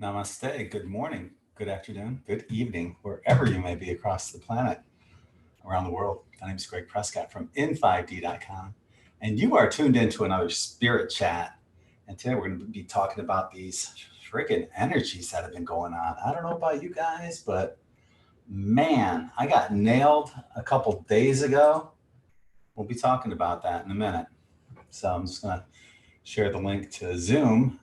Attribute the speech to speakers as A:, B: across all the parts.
A: Namaste. Good morning, good afternoon, good evening, wherever you may be across the planet, around the world. My name is Greg Prescott from in5d.com, and you are tuned into another Spirit Chat. And today we're going to be talking about these freaking energies that have been going on. I don't know about you guys, but man, I got nailed a couple days ago. We'll be talking about that in a minute. So I'm just going to share the link to Zoom.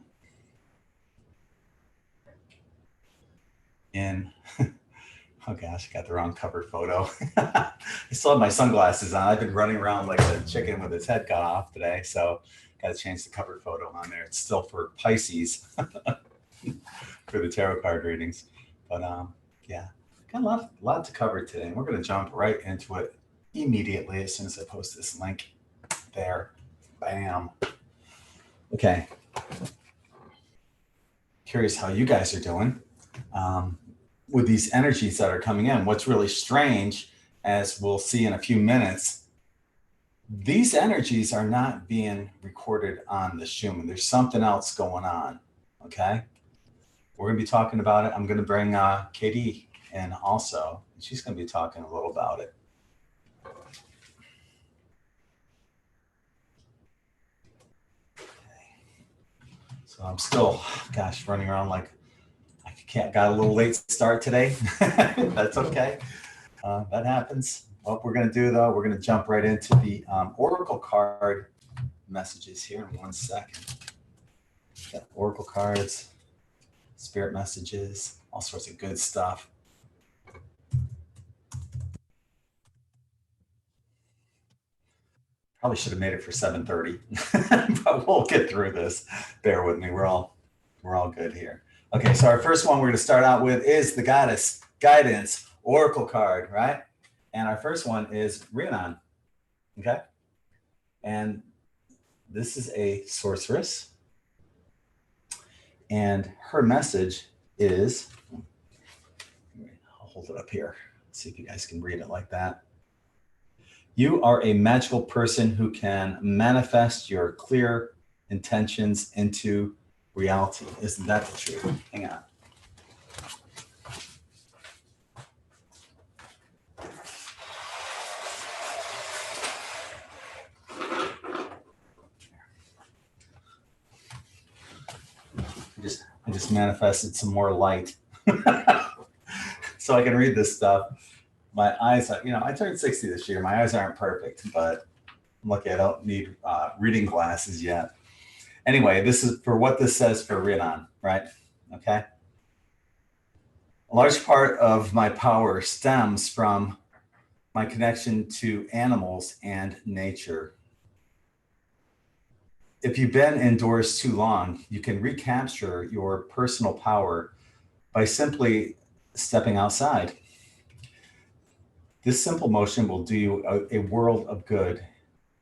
A: Oh gosh, I got the wrong cover photo. I still have my sunglasses on. I've been running around like a chicken with its head cut off today, so got to change the cover photo on there. It's still for Pisces for the tarot card readings. But yeah, got a lot to cover today, and we're going to jump right into it immediately as soon as I post this link there. Bam. Okay. Curious how you guys are doing. With these energies that are coming in. What's really strange, as we'll see in a few minutes, these energies are not being recorded on the Schumann. There's something else going on, okay? We're going to be talking about it. I'm going to bring Katie in also. She's going to be talking a little about it. Okay. So I'm still, gosh, running around like got a little late start today. That's okay. That happens. What we're going to do, though, we're going to jump right into the Oracle card messages here in 1 second. Got Oracle cards, spirit messages, all sorts of good stuff. Probably should have made it for 7:30, but we'll get through this. Bear with me. We're all good here. Okay, so our first one we're going to start out with is the Goddess Guidance Oracle card, right? And our first one is Rhiannon, okay? And this is a sorceress. And her message is, I'll hold it up here. Let's see if you guys can read it like that. You are a magical person who can manifest your clear intentions into reality. Isn't that the truth? Hang on. I just manifested some more light so I can read this stuff. My eyes, I turned 60 this year. My eyes aren't perfect, but I'm lucky I don't need reading glasses yet. Anyway, this is for what this says for Rhiannon, right? Okay. A large part of my power stems from my connection to animals and nature. If you've been indoors too long, you can recapture your personal power by simply stepping outside. This simple motion will do you a world of good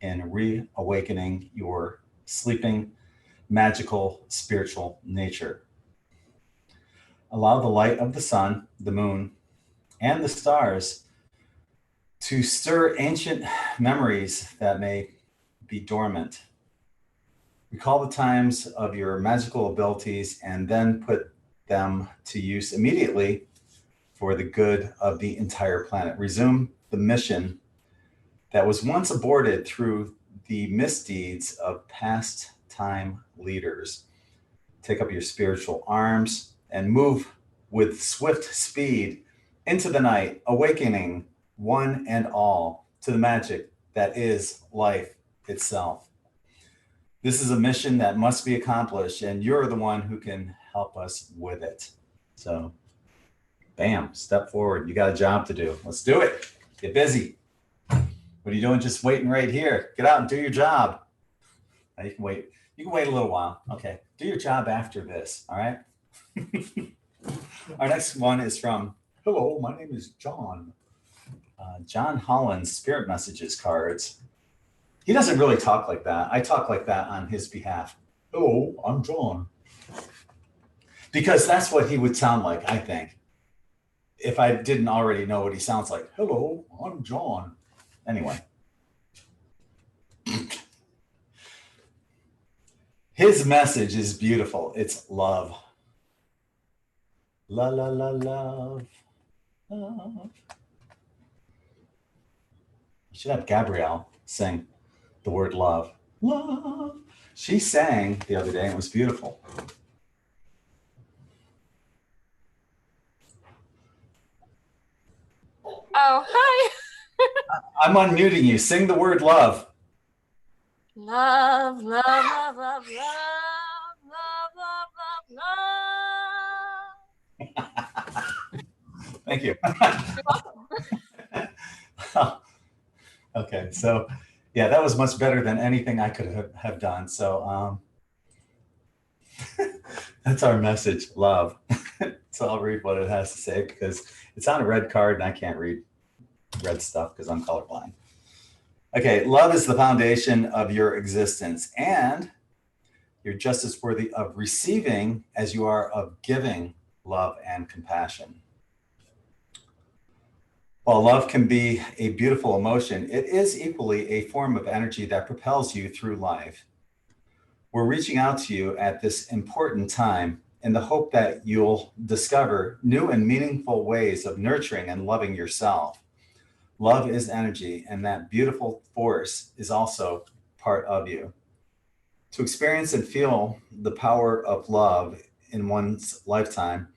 A: in reawakening your sleeping, magical, spiritual nature. Allow the light of the sun, the moon, and the stars to stir ancient memories that may be dormant. Recall the times of your magical abilities and then put them to use immediately for the good of the entire planet. Resume the mission that was once aborted through the misdeeds of past time leaders. Take up your spiritual arms and move with swift speed into the night, awakening one and all to the magic that is life itself. This is a mission that must be accomplished, and you're the one who can help us with it. So, bam, step forward. You got a job to do. Let's do it. Get busy. What are you doing just waiting right here? Get out and do your job. Now you can wait. You can wait a little while. Okay. Do your job after this. All right. Our next one is from, hello, my name is John. John Holland's Spirit Messages cards. He doesn't really talk like that. I talk like that on his behalf. Hello, I'm John. because that's what he would sound like, I think, if I didn't already know what he sounds like. Hello, I'm John. Anyway, his message is beautiful. It's love. La la la love. Love. You should have Gabrielle sing the word love. Love. She sang the other day and it was beautiful.
B: Oh, hi.
A: I'm unmuting you. Sing the word love.
B: Love, love, love, love, love, love, love, love.
A: Thank you.
B: You're welcome.
A: Okay, so yeah, that was much better than anything I could have done. So that's our message, love. So I'll read what it has to say because it's on a red card and I can't read red stuff because I'm colorblind. Okay, love is the foundation of your existence, and you're just as worthy of receiving as you are of giving love and compassion. While love can be a beautiful emotion, it is equally a form of energy that propels you through life. We're reaching out to you at this important time in the hope that you'll discover new and meaningful ways of nurturing and loving yourself. Love is energy, and that beautiful force is also part of you. To experience and feel the power of love in one's lifetime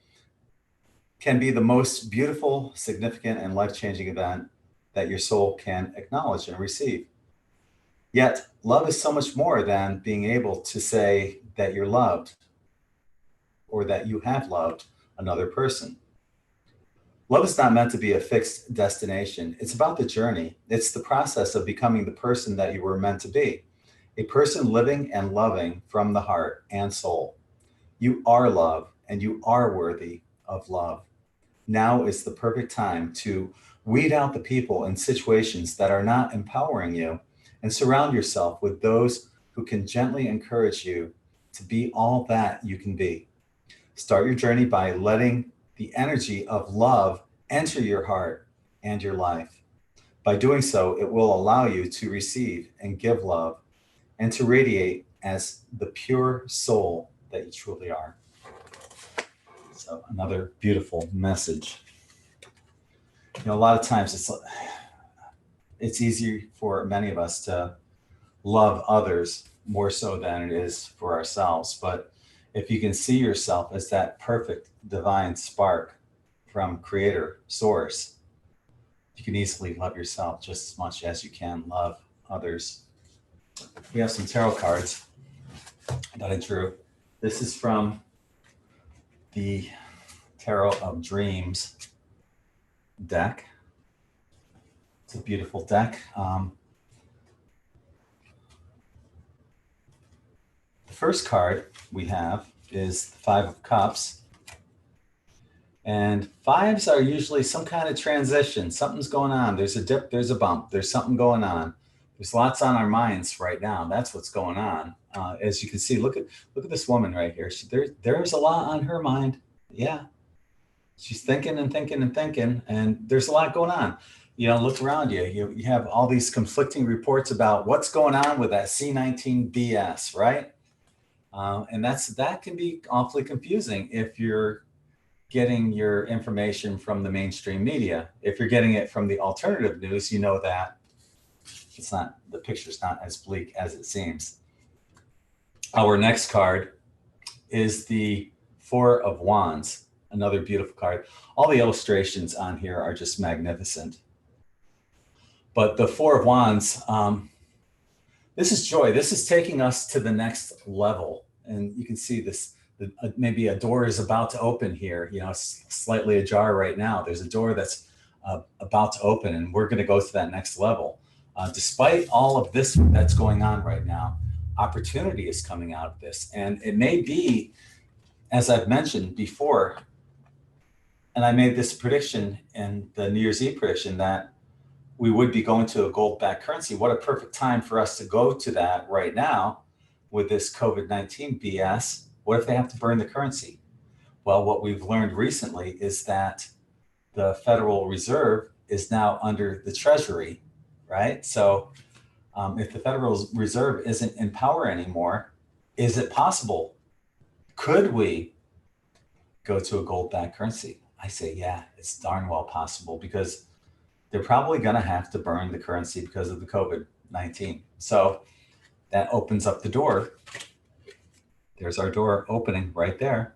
A: can be the most beautiful, significant, and life changing event that your soul can acknowledge and receive. Yet, love is so much more than being able to say that you're loved or that you have loved another person. Love is not meant to be a fixed destination. It's about the journey. It's the process of becoming the person that you were meant to be, a person living and loving from the heart and soul. You are love and you are worthy of love. Now is the perfect time to weed out the people and situations that are not empowering you and surround yourself with those who can gently encourage you to be all that you can be. Start your journey by letting the energy of love enter your heart and your life. By doing so, it will allow you to receive and give love and to radiate as the pure soul that you truly are. So, another beautiful message. You know, a lot of times it's easy for many of us to love others more so than it is for ourselves. But if you can see yourself as that perfect divine spark from creator source, you can easily love yourself just as much as you can love others. We have some tarot cards that I drew. This is from the Tarot of Dreams deck. It's a beautiful deck. The first card we have is the Five of Cups. And fives are usually some kind of transition. Something's going on. There's a dip, there's a bump, there's something going on. There's lots on our minds right now. That's what's going on. As you can see, look at this woman right here. There's a lot on her mind. Yeah, she's thinking and thinking and thinking, and there's a lot going on. You know, look around you. You have all these conflicting reports about what's going on with that C-19 BS, right? And that can be awfully confusing if you're getting your information from the mainstream media. If you're getting it from the alternative news, you know that the picture's not as bleak as it seems. Our next card is the Four of Wands, another beautiful card. All the illustrations on here are just magnificent. But the Four of Wands, this is joy. This is taking us to the next level. And you can see this, maybe a door is about to open here. You know, it's slightly ajar right now. There's a door that's about to open, and we're going to go to that next level. Despite all of this that's going on right now, opportunity is coming out of this. And it may be, as I've mentioned before, and I made this prediction in the New Year's Eve prediction that we would be going to a gold-backed currency. What a perfect time for us to go to that right now with this COVID-19 BS. What if they have to burn the currency? Well, what we've learned recently is that the Federal Reserve is now under the Treasury, right? So if the Federal Reserve isn't in power anymore, is it possible? Could we go to a gold-backed currency? I say, yeah, it's darn well possible, because they're probably going to have to burn the currency because of the COVID-19. So that opens up the door. There's our door opening right there.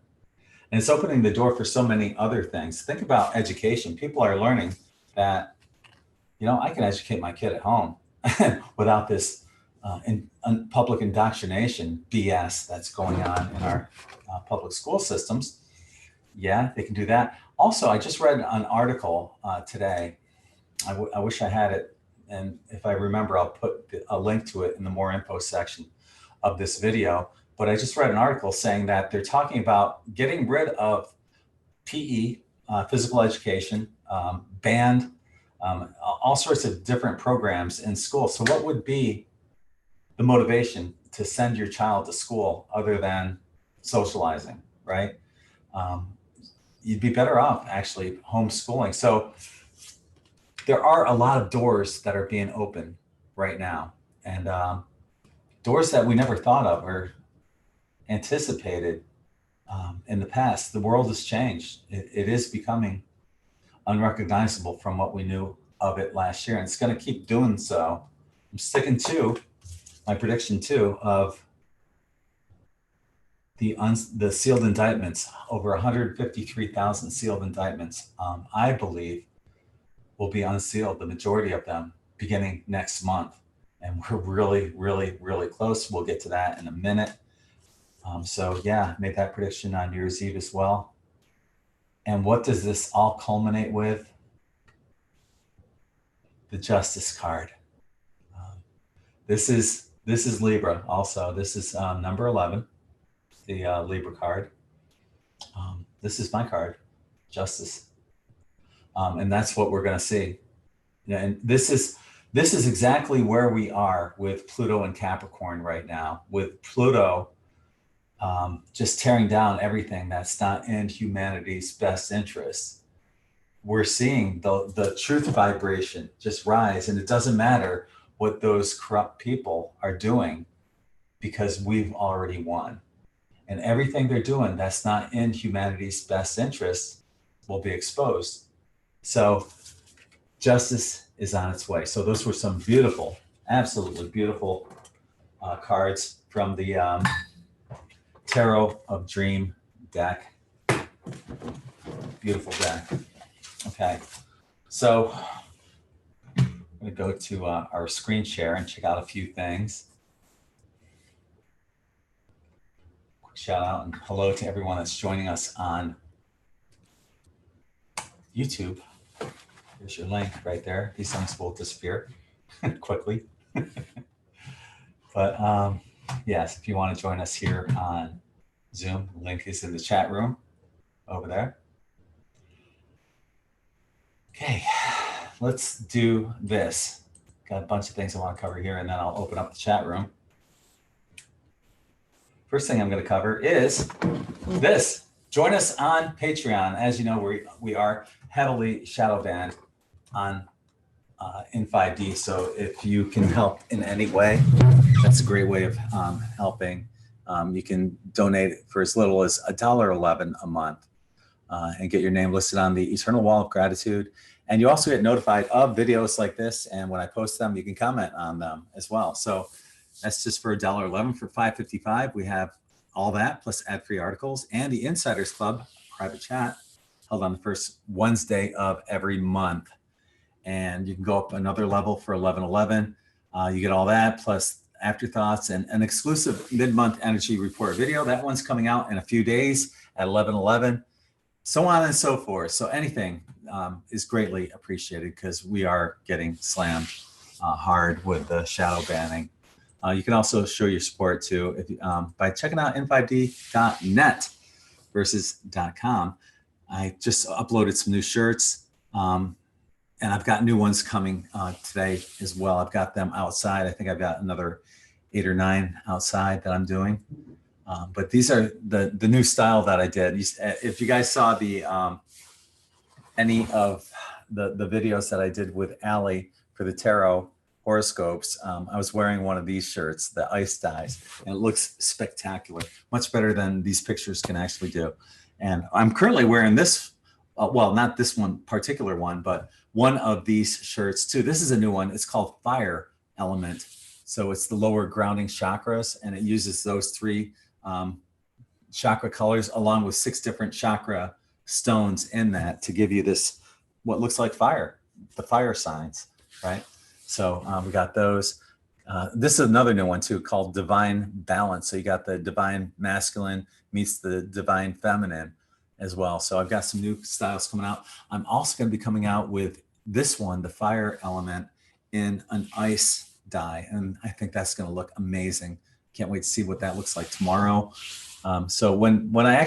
A: And it's opening the door for so many other things. Think about education. People are learning that, I can educate my kid at home without this public indoctrination BS that's going on in our public school systems. Yeah, they can do that. Also, I just read an article today. I wish I had it. And if I remember, I'll put a link to it in the more info section of this video. But I just read an article saying that they're talking about getting rid of PE, physical education, band, all sorts of different programs in school. So what would be the motivation to send your child to school other than socializing, right? You'd be better off actually homeschooling. So there are a lot of doors that are being opened right now, and doors that we never thought of or anticipated in the past. The world has changed. It is becoming unrecognizable from what we knew of it last year, and it's going to keep doing so. I'm sticking to my prediction too of the sealed indictments, over 153,000 sealed indictments. I believe will be unsealed, the majority of them, beginning next month. And we're really, really, really close. We'll get to that in a minute. So yeah, made that prediction on New Year's Eve as well. And what does this all culminate with? The Justice card. This is Libra also. This is number 11, the Libra card. This is my card, Justice. And that's what we're going to see. Yeah, and this is exactly where we are with Pluto and Capricorn right now, with Pluto just tearing down everything that's not in humanity's best interest. We're seeing the truth vibration just rise, and it doesn't matter what those corrupt people are doing, because we've already won. And everything they're doing that's not in humanity's best interest will be exposed. So justice is on its way. So those were some beautiful, absolutely beautiful cards from the Tarot of Dream deck. Beautiful deck. Okay, so I'm going to go to our screen share and check out a few things. Quick shout out and hello to everyone that's joining us on YouTube. There's your link right there. These things will disappear quickly. But yes, if you want to join us here on Zoom, the link is in the chat room over there. Okay, let's do this. Got a bunch of things I want to cover here, and then I'll open up the chat room. First thing I'm going to cover is this. Join us on Patreon. As you know, we are heavily shadow banned on in 5D. So if you can help in any way, that's a great way of helping. You can donate for as little as $1.11 a month and get your name listed on the Eternal Wall of Gratitude. And you also get notified of videos like this. And when I post them, you can comment on them as well. So that's just for $1.11. For $5.55, we have all that plus ad-free articles and the Insiders Club private chat held on the first Wednesday of every month. And you can go up another level for $11.11. You get all that plus afterthoughts and an exclusive mid-month energy report video. That one's coming out in a few days at $11.11. So on and so forth. So anything is greatly appreciated because we are getting slammed hard with the shadow banning. You can also show your support too by checking out n5d.net versus .com. I just uploaded some new shirts and I've got new ones coming today as well. I've got them outside. I think I've got another 8 or 9 outside that I'm doing. But these are the new style that I did. If you guys saw the any of the videos that I did with Allie for the tarot horoscopes, I was wearing one of these shirts, the ice dyes, and it looks spectacular, much better than these pictures can actually do. And I'm currently wearing this, well, not this one particular one, but one of these shirts too. This is a new one. It's called Fire Element. So it's the lower grounding chakras, and it uses those three chakra colors along with 6 different chakra stones in that to give you this, what looks like fire, the fire signs, right? So we got those. This is another new one too, called Divine Balance. So you got the divine masculine meets the divine feminine as well. So I've got some new styles coming out. I'm also going to be coming out with this one, the Fire Element, in an ice dye. And I think that's going to look amazing. Can't wait to see what that looks like tomorrow. So when I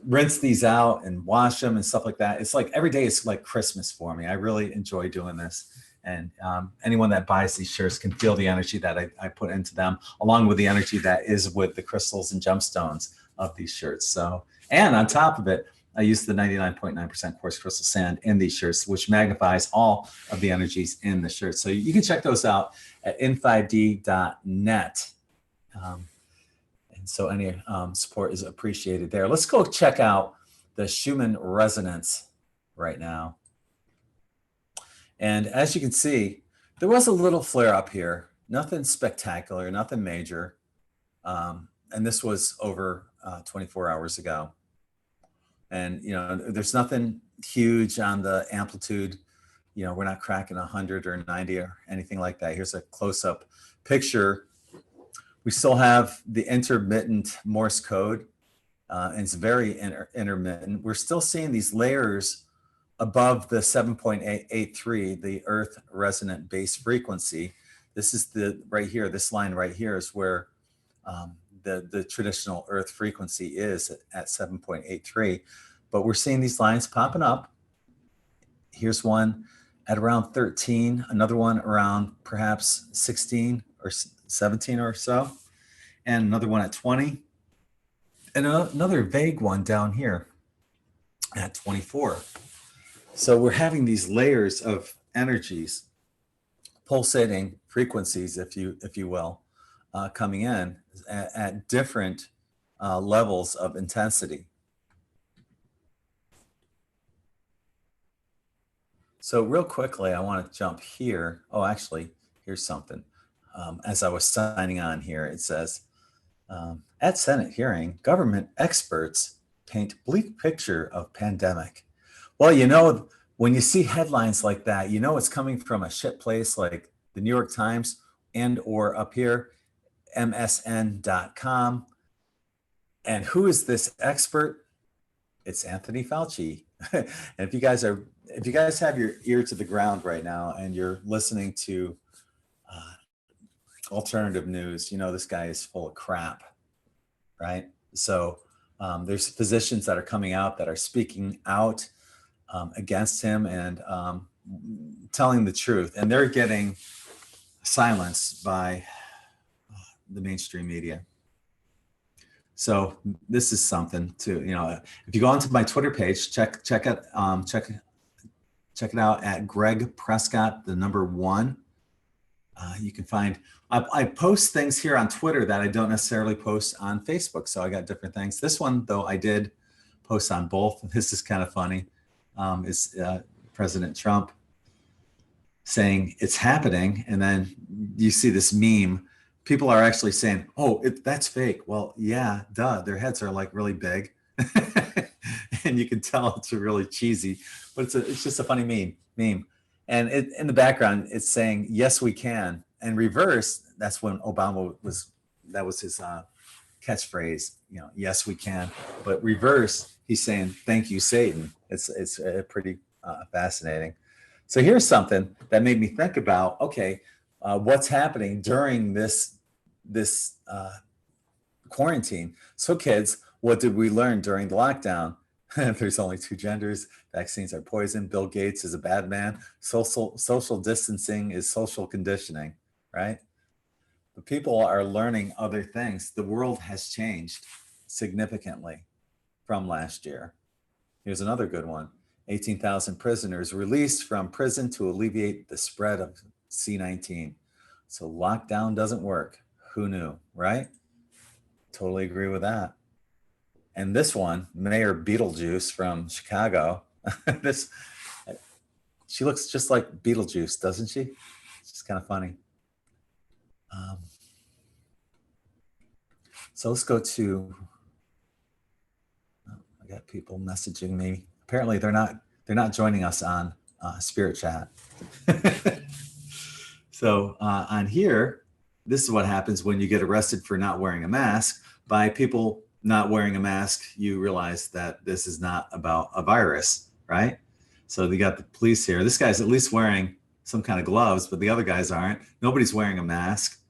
A: rinse these out and wash them and stuff like that, it's like every day is like Christmas for me. I really enjoy doing this. And anyone that buys these shirts can feel the energy that I put into them, along with the energy that is with the crystals and gemstones of these shirts. So, and on top of it, I use the 99.9% quartz crystal sand in these shirts, which magnifies all of the energies in the shirt. So you can check those out at in5d.net. And so any support is appreciated there. Let's go check out the Schumann resonance right now. And as you can see, there was a little flare up here, nothing spectacular, nothing major. And this was over 24 hours ago. And, you know, there's nothing huge on the amplitude. You know, we're not cracking 100 or 90 or anything like that. Here's a close-up picture. We still have the intermittent Morse code, and it's very intermittent. We're still seeing these layers above the 7.83, the Earth resonant base frequency. This is the right here, this line right here is where the traditional Earth frequency is at 7.83. But we're seeing these lines popping up. Here's one at around 13, another one around perhaps 16 or 17 or so, and another one at 20, and another vague one down here at 24. So we're having these layers of energies, pulsating frequencies, if you will, coming in at different levels of intensity. So real quickly, I want to jump here. Oh, actually, here's something. As I was signing on here, it says, at Senate hearing, government experts paint bleak picture of pandemic. Well, you know, when you see headlines like that, you know it's coming from a shit place like the New York Times and or up here, MSN.com. And who is this expert? It's Anthony Fauci. And if you guys have your ear to the ground right now and you're listening to alternative news, you know this guy is full of crap, right? So there's physicians that are coming out that are speaking out against him and telling the truth, and they're getting silenced by the mainstream media. So this is something to, you know, if you go onto my Twitter page, check it out at Greg Prescott, the number 1. You can find, I post things here on Twitter that I don't necessarily post on Facebook. So I got different things. This one, though, I did post on both. This is kind of funny. It's President Trump saying it's happening. And then you see this meme. People are actually saying, oh, that's fake. Well, yeah, duh. Their heads are like really big. And you can tell it's really cheesy, but it's just a funny meme. And in the background, it's saying, yes, we can. And reverse, that's when Obama that was his catchphrase, you know, yes, we can. But reverse, he's saying, thank you, Satan. It's pretty fascinating. So here's something that made me think about, okay, what's happening during this quarantine. So kids, what did we learn during the lockdown? There's only 2 genders. Vaccines are poison. Bill Gates is a bad man. Social distancing is social conditioning, right? People are learning other things. The world has changed significantly from last year. Here's another good one. 18,000 prisoners released from prison to alleviate the spread of C-19. So lockdown doesn't work. Who knew, right? Totally agree with that. And this one, Mayor Beetlejuice from Chicago. This, she looks just like Beetlejuice, doesn't she? It's just kind of funny. So let's go to, I got people messaging me. Apparently they're not joining us on Spirit Chat. So on here, this is what happens when you get arrested for not wearing a mask. By people not wearing a mask, you realize that this is not about a virus, right? So you got the police here. This guy's at least wearing some kind of gloves, but the other guys aren't. Nobody's wearing a mask.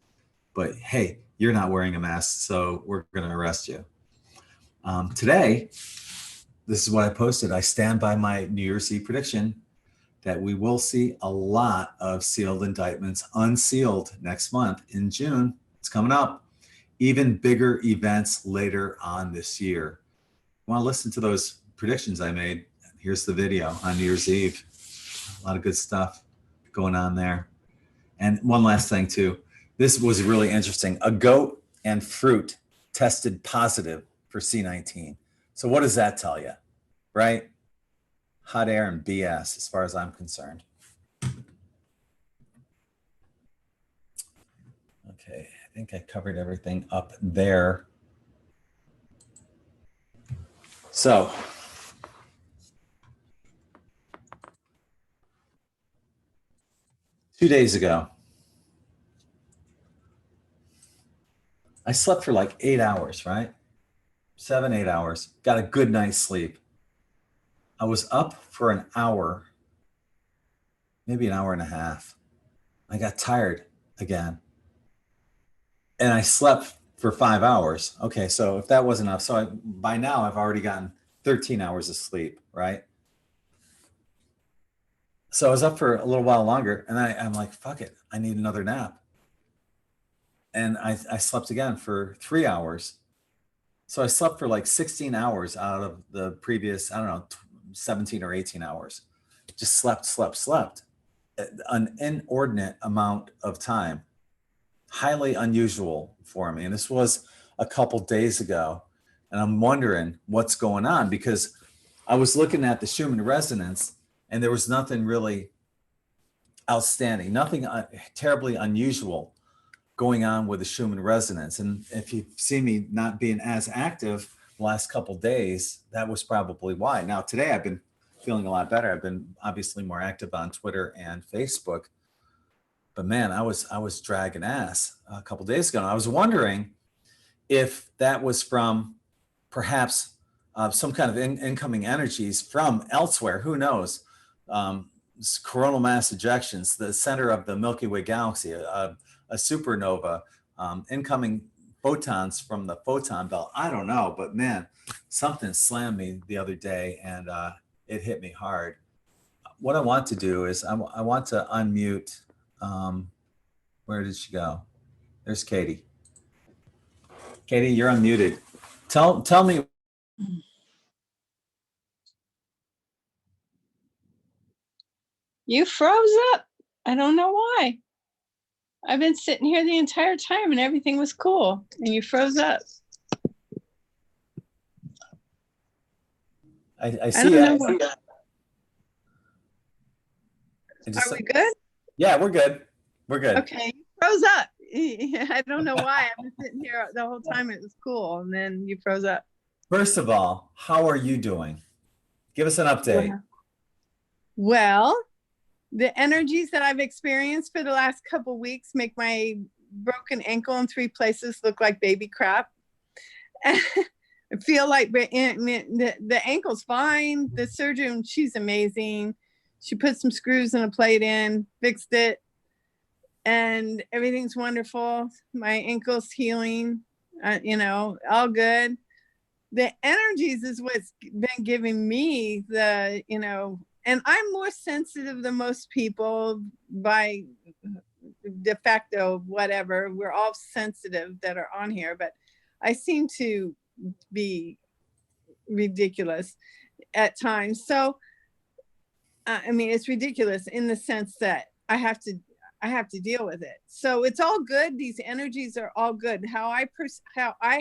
A: But hey, you're not wearing a mask, so we're going to arrest you. Today, this is what I posted. I stand by my New Year's Eve prediction that we will see a lot of sealed indictments unsealed next month in June. It's coming up. Even bigger events later on this year. Want to listen to those predictions I made? Here's the video on New Year's Eve. A lot of good stuff going on there. And one last thing too. This was really interesting. A goat and fruit tested positive for C-19. So what does that tell you, right? Hot air and BS as far as I'm concerned. Okay, I think I covered everything up there. So, two days ago, I slept for like 8 hours, right? 7, 8 hours, got a good night's sleep. I was up for an hour, maybe an hour and a half. I got tired again. And I slept for 5 hours. Okay, so if that wasn't enough, so by now I've already gotten 13 hours of sleep, right? So I was up for a little while longer, and I'm like, fuck it, I need another nap. And I slept again for 3 hours. So I slept for like 16 hours out of the previous, I don't know, 17 or 18 hours. Just slept. An inordinate amount of time. Highly unusual for me. And this was a couple days ago. And I'm wondering what's going on, because I was looking at the Schumann resonance and there was nothing really outstanding, nothing terribly unusual going on with the Schumann resonance. And if you've seen me not being as active the last couple of days, that was probably why. Now today I've been feeling a lot better. I've been obviously more active on Twitter and Facebook. But man, I was dragging ass a couple of days ago. And I was wondering if that was from perhaps some kind of incoming energies from elsewhere. Who knows? Coronal mass ejections, the center of the Milky Way galaxy, a supernova, incoming photons from the photon belt. I don't know, but man, something slammed me the other day and it hit me hard. What I want to do is I want to unmute. Where did she go? There's Katie. Katie, you're unmuted. Tell me.
C: You froze up. I don't know why. I've been sitting here the entire time and everything was cool and you froze up.
A: I see it.
C: Are we good?
A: Yeah, we're good. We're good.
C: Okay, you froze up. I don't know why. I've been sitting here the whole time. It was cool and then you froze up.
A: First of all, how are you doing? Give us an update.
C: Well, the energies that I've experienced for the last couple of weeks make my broken ankle in 3 places look like baby crap. I feel like the ankle's fine. The surgeon, she's amazing. She put some screws and a plate in, fixed it, and everything's wonderful. My ankle's healing, all good. The energies is what's been giving me and I'm more sensitive than most people by de facto, whatever. We're all sensitive that are on here, but I seem to be ridiculous at times. So, I mean, it's ridiculous in the sense that I have to deal with it. So it's all good. These energies are all good. How I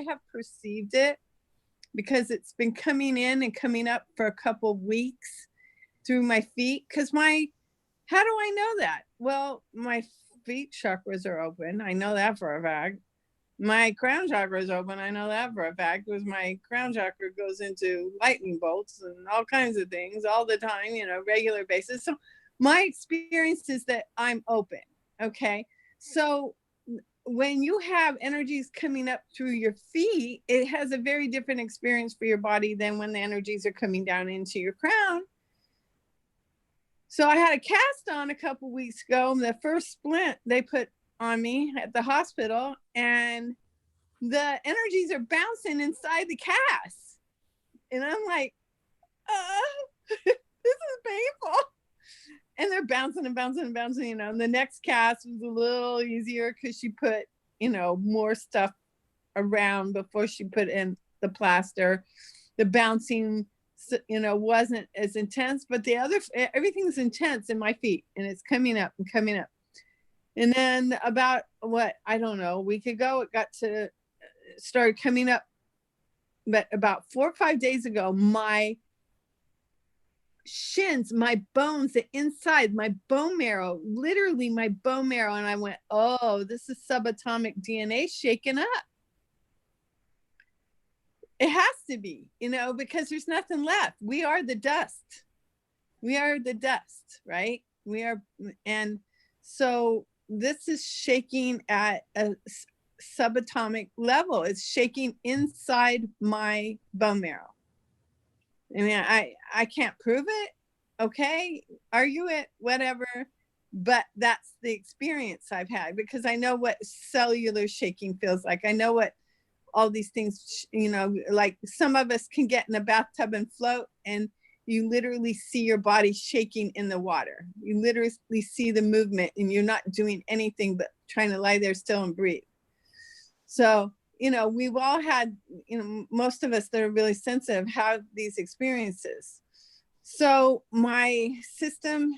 C: have perceived it, because it's been coming in and coming up for a couple of weeks through my feet. Because how do I know that? Well, my feet chakras are open. I know that for a fact. My crown chakra is open. I know that for a fact, because my crown chakra goes into lightning bolts and all kinds of things all the time, regular basis. So my experience is that I'm open. Okay. So when you have energies coming up through your feet, it has a very different experience for your body than when the energies are coming down into your crown. So I had a cast on a couple weeks ago, and the first splint they put on me at the hospital, and the energies are bouncing inside the cast. And I'm like, this is painful. And they're bouncing and bouncing and bouncing, and the next cast was a little easier because she put, more stuff around before she put in the plaster. The bouncing, wasn't as intense, but everything's intense in my feet, and it's coming up and coming up. And then about a week ago, it started coming up. But about 4 or 5 days ago, my shins, my bones, the inside, my bone marrow, literally my bone marrow. And I went, oh, this is subatomic DNA shaking up. It has to be, because there's nothing left. We are the dust. We are the dust, right? And so this is shaking at a subatomic level. It's shaking inside my bone marrow. I mean, I can't prove it. Okay. Argue it, whatever. But that's the experience I've had, because I know what cellular shaking feels like. I know what all these things, like some of us can get in a bathtub and float, and you literally see your body shaking in the water. You literally see the movement, and you're not doing anything but trying to lie there still and breathe. So, we've all had, most of us that are really sensitive have these experiences. So my system,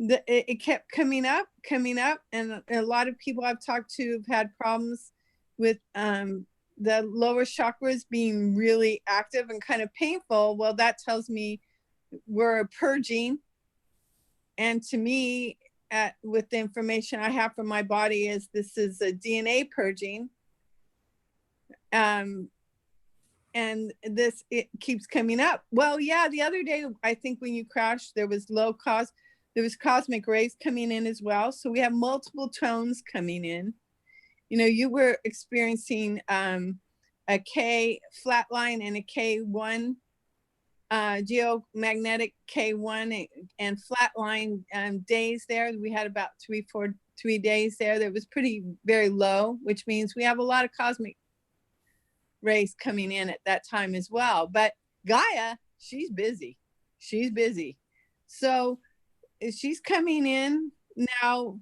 C: it kept coming up. And a lot of people I've talked to have had problems with the lower chakras being really active and kind of painful. Well, that tells me we're purging. And to me, with the information I have from my body, this is a DNA purging. And it keeps coming up. Well, yeah, the other day, I think when you crashed, there was cosmic rays coming in as well. So we have multiple tones coming in. You were experiencing a K flatline and a K1, geomagnetic K1 and flatline days there. We had about 3 days there that was very low, which means we have a lot of cosmic rays coming in at that time as well. But Gaia, she's busy. So she's coming in now.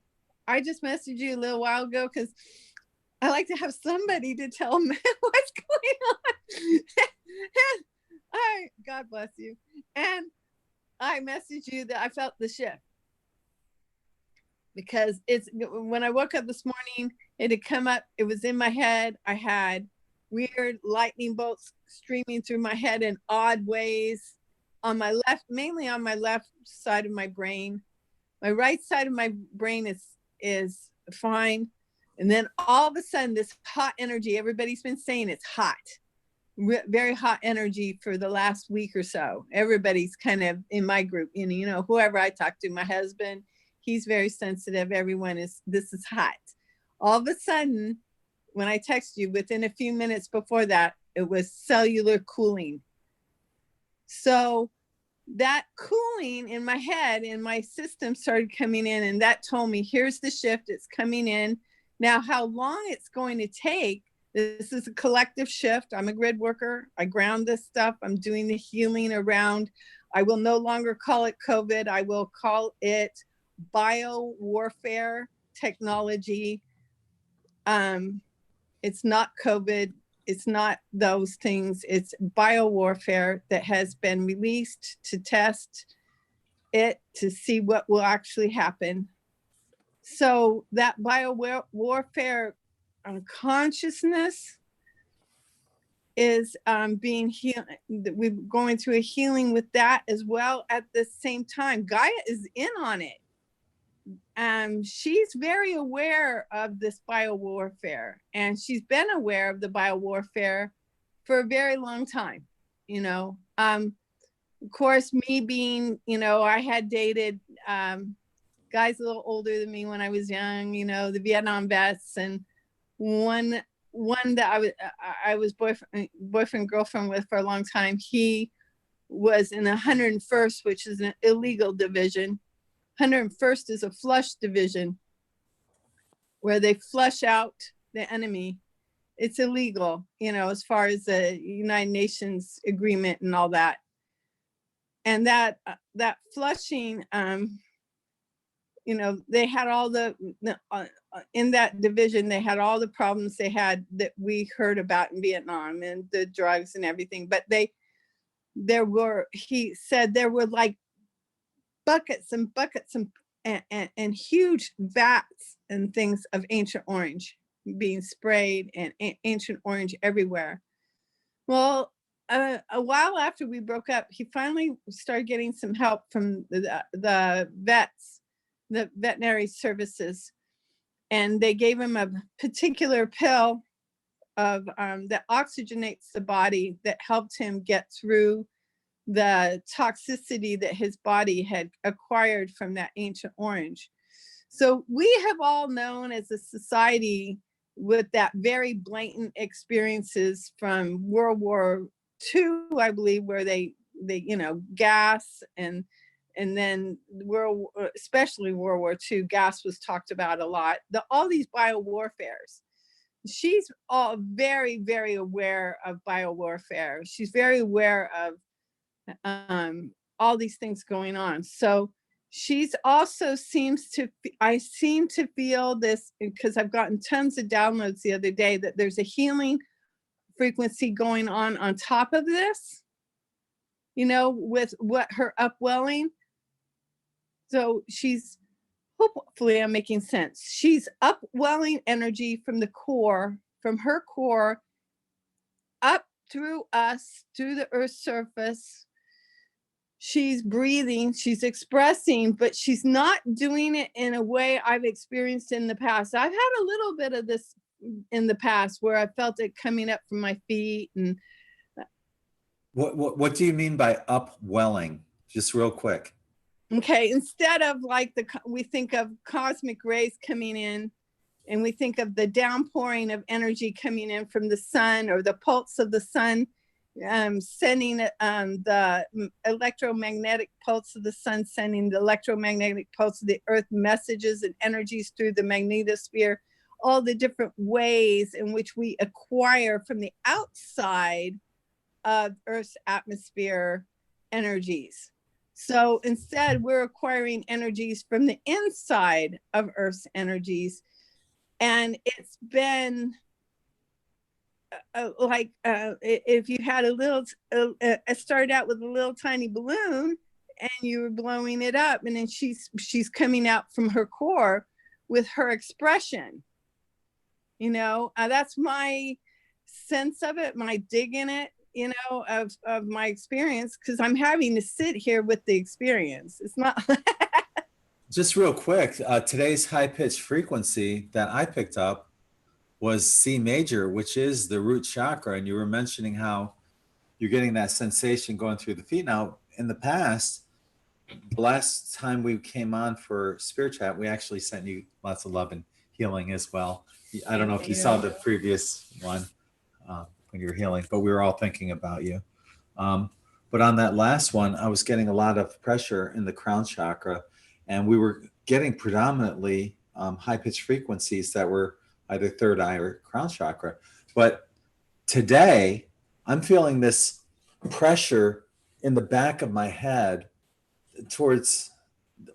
C: I just messaged you a little while ago because I like to have somebody to tell me what's going on. God bless you. And I messaged you that I felt the shift, because when I woke up this morning, it had come up, it was in my head. I had weird lightning bolts streaming through my head in odd ways on my left, mainly on my left side of my brain. My right side of my brain is fine. And then all of a sudden, this hot energy, everybody's been saying it's hot, very hot energy for the last week or so. Everybody's kind of in my group, whoever I talk to, my husband, he's very sensitive. This is hot. All of a sudden, when I text you, within a few minutes before that, it was cellular cooling. So that cooling in my head, in my system, started coming in, and that told me, here's the shift, it's coming in. Now, how long it's going to take, this is a collective shift. I'm a grid worker. I ground this stuff. I'm doing the healing around. I will no longer call it COVID. I will call it bio warfare. technology. It's not COVID. It's not those things. It's biowarfare that has been released to test it to see what will actually happen. So that biowarfare consciousness is being healed. We're going through a healing with that as well at the same time. Gaia is in on it. She's very aware of this biowarfare, and she's been aware of the biowarfare for a very long time, you know. Of course, me being, you know, I had dated guys a little older than me when I was young, you know, the Vietnam vets, and one that I was boyfriend girlfriend with for a long time. He was in the 101st, which is an illegal division. 101st is a flush division where they flush out the enemy. It's illegal, you know, as far as the United Nations agreement and all that. And that flushing, you know, they had all the in that division, they had all the problems they had that we heard about in Vietnam, and the drugs and everything. But he said there were like buckets and buckets and huge vats and things of Ancient Orange being sprayed, and Ancient Orange everywhere. Well, a while after we broke up, he finally started getting some help from the vets, the veterinary services, and they gave him a particular pill of that oxygenates the body, that helped him get through the toxicity that his body had acquired from that Ancient Orange. So we have all known as a society, with that very blatant experiences from World War II, I believe, where they you know, gas, and then especially World War II, gas was talked about a lot. All these biowarfares. She's all very, very aware of biowarfare. She's very aware of all these things going on. So she's also I seem to feel this, because I've gotten tons of downloads the other day, that there's a healing frequency going on top of this, you know, with what her upwelling. So she's, hopefully I'm making sense. She's upwelling energy from the core, from her core, up through us, through the Earth's surface. She's breathing, she's expressing, but she's not doing it in a way I've experienced in the past. I've had a little bit of this in the past, where I felt it coming up from my feet. And
D: what do you mean by upwelling? Just real quick.
C: Okay, instead of like we think of cosmic rays coming in, and we think of the downpouring of energy coming in from the sun, or the pulse of the sun, sending the electromagnetic pulse of the sun, sending the electromagnetic pulse of the earth, messages and energies through the magnetosphere, all the different ways in which we acquire from the outside of Earth's atmosphere energies. So instead, we're acquiring energies from the inside of Earth's energies. And it's been if you had it started out with a little tiny balloon, and you were blowing it up, and then she's coming out from her core with her expression. You know, that's my sense of it, my dig in it, you know, of my experience, because I'm having to sit here with the experience. It's not.
D: Just real quick, today's high-pitched frequency that I picked up was C major, which is the root chakra. And you were mentioning how you're getting that sensation going through the feet. Now, in the past, the last time we came on for Spirit Chat, we actually sent you lots of love and healing as well. I don't know if you saw the previous one when you were healing, but we were all thinking about you. But on that last one, I was getting a lot of pressure in the crown chakra, and we were getting predominantly high-pitched frequencies that were either third eye or crown chakra. But today, I'm feeling this pressure in the back of my head towards,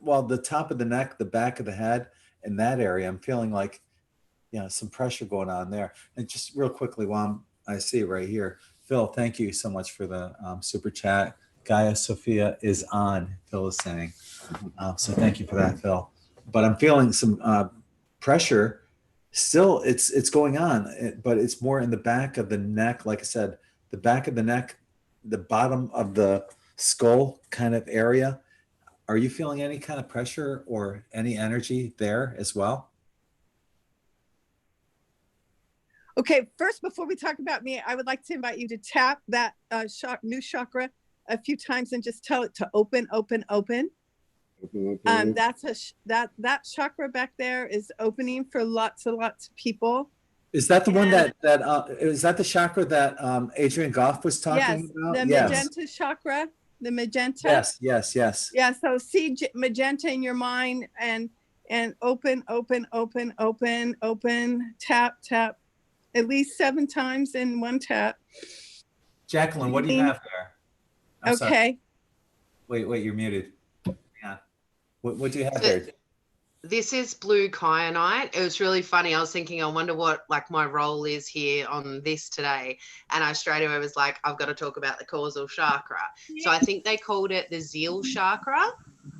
D: well, the top of the neck, the back of the head, in that area. I'm feeling like, some pressure going on there. And just real quickly, while I see it right here, Phil, thank you so much for the super chat. Gaia Sophia is on, Phil is saying. So thank you for that, Phil. But I'm feeling some pressure. Still, it's going on, but it's more in the back of the neck. Like I said, the back of the neck, the bottom of the skull kind of area. Are you feeling any kind of pressure or any energy there as well?
C: Okay, first, before we talk about me, I would like to invite you to tap that new chakra a few times and just tell it to open, open, open. That's that chakra back there is opening for lots and lots of people.
D: Is that the one that is that the chakra that Adrian Goff was talking about?
C: The magenta chakra, the magenta.
D: Yes.
C: Yeah, so see magenta in your mind and open, open, open, open, open, tap, tap, at least 7 times in one tap.
D: Jacqueline, what do you have there? I'm
C: okay.
D: Sorry. Wait, you're muted. Yeah. What do you have there?
E: This is blue kyanite. It was really funny. I was thinking, I wonder what like my role is here on this today. And I straight away was like, I've got to talk about the causal chakra. So I think they called it the zeal chakra.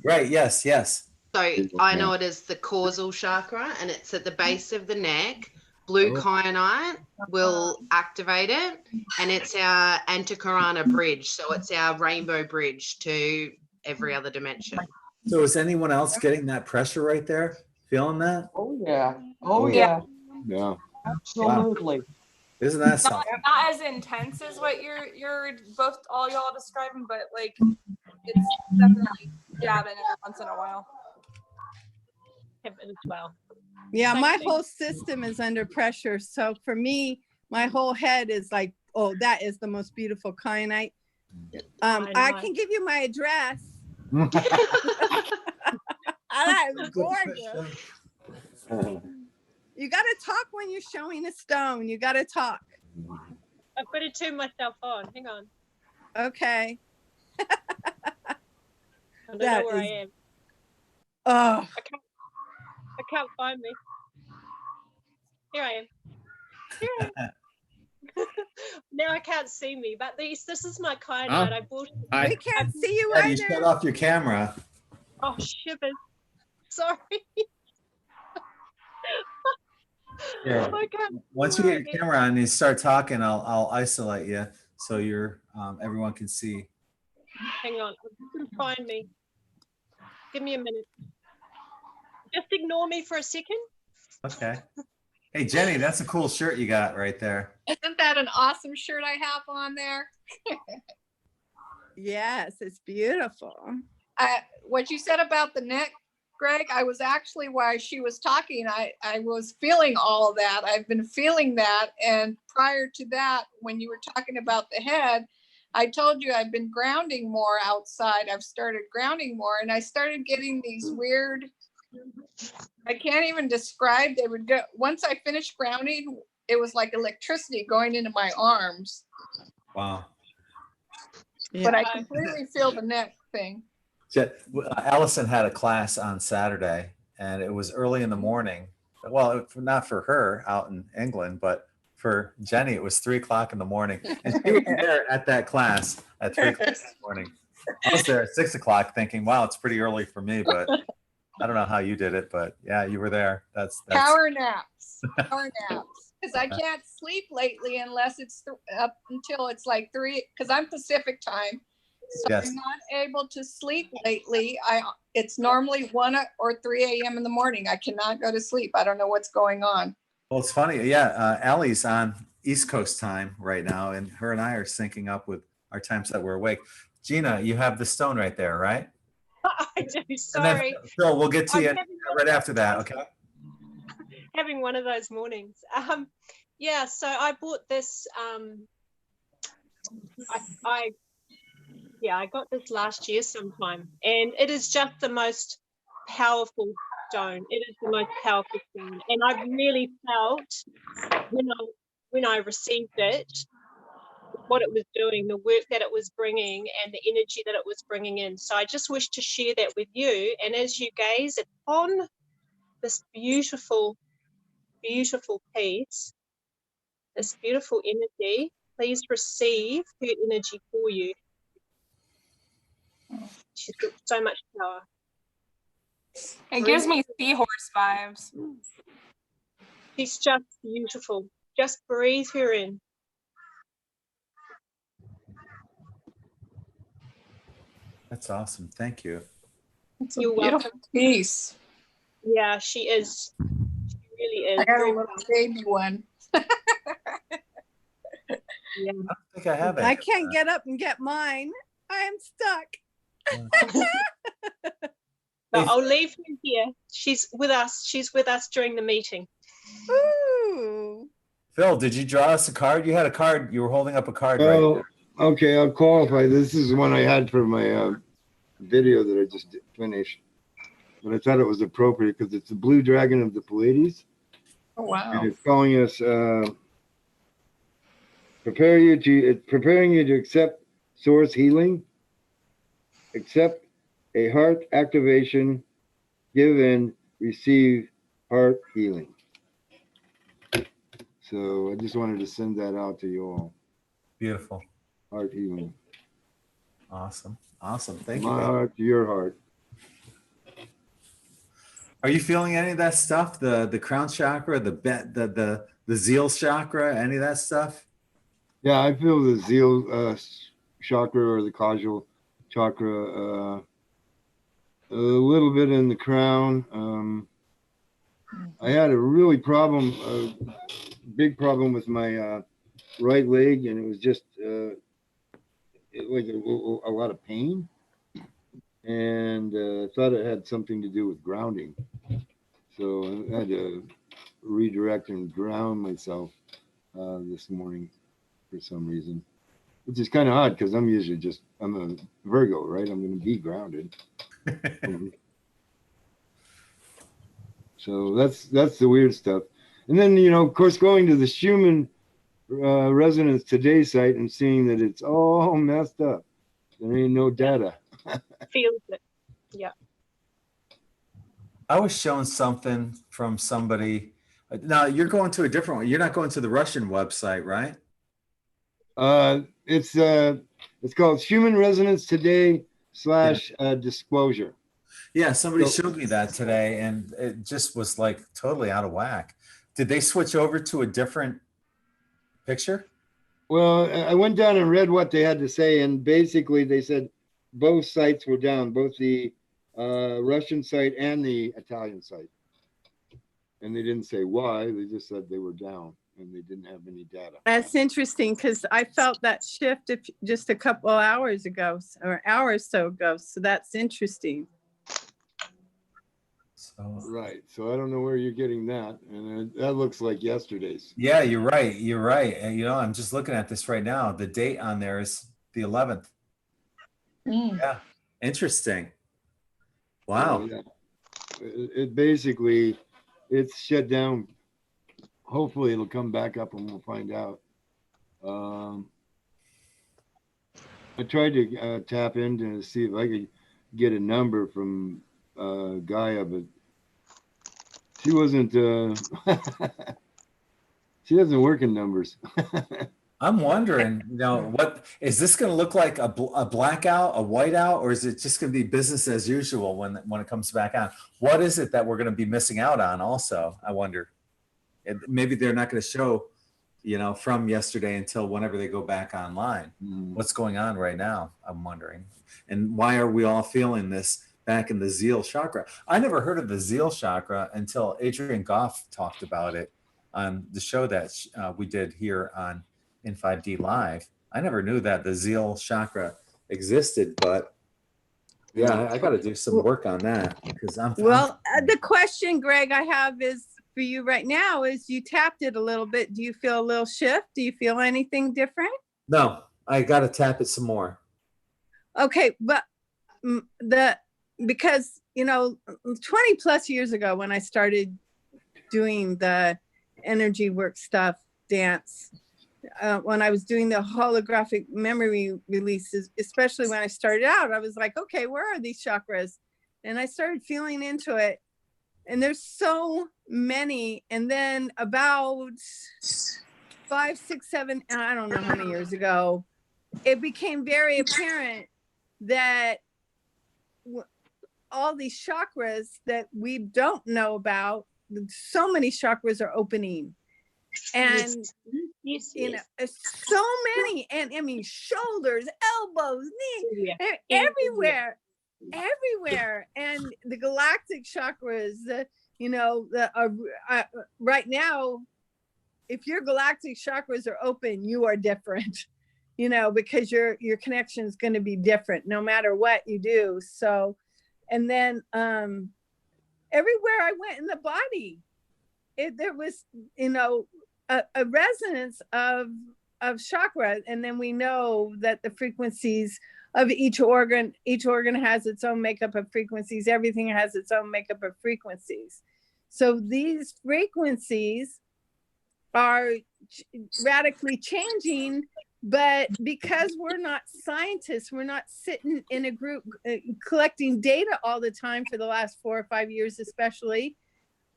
D: Right. Yes.
E: So I know it is the causal chakra, and it's at the base of the neck. Blue kyanite will activate it, and it's our Antakarana bridge. So it's our rainbow bridge to every other dimension.
D: So is anyone else getting that pressure right there? Feeling that?
F: Oh yeah.
G: Yeah.
F: Absolutely.
D: Wow. Isn't that something?
H: Not as intense as what you're both all y'all describing, but like it's definitely jabbing every once in a while.
B: As well.
C: Yeah, my whole system is under pressure. So for me, my whole head is like, oh, that is the most beautiful kyanite. I can give you my address. That is gorgeous. You got to talk when you're showing a stone. You got to talk.
B: I've got to turn myself on. Hang on.
C: Okay.
B: I don't know where I am.
C: Oh.
B: I can't find me. Here I am. Now I can't see me, but this is my kyanite. I bought.
C: We can't see you
D: Yeah,
C: either.
D: you shut off your camera.
B: Oh, shivers. Sorry.
D: Yeah. Once you get your camera on and you start talking, I'll isolate you so you're everyone can see.
B: Hang on. You can find me. Give me a minute. Just ignore me for a second.
D: Okay. Hey, Jenny, that's a cool shirt you got right there.
I: Isn't that an awesome shirt I have on there?
C: Yes, it's beautiful.
I: What you said about the neck, Greg, I was actually, while she was talking, I was feeling all of that. I've been feeling that. And prior to that, when you were talking about the head, I told you I've been grounding more outside. I've started grounding more, and I started getting these weird, I can't even describe. They would go, once I finished grounding, it was like electricity going into my arms.
D: Wow.
I: But I completely feel the neck thing.
D: Allison had a class on Saturday, and it was early in the morning. Well, not for her out in England, but for Jenny, it was 3 o'clock in the morning. And she was there at that class at 3 o'clock in the morning. I was there at 6 o'clock thinking, wow, it's pretty early for me, but I don't know how you did it, but yeah, you were there. That's
I: power naps. Power naps. Because I can't sleep lately unless it's up until it's like 3, because I'm Pacific time. So
D: yes.
I: I'm not able to sleep lately. It's normally 1 or 3 a.m. in the morning. I cannot go to sleep. I don't know what's going on.
D: Well, it's funny. Yeah, Allie's on East Coast time right now, and her and I are syncing up with our times that we're awake. Gina, you have the stone right there, right?
B: I do. Sorry.
D: And then, Phil, we'll get to you right after that. Okay.
B: Having one of those mornings. Yeah. So I bought this. I got this last year sometime, and it is just the most powerful stone. It is the most powerful stone, and I've really felt when I received it, what it was doing, the work that it was bringing, and the energy that it was bringing in. So I just wish to share that with you. And as you gaze upon this beautiful, beautiful piece, this beautiful energy. Please receive her energy for you. She's got so much power.
H: It gives me seahorse vibes.
B: She's just beautiful. Just breathe her in.
D: That's awesome. Thank you.
I: It's a
B: You're
I: beautiful
B: welcome.
I: piece.
B: Yeah, she is. She really is.
I: I got a
B: Very
I: little
B: powerful.
I: baby one.
B: Yeah.
D: I don't think I have it.
C: I can't get up and get mine. I am stuck.
B: But I'll leave her here. She's with us. She's with us during the meeting.
C: Ooh.
D: Phil, did you draw us a card? You had a card. You were holding up a card, right?
G: Oh, okay, I'll qualify. This is one I had for my video that I just finished. But I thought it was appropriate because it's the Blue Dragon of the Pleiades.
I: Oh, wow.
G: And it's calling us, preparing you to accept source healing, accept a heart activation, give and receive heart healing. So I just wanted to send that out to you all.
D: Beautiful.
G: Heart healing.
D: Awesome. Awesome. Thank you.
G: My
D: Phil.
G: heart to your heart.
D: Are you feeling any of that stuff? The crown chakra, the zeal chakra, any of that stuff?
G: Yeah, I feel the zeal chakra or the causal chakra a little bit in the crown. I had a really big problem with my right leg, and it was just like a lot of pain. And I thought it had something to do with grounding. So I had to redirect and ground myself this morning for some reason, which is kind of odd because I'm usually I'm a Virgo, right? I'm going to be grounded. So that's the weird stuff. And then, of course, going to the Schumann Resonance Today site and seeing that it's all messed up. There ain't no data.
B: Feels it. Yeah.
D: I was shown something from somebody. Now you're going to a different one. You're not going to the Russian website, right?
G: It's called Human Resonance Today / disclosure.
D: Yeah, somebody showed me that today, and it just was like totally out of whack. Did they switch over to a different picture?
G: Well, I went down and read what they had to say, and basically they said both sites were down, both the Russian site and the Italian site. And they didn't say why, they just said they were down and they didn't have any data.
C: That's interesting because I felt that shift just a couple hours ago or hour or so ago. So that's interesting.
D: So
G: Right. So I don't know where you're getting that. And that looks like yesterday's.
D: yeah, you're right. You're right. And I'm just looking at this right now. The date on there is the 11th. Yeah, interesting. Wow.
G: Yeah. It basically, it's shut down. Hopefully it'll come back up and we'll find out. I tried to tap in to see if I could get a number from Gaia, but she wasn't, she doesn't work in numbers.
D: I'm wondering, what is this going to look like? A blackout, a whiteout, or is it just going to be business as usual when it comes back on? What is it that we're going to be missing out on? Also, I wonder. Maybe they're not going to show, from yesterday until whenever they go back online. What's going on right now? I'm wondering, and why are we all feeling this back in the zeal chakra? I never heard of the zeal chakra until Adrian Goff talked about it on the show that we did here on in 5D Live. I never knew that the zeal chakra existed, but yeah, I got to do some work on that because
C: the question, Greg, I have is for you right now is you tapped it a little bit. Do you feel a little shift? Do you feel anything different?
D: No, I got to tap it some more.
C: Okay, but because 20 plus years ago when I started doing the energy work stuff, dance, when I was doing the holographic memory releases, especially when I started out, I was like, okay, where are these chakras? And I started feeling into it. And there's so many. And then about 5, 6, 7, I don't know how many years ago, it became very apparent that all these chakras that we don't know about, so many chakras are opening. And
B: Yes,
C: you know,
B: yes.
C: so many, and I mean, shoulders, elbows, knees,
B: Yeah.
C: everywhere. And the galactic chakras, right now, if your galactic chakras are open, you are different, because your connection is going to be different no matter what you do. So, and then everywhere I went in the body, there was, a resonance of chakra. And then we know that the frequencies of each organ has its own makeup of frequencies. Everything has its own makeup of frequencies. So these frequencies are radically changing, but because we're not scientists, we're not sitting in a group collecting data all the time for the last 4 or 5 years, especially,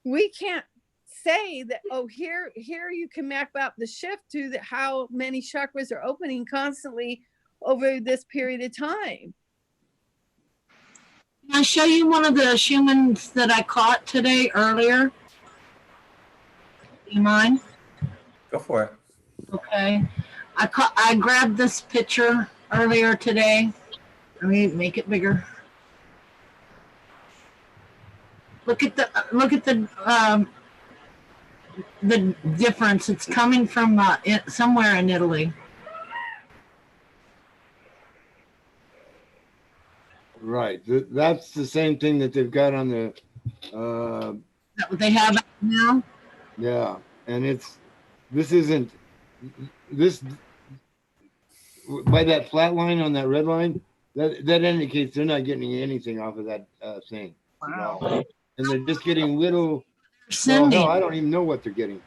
C: we can't say that, oh, here you can map out the shift to how many chakras are opening constantly over this period of time.
J: Can I show you one of the humans that I caught today earlier? Do you mind?
D: Go for it.
J: Okay. I grabbed this picture earlier today. Let me make it bigger. Look at the difference. It's coming from somewhere in Italy.
G: Right. That's the same thing that they've got on the.
J: Is that what they have now?
G: Yeah, and this by that flat line on that red line, that indicates they're not getting anything off of that thing.
J: Wow.
G: And they're just getting little.
J: Sending.
G: Well, no, I don't even know what they're getting.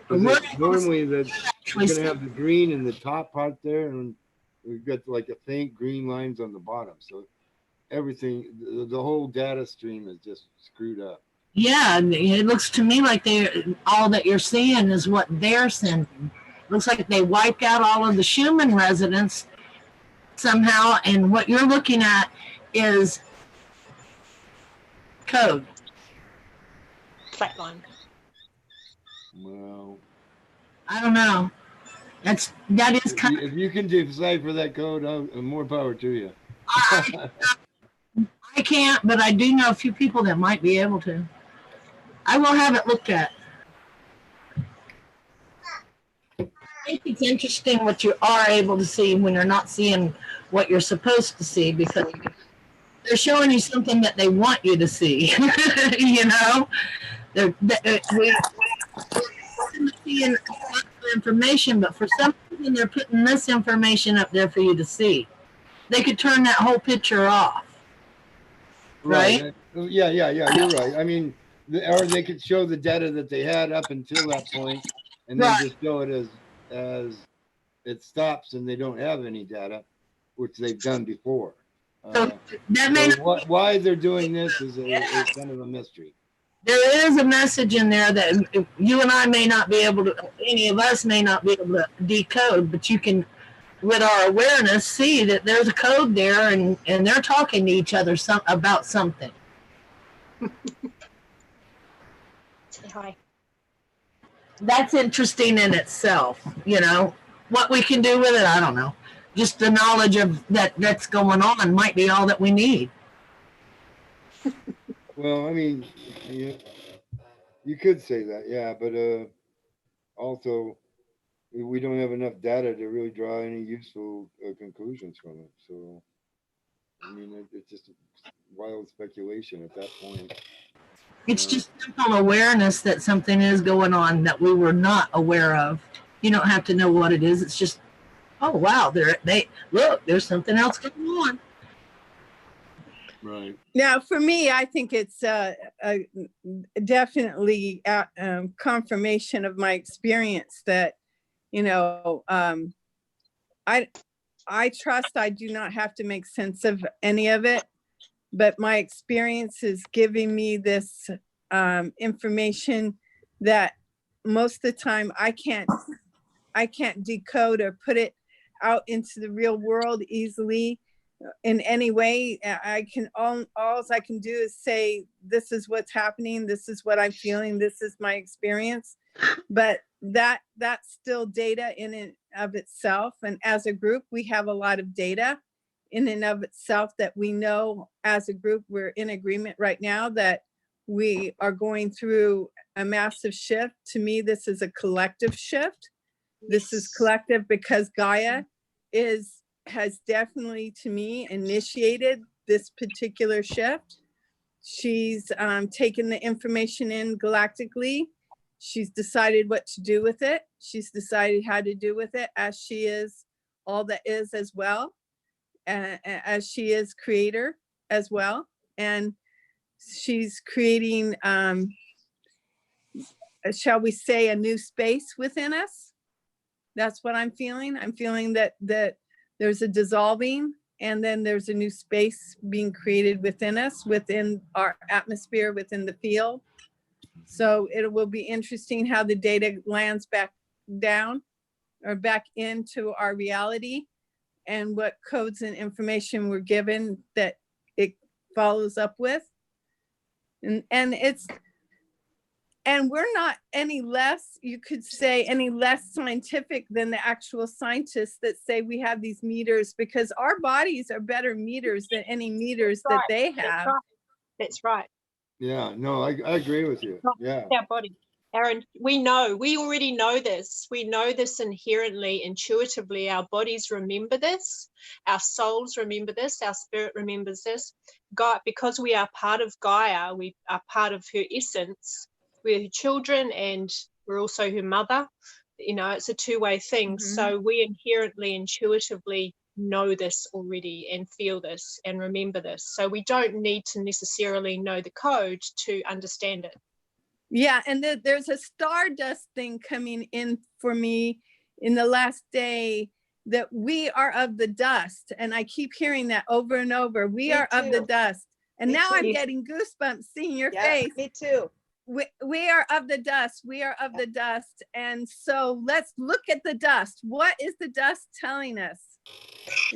G: Normally, you're going to have the green in the top part there, and we've got like a faint green lines on the bottom. So everything, the whole data stream is just screwed up.
J: Yeah, it looks to me like all that you're seeing is what they're sending. It looks like they wiped out all of the Schumann resonance somehow, and what you're looking at is code.
B: Flatline.
G: Well,
J: I don't know. That is kind of.
G: If you can decipher that code, more power to you.
J: I can't, but I do know a few people that might be able to. I will have it looked at. I think it's interesting what you are able to see when you're not seeing what you're supposed to see, because they're showing you something that they want you to see. We're seeing information, but for some reason they're putting this information up there for you to see. They could turn that whole picture off. Right?
G: Yeah, you're right. I mean, or they could show the data that they had up until that point, and then just show it as it stops and they don't have any data, which they've done before. Why they're doing this is kind of a mystery.
J: There is a message in there that you and I may not be able to, any of us may not be able to decode, but you can, with our awareness, see that there's a code there, and they're talking to each other about something.
B: Say hi.
J: That's interesting in itself. What we can do with it, I don't know. Just the knowledge of that's going on might be all that we need.
G: Well, I mean, you could say that, yeah, but also we don't have enough data to really draw any useful conclusions from it. So, I mean, it's just wild speculation at that point.
J: It's just simple awareness that something is going on that we were not aware of. You don't have to know what it is. It's just, oh wow, look, there's something else going on.
G: Right.
C: Now, for me, I think it's definitely confirmation of my experience that, I trust I do not have to make sense of any of it. but my experience is giving me this information that most of the time I can't decode or put it out into the real world easily in any way. All I can do is say, this is what's happening. This is what I'm feeling. This is my experience. But that's still data in and of itself. And as a group, we have a lot of data in and of itself that we know as a group, we're in agreement right now that we are going through a massive shift. To me, this is a collective shift. This is collective because Gaia has definitely, to me, initiated this particular shift. She's taken the information in galactically. She's decided what to do with it. She's decided how to do with it, as she is all that is as well, as she is creator as well. And she's creating, shall we say, a new space within us. That's what I'm feeling. I'm feeling that there's a dissolving, and then there's a new space being created within us, within our atmosphere, within the field. So it will be interesting how the data lands back down or back into our reality, and what codes and information we're given that it follows up with. And we're not any less, you could say, any less scientific than the actual scientists that say we have these meters, because our bodies are better meters than any meters that they have.
B: That's right.
G: Yeah, no, I agree with you. Yeah.
B: Our body. Aaron, we already know this. We know this inherently, intuitively. Our bodies remember this. Our souls remember this. Our spirit remembers this. God, because we are part of Gaia, we are part of her essence. We're her children, and we're also her mother. You know, it's a two-way thing.
C: Mm-hmm.
B: So we inherently, intuitively know this already and feel this and remember this. So we don't need to necessarily know the code to understand it.
C: Yeah, and there's a stardust thing coming in for me in the last day, that we are of the dust. And I keep hearing that over and over. We are of the dust. And now I'm getting goosebumps seeing your face.
K: Me too.
C: We are of the dust. We are of the dust. And so let's look at the dust. What is the dust telling us?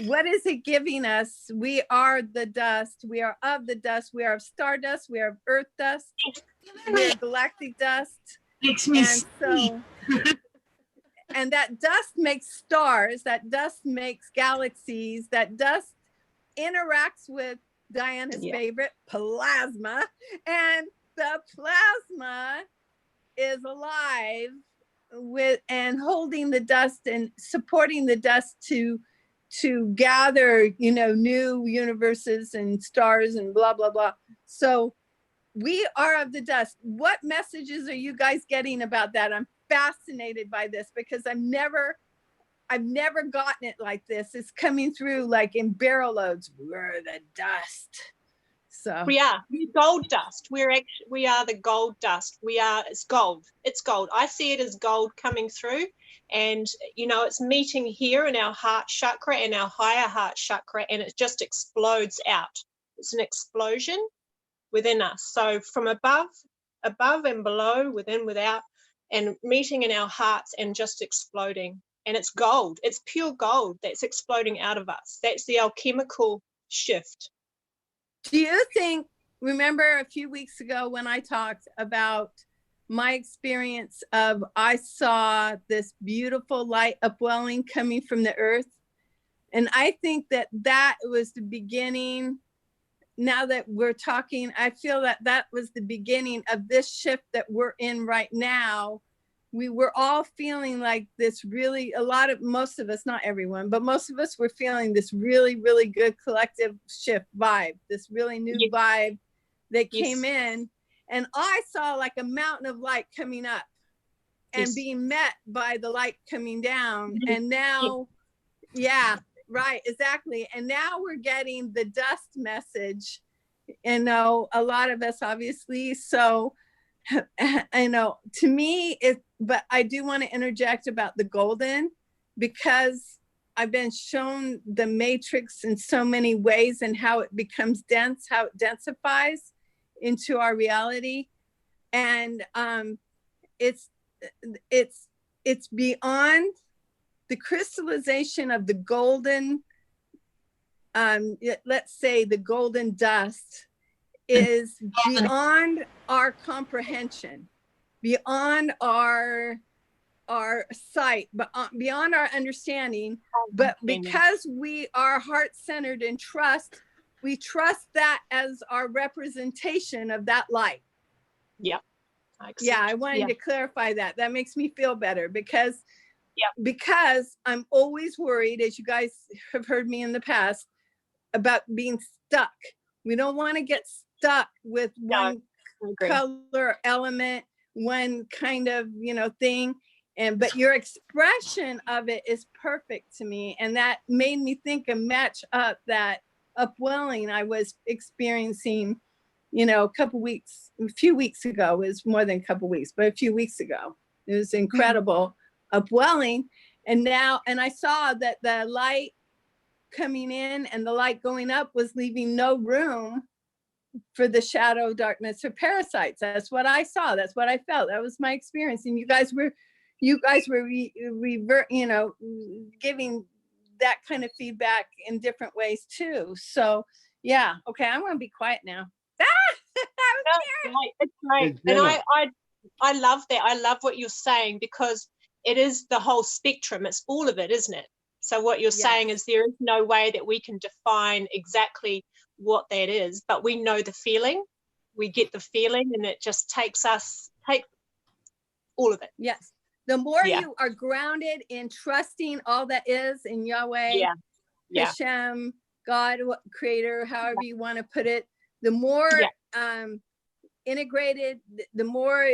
C: What is it giving us? We are the dust. We are of the dust. We are of stardust. We are of earth dust. We are galactic dust.
J: Makes me
C: and that dust makes stars. That dust makes galaxies. That dust interacts with Diana's favorite, plasma. And the plasma is alive with and holding the dust and supporting the dust to gather, you know, new universes and stars and blah, blah, blah. So we are of the dust. What messages are you guys getting about that? I'm fascinated by this because I've never gotten it like this. It's coming through like in barrel loads. We're the dust. So
B: we're gold dust. We are the gold dust. It's gold. It's gold. I see it as gold coming through, and you know, it's meeting here in our heart chakra and our higher heart chakra, and it just explodes out. It's an explosion within us. So from above and below, within, without, and meeting in our hearts and just exploding. And it's gold. It's pure gold that's exploding out of us. That's the alchemical shift.
C: Do you think, remember a few weeks ago when I talked about my experience of, I saw this beautiful light upwelling coming from the earth. And I think that was the beginning. Now that we're talking, I feel that was the beginning of this shift that we're in right now. We were all feeling like this really, most of us, not everyone, but most of us were feeling this really, really good collective shift vibe, this really new vibe that came in. And I saw like a mountain of light coming up and being met by the light coming down. And now, right, exactly. And now we're getting the dust message. And know a lot of us, obviously. So I know, to me, but I do want to interject about the golden, because I've been shown the matrix in so many ways and how it becomes dense, how it densifies into our reality. And it's beyond the crystallization of the golden, let's say the golden dust is beyond our comprehension, beyond our sight, but beyond our understanding. But because we are heart-centered and trust, we trust that as our representation of that light.
B: Yep.
C: Yeah, I wanted to clarify that. That makes me feel better because I'm always worried, as you guys have heard me in the past, about being stuck. We don't want to get stuck with one color element, one kind of, thing. But your expression of it is perfect to me. And that made me think and match up that upwelling I was experiencing, a few weeks ago. It was more than a couple weeks, but a few weeks ago. It was incredible upwelling. And I saw that the light coming in and the light going up was leaving no room for the shadow, darkness, or parasites. That's what I saw. That's what I felt. That was my experience. And you guys were giving that kind of feedback in different ways too. So yeah. Okay. I'm going to be quiet now.
B: It's great. And I love that. I love what you're saying because it is the whole spectrum. It's all of it, isn't it? So what you're saying is there is no way that we can define exactly what that is, but we know the feeling. We get the feeling, and it just take all of it.
C: Yes. The more you are grounded in trusting all that is in Yahweh, Hashem, God, Creator, however you want to put it, the more integrated, the more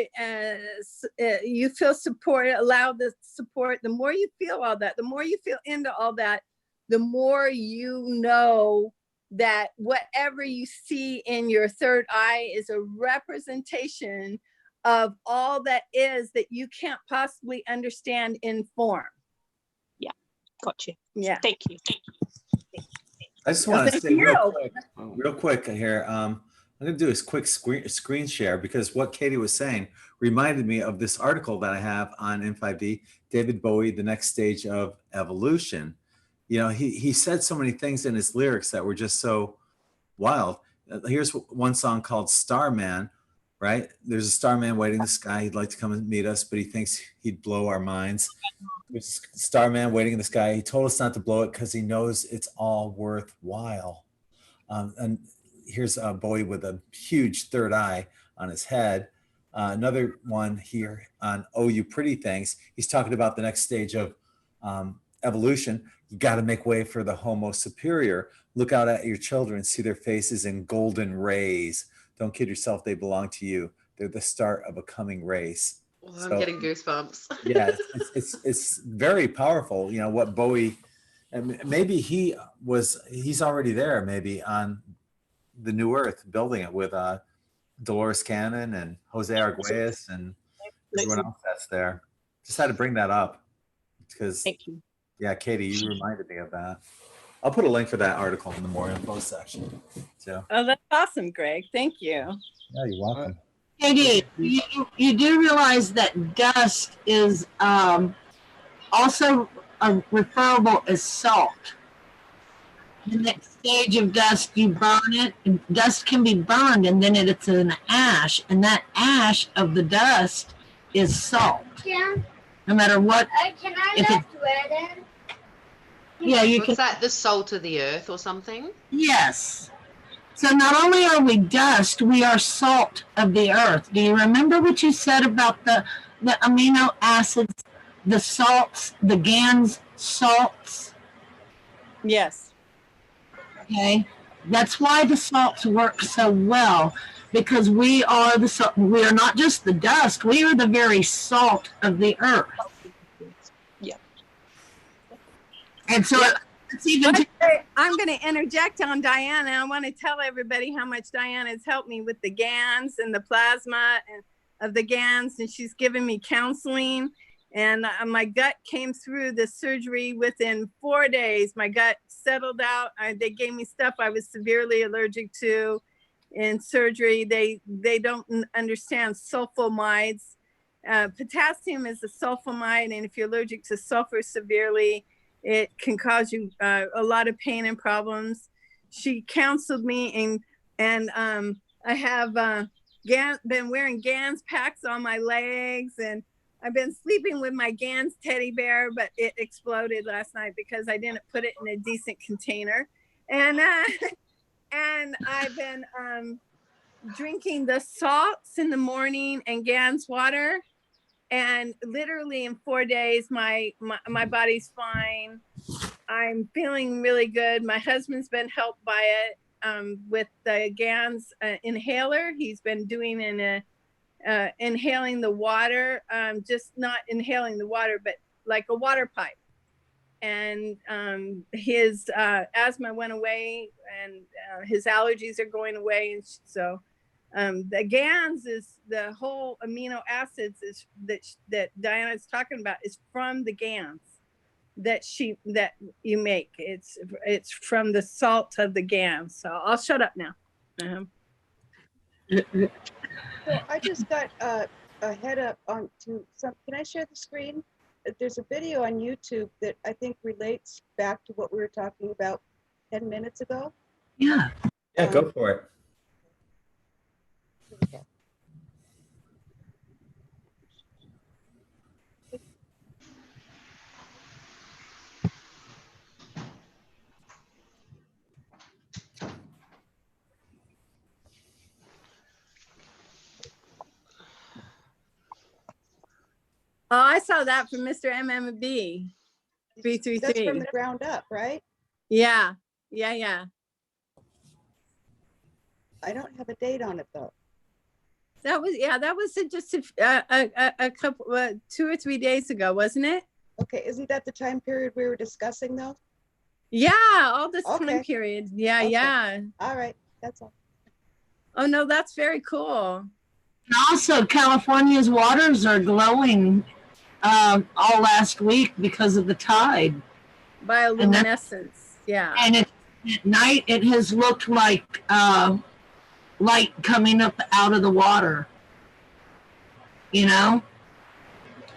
C: you feel support, allow the support, the more you feel all that, the more you feel into all that, the more you know that whatever you see in your third eye is a representation of all that is that you can't possibly understand in form.
B: Yeah, got you.
C: Yeah.
B: Thank you.
D: I just want to say real quick here. I'm going to do a quick screen share because what Katie was saying reminded me of this article that I have on N5D, David Bowie, The Next Stage of Evolution. He said so many things in his lyrics that were just so wild. Here's one song called Starman, right? There's a starman waiting in the sky. He'd like to come and meet us, but he thinks he'd blow our minds. There's a starman waiting in the sky. He told us not to blow it because he knows it's all worthwhile. And here's Bowie with a huge third eye on his head. Another one here on Oh You Pretty Things. He's talking about the next stage of evolution. You got to make way for the Homo superior. Look out at your children, see their faces in golden rays. Don't kid yourself, they belong to you. They're the start of a coming race.
E: Well, I'm getting goosebumps.
D: Yeah, it's very powerful. What Bowie, and maybe he's already there, maybe on the New Earth, building it with Dolores Cannon and Jose Arguelles and everyone else that's there. Just had to bring that up because,
B: thank you.
D: Yeah, Katie, you reminded me of that. I'll put a link for that article in the more info section. So.
C: Oh, that's awesome, Greg. Thank you.
D: Yeah, you're welcome.
J: Katie, you do realize that dust is also referable as salt. The next stage of dust, you burn it. And dust can be burned, and then it's an ash, and that ash of the dust is salt.
K: Yeah.
J: No matter what.
K: Can I let red in?
J: Yeah, you
E: What's that? The salt of the earth or something?
J: Yes. So not only are we dust, we are salt of the earth. Do you remember what you said about the amino acids, the salts, the GANs salts?
C: Yes.
J: Okay. That's why the salts work so well, because we are we are not just the dust, we are the very salt of the earth.
B: Yeah.
J: And so it's even
C: I'm going to interject on Diana. I want to tell everybody how much Diana has helped me with the GANs and the plasma and of the GANs, and she's given me counseling. And my gut came through the surgery within 4 days. My gut settled out. They gave me stuff I was severely allergic to in surgery. They don't understand sulfamides. Potassium is a sulfamide, and if you're allergic to sulfur severely, it can cause you a lot of pain and problems. She counseled me, and I have been wearing Gans packs on my legs, and I've been sleeping with my Gans teddy bear, but it exploded last night because I didn't put it in a decent container. And and I've been drinking the salts in the morning and Gans water. And literally in 4 days, my body's fine. I'm feeling really good. My husband's been helped by it with the Gans inhaler. He's been doing inhaling the water, just not inhaling the water, but like a water pipe. And his asthma went away, and his allergies are going away. And so the Gans is the whole amino acids that Diana's talking about is from the Gans that you make. It's from the salt of the Gans. So I'll shut up now.
L: So I just got a head up on to some. Can I share the screen? There's a video on YouTube that I think relates back to what we were talking about 10 minutes ago.
J: Yeah.
D: Yeah, go for it.
C: Oh, I saw that from Mr. MMB 333.
L: That's from the ground up, right?
C: Yeah.
L: I don't have a date on it though.
C: That was just a couple 2 or 3 days ago, wasn't it?
L: Okay, isn't that the time period we were discussing though?
C: Yeah, all this time period. Yeah,
L: Okay.
C: yeah.
L: All right, that's all.
C: Oh no, that's very cool.
J: And also, California's waters are glowing all last week because of the tide.
C: Bioluminescence. Yeah.
J: And at night, it has looked like light coming up out of the water. You know,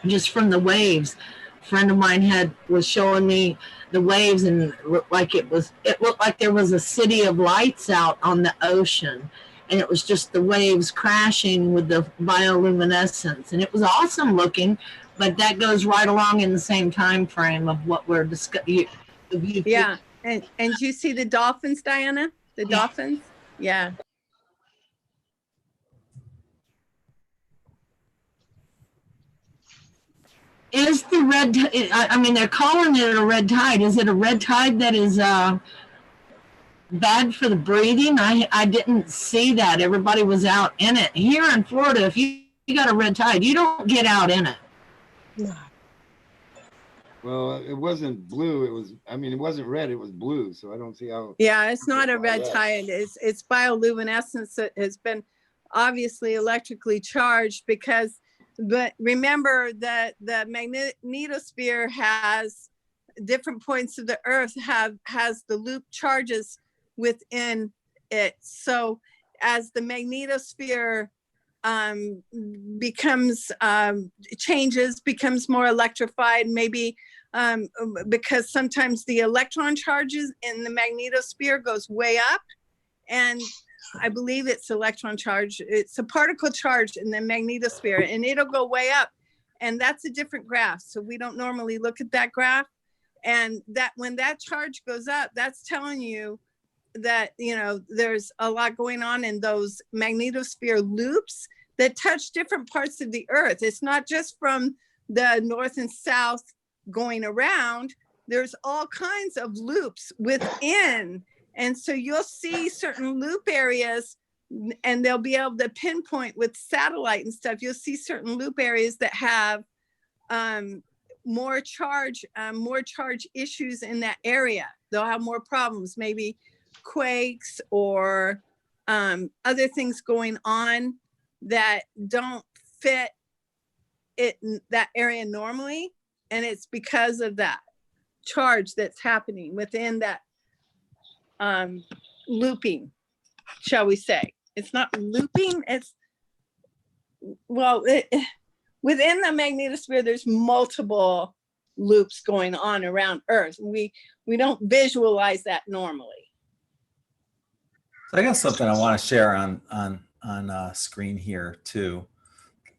J: just from the waves. A friend of mine was showing me the waves, and it looked like there was a city of lights out on the ocean. And it was just the waves crashing with the bioluminescence. And it was awesome looking, but that goes right along in the same time frame of what we're discussing.
C: Yeah, and you see the dolphins, Diana? The dolphins? Yeah.
J: Is the red, I mean, they're calling it a red tide. Is it a red tide that is bad for the breathing? I didn't see that. Everybody was out in it. Here in Florida, if you got a red tide, you don't get out in it.
C: No.
G: Well, it wasn't blue. It wasn't red. It was blue. So I don't see how.
C: Yeah, it's not a red tide. It's bioluminescence that has been obviously electrically charged but remember that the magnetosphere has different points of the earth has the loop charges within it. So as the magnetosphere becomes more electrified, maybe because sometimes the electron charges in the magnetosphere goes way up, and I believe it's electron charge. It's a particle charge in the magnetosphere, and it'll go way up, and that's a different graph. So we don't normally look at that graph, and that when that charge goes up, that's telling you that, you know, there's a lot going on in those magnetosphere loops that touch different parts of the earth. It's not just from the north and south going around. There's all kinds of loops within. And so you'll see certain loop areas, and they'll be able to pinpoint with satellite and stuff. You'll see certain loop areas that have more charge issues in that area. They'll have more problems, maybe quakes or other things going on that don't fit that area normally, and it's because of that charge that's happening within that looping, shall we say. It's not looping, it's, well, within the magnetosphere, there's multiple loops going on around Earth. We don't visualize that normally.
D: So I got something I want to share on screen here too.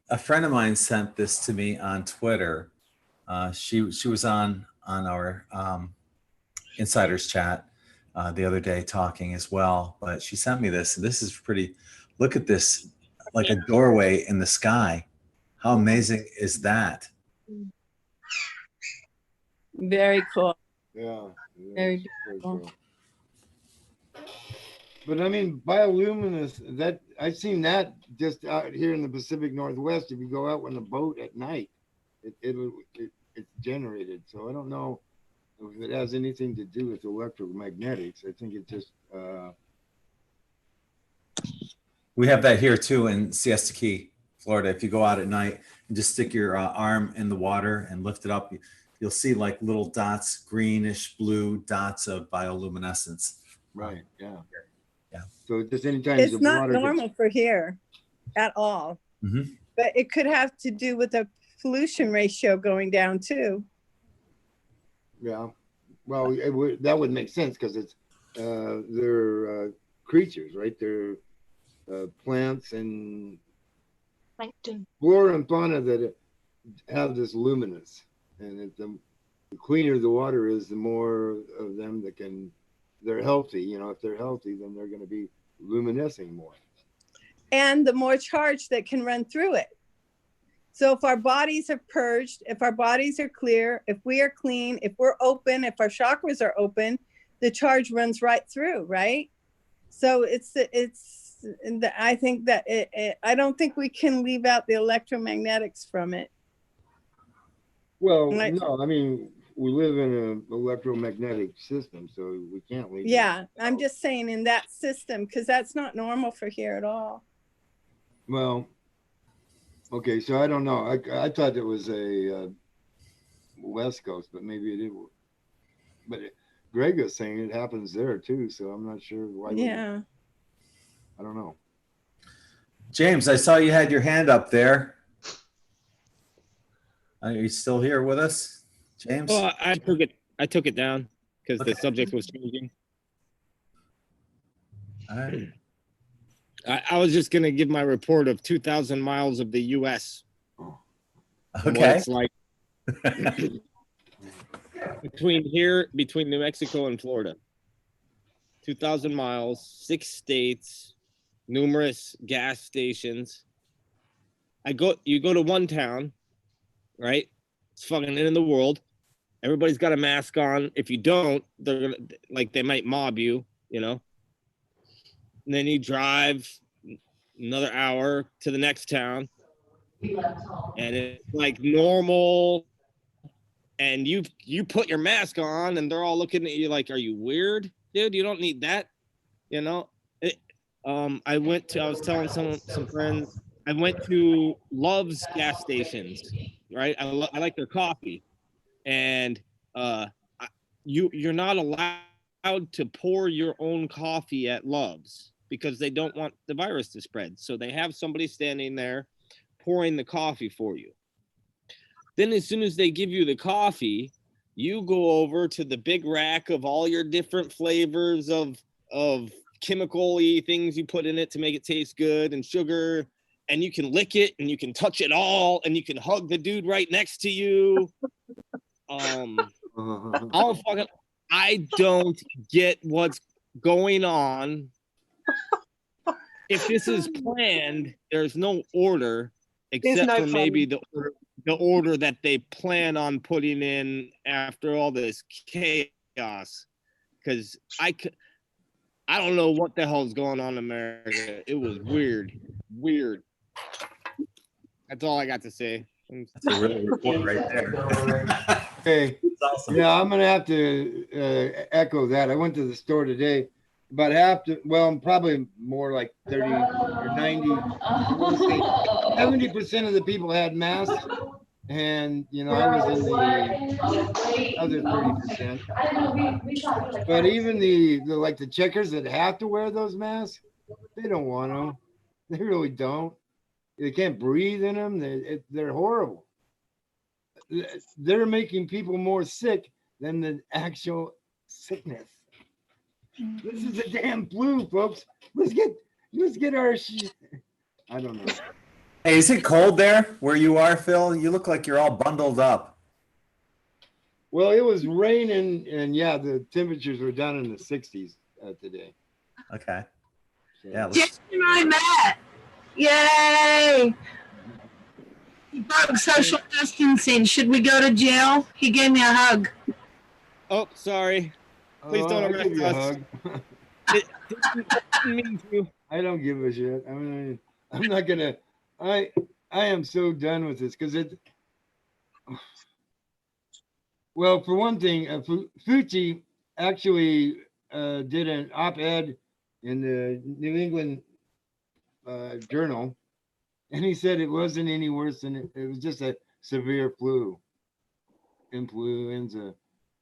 D: A friend of mine sent this to me on Twitter. She was on our insiders chat the other day talking as well, but she sent me this, and this is pretty. Look at this, like a doorway in the sky. How amazing is that?
C: Very cool.
G: Yeah.
C: Very cool.
G: But I mean, bioluminescence, that I've seen that just out here in the Pacific Northwest. If you go out on a boat at night, it's generated. So I don't know if it has anything to do with electromagnetics. I think it just
D: We have that here too in Siesta Key, Florida. If you go out at night and just stick your arm in the water and lift it up, you'll see like little dots, greenish blue dots of bioluminescence.
G: right. Yeah.
D: Yeah.
G: So just anytime
C: It's
G: the
C: not
G: water
C: normal for here at all.
D: Mhm.
C: But it could have to do with the pollution ratio going down too.
G: yeah. Well, that would make sense because it's they're creatures, right? They're plants and
B: Plankton.
G: flora and fauna that have this luminance, and the cleaner the water is, the more of them they're healthy. You know, if they're healthy, then they're going to be luminescing more.
C: And the more charge that can run through it. So if our bodies are purged, if our bodies are clear, if we are clean, if we're open, if our chakras are open, the charge runs right through, right? So I think that I don't think we can leave out the electromagnetics from it.
G: Well,
C: Like-
G: no, I mean, we live in an electromagnetic system, so we can't leave.
C: Yeah, I'm just saying in that system, because that's not normal for here at all.
G: Well, okay, so I don't know. I thought it was a West Coast, but maybe it is. But Greg was saying it happens there too, so I'm not sure why.
C: Yeah.
G: I don't know.
D: James, I saw you had your hand up there. Are you still here with us, James?
M: Well, I took it down because
D: Okay.
M: the subject was changing.
D: All right.
M: I was just gonna give my report of 2,000 miles of the U.S. and what
D: Okay.
M: it's like between New Mexico and Florida. 2,000 miles, 6 states, numerous gas stations. You go to one town, right? It's fucking end of the world. Everybody's got a mask on. If you don't, they're gonna, like, they might mob you, you know? And then you drive another hour to the next town, and it's like normal. And you put your mask on, and they're all looking at you like, "Are you weird, dude? You don't need that," you know. I was telling some friends, I went to Love's gas stations, right? I like their coffee, and you're not allowed to pour your own coffee at Love's because they don't want the virus to spread. So they have somebody standing there pouring the coffee for you. Then as soon as they give you the coffee, you go over to the big rack of all your different flavors of chemical-y things you put in it to make it taste good, and sugar, and you can lick it and you can touch it all, and you can hug the dude right next to you. I don't get what's going on. If this is planned, there's no order except
B: no
M: for maybe
B: plan.
M: the order that they plan on putting in after all this chaos. Because I don't know what the hell's going on in America. It was weird. That's all I got to say.
D: That's a real report right there.
G: Okay.
D: Awesome.
G: Yeah, I'm gonna have to echo that. I went to the store today. About half to, well, probably more like 30 or 90, 70% of the people had masks, And you know, I was in the other 30%. But even the like the checkers that have to wear those masks, they don't want them. They really don't. They can't breathe in them. They're horrible. They're making people more sick than the actual sickness. This is a damn flu, folks. Let's get our shit. I don't know.
D: Hey, is it cold there where you are, Phil? You look like you're all bundled up.
G: Well, it was raining, and yeah, the temperatures were down in the 60s today.
D: Okay.
G: So,
D: Yeah.
J: Jason and I met. Yay! He broke social distancing. Should we go to jail? He gave me a hug.
M: Oh, sorry. Please don't
G: I'll give
M: arrest
G: you a
M: us.
G: hug.
M: Didn't mean to.
G: I don't give a shit. I mean, I'm not gonna. I am so done with this because it. Well, for one thing, Fauci actually did an op-ed in the New England Journal, and he said it wasn't any worse than it was just a severe influenza,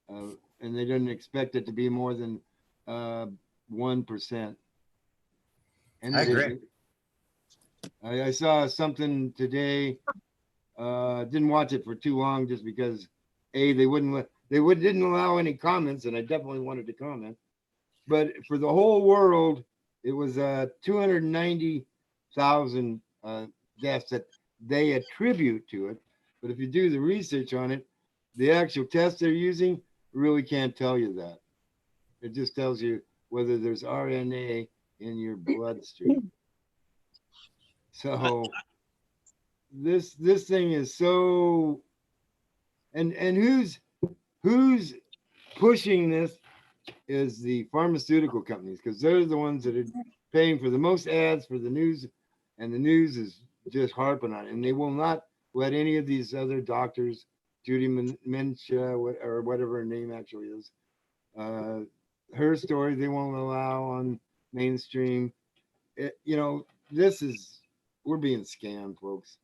G: and they didn't expect it to be more than 1%. And
D: I
G: it
D: agree.
G: isn't. I saw something today. Didn't watch it for too long just because they didn't allow any comments, and I definitely wanted to comment. But for the whole world, it was 290,000 deaths that they attribute to it. But if you do the research on it, the actual test they're using really can't tell you that. It just tells you whether there's RNA in your bloodstream. So this thing is so, and who's pushing this is the pharmaceutical companies, because they're the ones that are paying for the most ads for the news, and the news is just harping on it, and they will not let any of these other doctors, Judy Mencha or whatever her name actually is, her story they won't allow on mainstream. You know, we're being scammed, folks.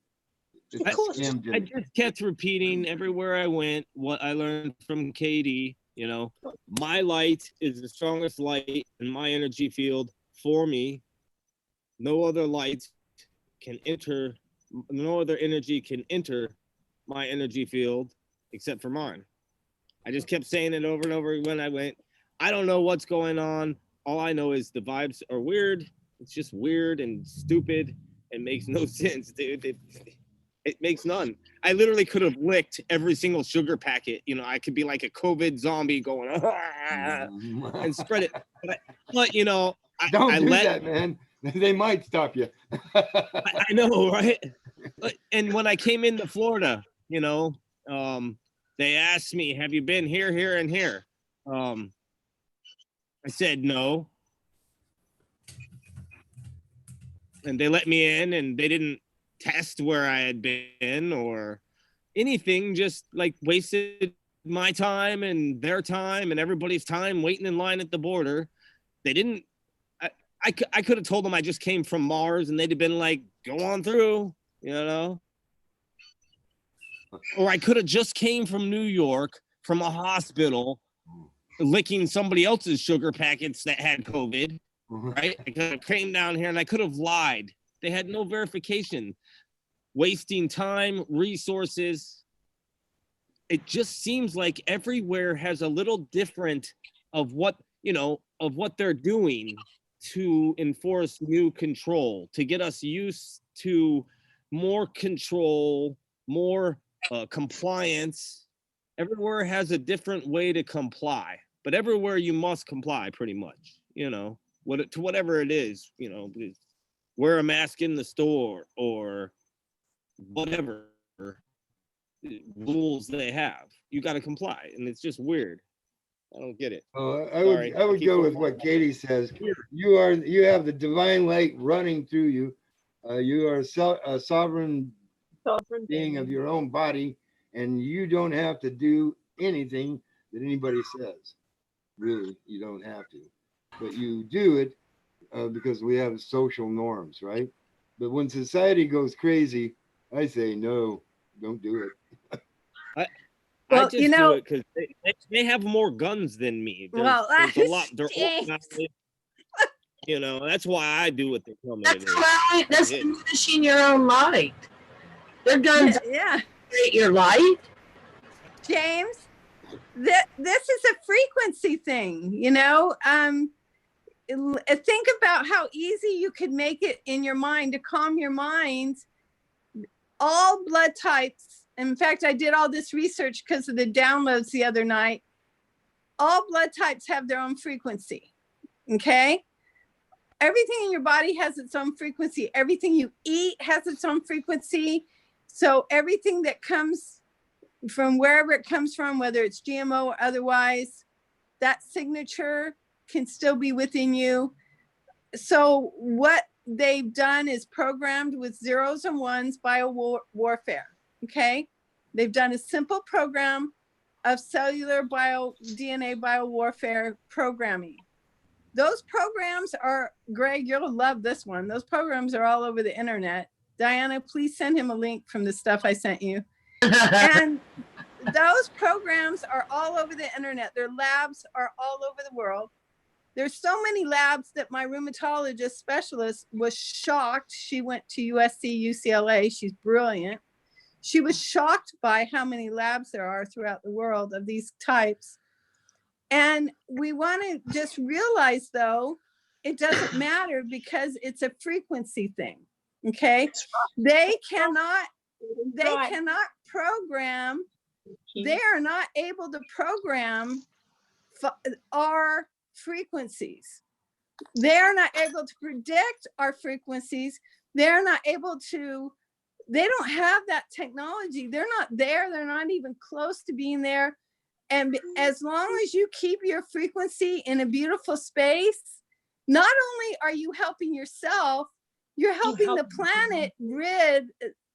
M: I just kept repeating everywhere I went what I learned from Katie. You know, my light is the strongest light in my energy field for me. No other light can enter, no other energy can enter my energy field except for mine. I just kept saying it over and over when I went. I don't know what's going on. All I know is the vibes are weird. It's just weird and stupid and makes no sense, dude. It makes none. I literally could have licked every single sugar packet. You know, I could be like a COVID zombie going and spread it. But you know,
G: don't do that, man. They might stop you.
M: I know, right? And when I came into Florida, you know, they asked me, "Have you been here, here, and here?" I said no, and they let me in, and they didn't test where I had been or anything, just like wasted my time and their time and everybody's time waiting in line at the border. They didn't, I could have told them I just came from Mars and they'd have been like, go on through, you know? Or I could have just came from New York from a hospital licking somebody else's sugar packets that had COVID, right? I could have came down here and I could have lied. They had no verification, wasting time, resources. It just seems like everywhere has a little different of what, you know, of what they're doing to enforce new control, to get us used to more control, more compliance. Everywhere has a different way to comply, but everywhere you must comply pretty much, you know, to whatever it is, you know, wear a mask in the store or whatever rules they have. You got to comply, and it's just weird. I don't get it.
G: I would go with what Katie says. You have the divine light running through you. You are a sovereign being of your own body, and you don't have to do anything that anybody says. Really, you don't have to, but you do it because we have social norms, right? But when society goes crazy, I say no. don't do it.
M: I
C: Well,
M: just
C: you know-
M: do it because they have more guns than me.
C: Well,
M: there's a lot. They're
C: James.
M: organized. You know, that's why I do what they tell me to
J: That's
M: do.
J: allowing, that's
M: it.
J: diminishing your own light. Their guns
C: Yeah.
J: create your light.
C: James, this is a frequency thing, you know. Think about how easy you could make it in your mind to calm your mind. All blood types. In fact, I did all this research because of the downloads the other night. All blood types have their own frequency. Okay. Everything in your body has its own frequency. Everything you eat has its own frequency. So everything that comes from wherever it comes from, whether it's GMO or otherwise, that signature can still be within you. So what they've done is programmed with zeros and ones warfare. Okay. They've done a simple program of cellular DNA biowarfare programming. Those programs are, Greg, you'll love this one. Those programs are all over the internet. Diana, please send him a link from the stuff I sent you. And those programs are all over the internet. Their labs are all over the world. There's so many labs that my rheumatologist specialist was shocked. She went to USC, UCLA. She's brilliant. She was shocked by how many labs there are throughout the world of these types. And we want to just realize, though, it doesn't matter because it's a frequency thing. Okay. They cannot program, they are not able to program our frequencies. They're not able to predict our frequencies. They're not able to, they don't have that technology. They're not there. They're not even close to being there. And as long as you keep your frequency in a beautiful space, not only are you helping yourself, you're helping the planet rid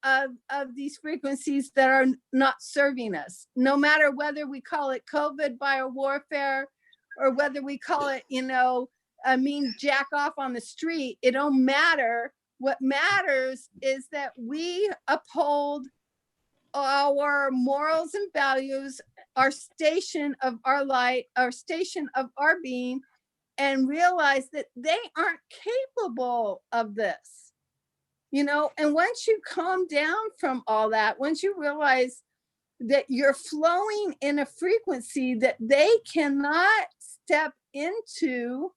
C: of these frequencies that are not serving us. No matter whether we call it COVID biowarfare or whether we call it, you know, I mean, jack off on the street, it don't matter. What matters is that we uphold our morals and values, our station of our light, our station of our being, and realize that they aren't capable of this, you know. And once you calm down from all that, once you realize that you're flowing in a frequency that they cannot step into,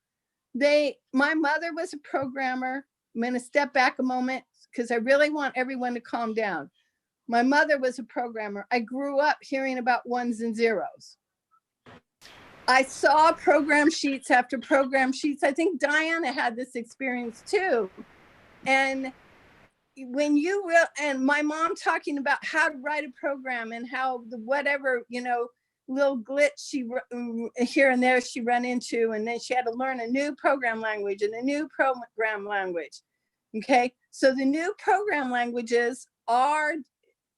C: my mother was a programmer. I'm going to step back a moment because I really want everyone to calm down. My mother was a programmer. I grew up hearing about ones and zeros. I saw program sheets after program sheets. I think Diana had this experience too. And when you will, and my mom talking about how to write a program and how the whatever, you know, little glitch she here and there she run into, and then she had to learn a new program language and a new program language. Okay, so the new program languages are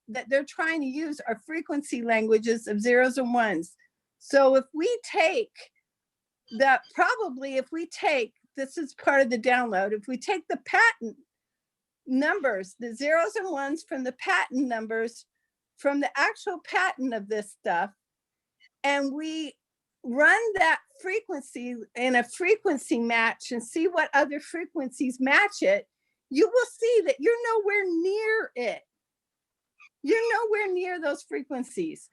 C: that they're trying to use are frequency languages of zeros and ones. So if we take that, probably if we take, this is part of the download, if we take the patent numbers, the zeros and ones from the patent numbers, from the actual patent of this stuff, and we run that frequency in a frequency match and see what other frequencies match it, you will see that you're nowhere near it. You're nowhere near those frequencies.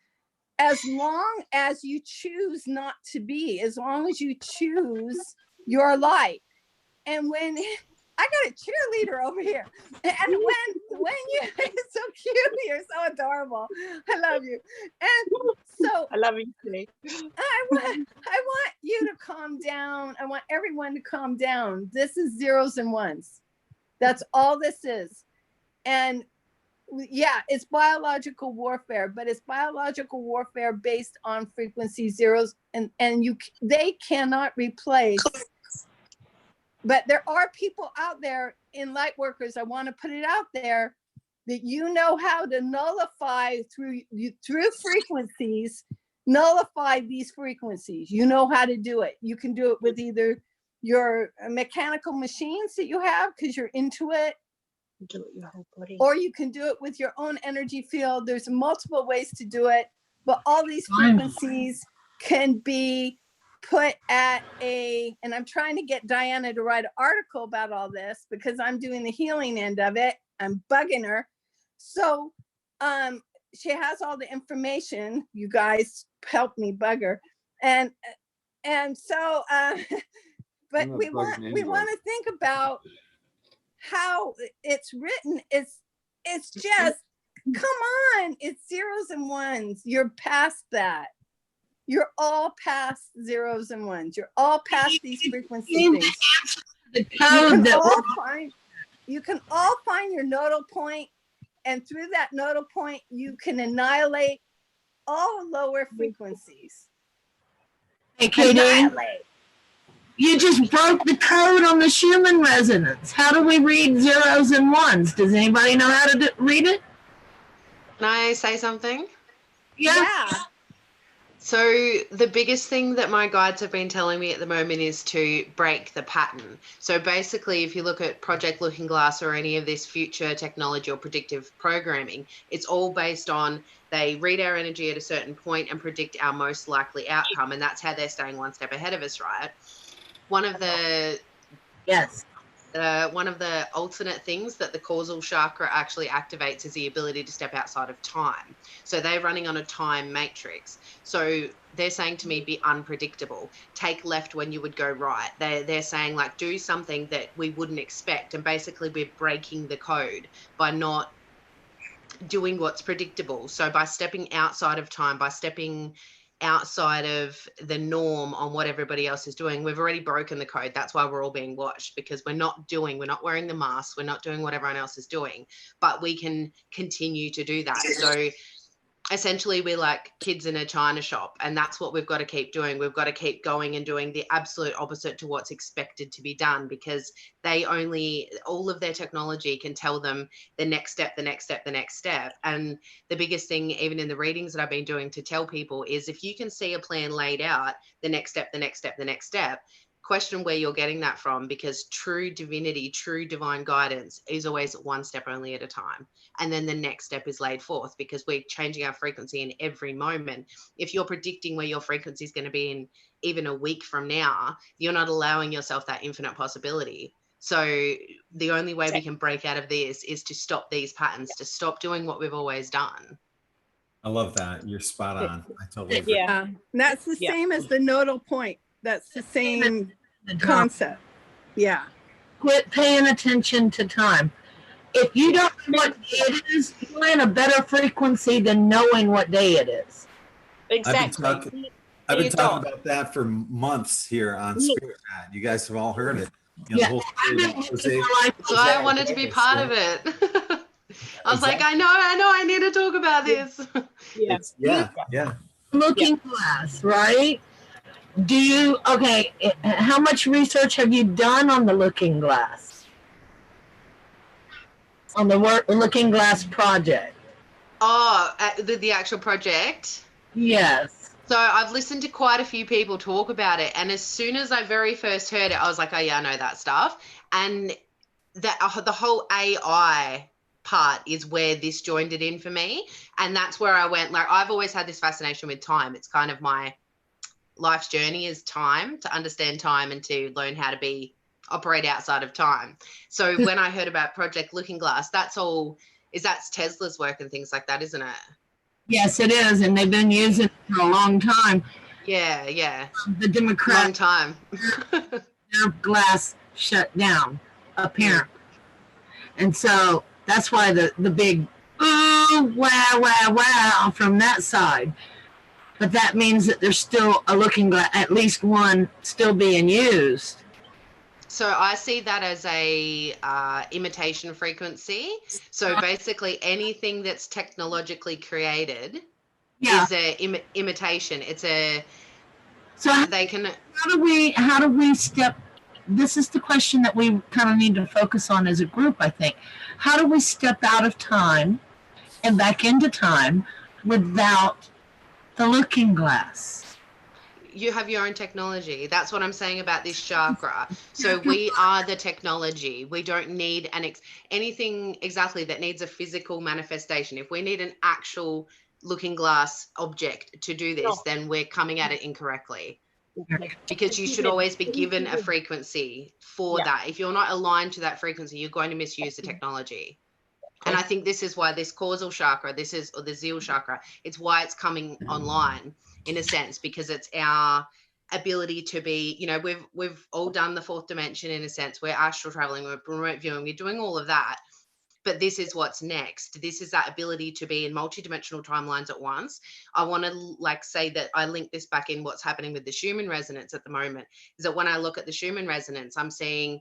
C: As long as you choose not to be, as long as you choose your light. And when I got a cheerleader over here, and when you, it's so cute, you're so adorable. I love you. And so
B: I love you too.
C: I want you to calm down. I want everyone to calm down. This is zeros and ones. That's all this is. And yeah, it's biological warfare, but it's biological warfare based on frequency zeros, and they cannot replace. But there are people out there in light workers, I want to put it out there, that you know how to nullify through frequencies, nullify these frequencies. You know how to do it. You can do it with either your mechanical machines that you have because you're into it.
B: Do it your whole body.
C: or you can do it with your own energy field. There's multiple ways to do it, but all these frequencies can be put at and I'm trying to get Diana to write an article about all this because I'm doing the healing end of it. I'm bugging her. So she has all the information. You guys help me bug her. And so, but we want to think about how it's written. It's just, come on, it's zeros and ones. You're past that. You're all past zeros and ones. You're all past these frequency things. You can all find your nodal point, and through that nodal point, you can annihilate all lower frequencies.
J: Hey, Katie, you just broke the code on the Schumann resonance. How do we read zeros and ones? Does anybody know how to read it?
E: Can I say something?
C: Yeah.
E: So the biggest thing that my guides have been telling me at the moment is to break the pattern. So basically, if you look at Project Looking Glass or any of this future technology or predictive programming, it's all based on they read our energy at a certain point and predict our most likely outcome. And that's how they're staying one step ahead of us, right? One of the alternate things that the causal chakra actually activates is the ability to step outside of time. So they're running on a time matrix. So they're saying to me, be unpredictable. Take left when you would go right. They're saying, like, do something that we wouldn't expect. And basically we're breaking the code by not doing what's predictable. So by stepping outside of time, by stepping outside of the norm on what everybody else is doing, we've already broken the code. That's why we're all being watched, because we're not wearing the mask, we're not doing what everyone else is doing, but we can continue to do that. So essentially we're like kids in a china shop, and that's what we've got to keep doing. We've got to keep going and doing the absolute opposite to what's expected to be done, because all of their technology can tell them the next step, the next step, the next step. And the biggest thing, even in the readings that I've been doing to tell people, is if you can see a plan laid out, the next step, the next step, the next step, question where you're getting that from, because true divinity, true divine guidance is always one step only at a time. And then the next step is laid forth, because we're changing our frequency in every moment. If you're predicting where your frequency is going to be in even a week from now, you're not allowing yourself that infinite possibility. So the only way we can break out of this is to stop these patterns, to stop doing what we've always done.
D: I love that. You're spot on. I totally agree.
C: Yeah, that's the same as the nodal point. That's the same concept. Yeah.
J: Quit paying attention to time. If you don't know what day it is, you're in a better frequency than knowing what day it is.
B: Exactly.
D: I've been talking about that for months here on Spirit Chat. You guys have all heard it. You know, the whole
E: So I wanted to be part of it. I was like, I know, I need to talk about this.
D: Yeah.
J: Looking Glass, right? How much research have you done on the Looking Glass? On the Looking Glass project?
E: Oh, the actual project?
J: Yes.
E: So I've listened to quite a few people talk about it. And as soon as I very first heard it, I was like, oh yeah, I know that stuff. And that the whole AI part is where this joined it in for me. And that's where I went, like, I've always had this fascination with time. It's kind of my life's journey is time, to understand time and to learn how to operate outside of time. So when I heard about Project Looking Glass, that's Tesla's work and things like that, isn't it?
J: Yes, it is. And they've been using it for a long time.
E: Yeah.
J: The Democrats.
E: Long time.
J: Their glass shut down, apparently. And so that's why the big, oh, wow from that side. But that means that there's still a Looking Glass, at least one still being used.
E: So I see that as a imitation frequency. So basically anything that's technologically created is a imitation. It's a,
J: so
E: they can.
J: How do we step, this is the question that we kind of need to focus on as a group, I think. How do we step out of time and back into time without the Looking Glass?
E: you have your own technology. That's what I'm saying about this chakra. So we are the technology. We don't need anything exactly that needs a physical manifestation. If we need an actual looking glass object to do this, then we're coming at it incorrectly. Because you should always be given a frequency for that. If you're not aligned to that frequency, you're going to misuse the technology. And I think this is why this causal chakra, or the zeal chakra, it's why it's coming online in a sense, because it's our ability to be, you know, we've all done the fourth dimension in a sense. We're astral traveling, we're remote viewing, we're doing all of that. But this is what's next. This is that ability to be in multidimensional timelines at once. I want to say that I link this back in what's happening with the Schumann resonance at the moment, is that when I look at the Schumann resonance, I'm seeing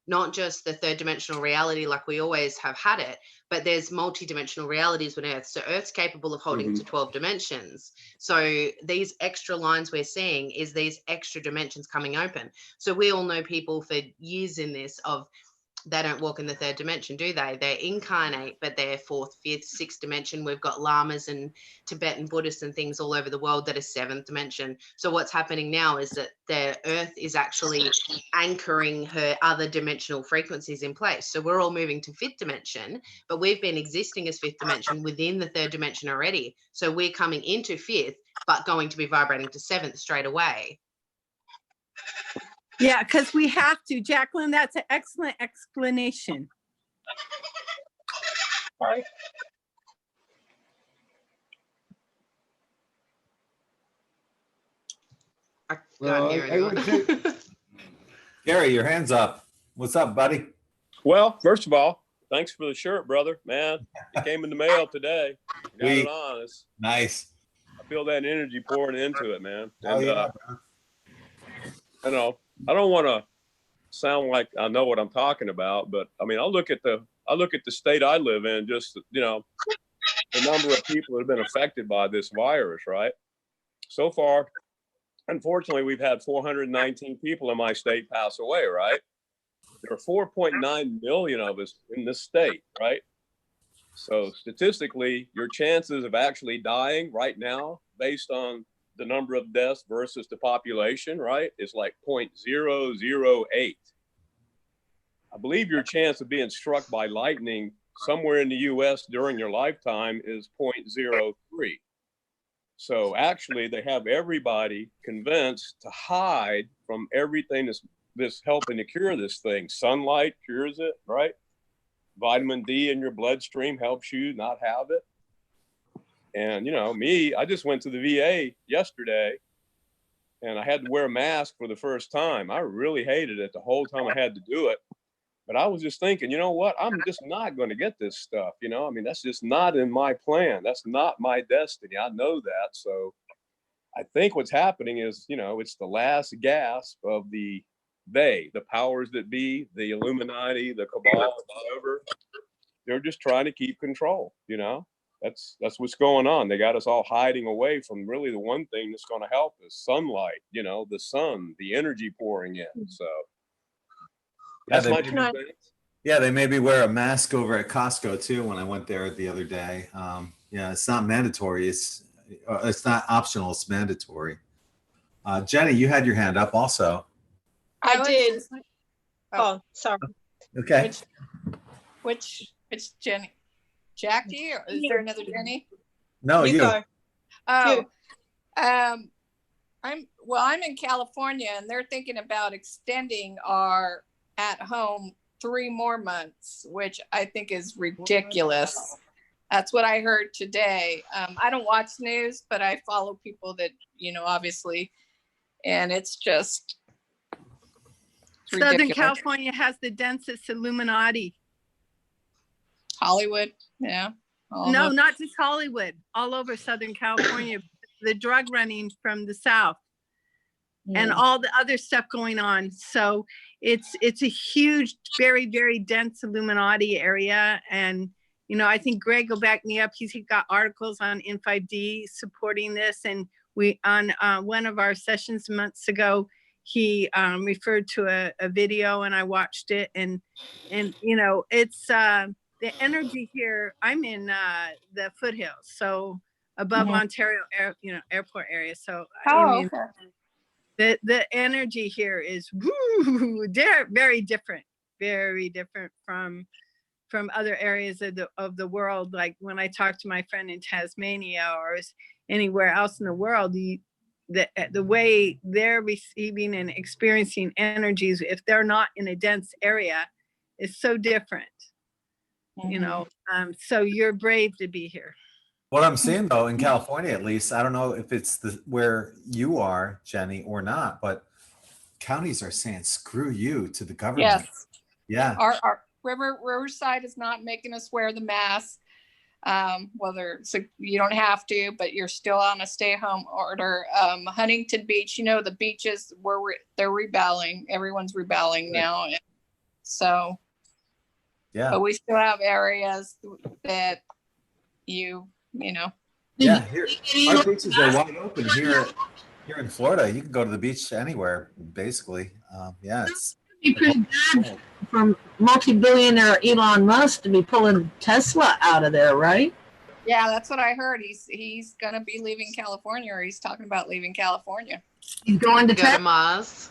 E: not just the third dimensional reality like we always have had it, but there's multi-dimensional realities with Earth. So Earth's capable of holding to 12 dimensions. So these extra lines we're seeing is these extra dimensions coming open. So we all know people for years in this of, they don't walk in the third dimension, do they? They're incarnate, but they're fourth, fifth, sixth dimension. We've got lamas and Tibetan Buddhists and things all over the world that are seventh dimension. So what's happening now is that the Earth is actually anchoring her other dimensional frequencies in place. So we're all moving to fifth dimension, but we've been existing as fifth dimension within the third dimension already. So we're coming into fifth, but going to be vibrating to seventh straight away.
C: Yeah, because we have to. Jacqueline, that's an excellent explanation.
B: Sorry.
G: Well, I would say,
D: Gary, your hand's up. What's up, buddy?
N: Well, first of all, thanks for the shirt, brother. Man, it came in the mail today. Got it on us.
D: Nice.
N: I feel that energy pouring into it, man.
D: Oh,
N: And
D: yeah,
N: you know, I don't want to sound like I know what I'm talking about, but I mean, I look at the state I live in, just, you know, the number of people that have been affected by this virus, right? So far, unfortunately, we've had 419 people in my state pass away, right? There are 4.9 million of us in this state, right? So statistically, your chances of actually dying right now, based on the number of deaths versus the population, right, is like 0.008. I believe your chance of being struck by lightning somewhere in the US during your lifetime is 0.03. So actually they have everybody convinced to hide from everything that's helping to cure this thing. Sunlight cures it, right? Vitamin D in your bloodstream helps you not have it. And, you know, me, I just went to the VA yesterday and I had to wear a mask for the first time. I really hated it the whole time I had to do it. But I was just thinking, you know what? I'm just not going to get this stuff. You know, I mean, that's just not in my plan. That's not my destiny. I know that. So I think what's happening is, you know, it's the last gasp of the powers that be, the Illuminati, the cabal, whatever. They're just trying to keep control, you know? That's what's going on. They got us all hiding away from really the one thing that's going to help us: sunlight, you know, the sun, the energy pouring in. So that's my 2 cents.
D: Yeah, they maybe wear a mask over at Costco too. When I went there the other day, yeah, it's not mandatory. It's not optional. It's mandatory. Jenny, you had your hand up also.
B: I did. Oh, sorry.
D: Okay.
I: Which Jenny? Jackie, or is there another Jenny?
D: No, you.
I: Oh, I'm in California, and they're thinking about extending our at-home 3 more months, which I think is ridiculous. That's what I heard today. I don't watch news, but I follow people that, you know, obviously, and it's just
C: Southern
I: ridiculous.
C: California has the densest Illuminati.
I: Hollywood, yeah.
C: No, not just Hollywood. All over Southern California, the drug running from the South, and all the other stuff going on. So it's a huge, very, very dense Illuminati area. And, you know, I think Greg will back me up. He's got articles on N5D supporting this. And we, on one of our sessions months ago, he referred to a video, and I watched it. And you know, it's the energy here. I'm in the foothills, so above Ontario, airport area. So
I: okay.
C: The energy here is very different, from other areas of the world. Like when I talk to my friend in Tasmania or anywhere else in the world, the way they're receiving and experiencing energies, if they're not in a dense area, is so different. You know, so you're brave to be here.
D: What I'm seeing though, in California at least, I don't know if it's where you are, Jenny, or not, but counties are saying screw you to the government.
I: Yes.
D: Yeah.
I: Our Riverside is not making us wear the mask. So you don't have to, but you're still on a stay-home order. Huntington Beach, you know, the beaches where they're rebelling. Everyone's rebelling now. So,
D: yeah.
I: But we still have areas that you know.
D: Yeah, here our beaches are wide open here in Florida. You can go to the beach anywhere, basically. Yeah, it's
J: be pretty bad for multi-billionaire Elon Musk to be pulling Tesla out of there, right?
I: Yeah, that's what I heard. He's gonna be leaving California, or he's talking about leaving California.
J: He's going to
E: Mars.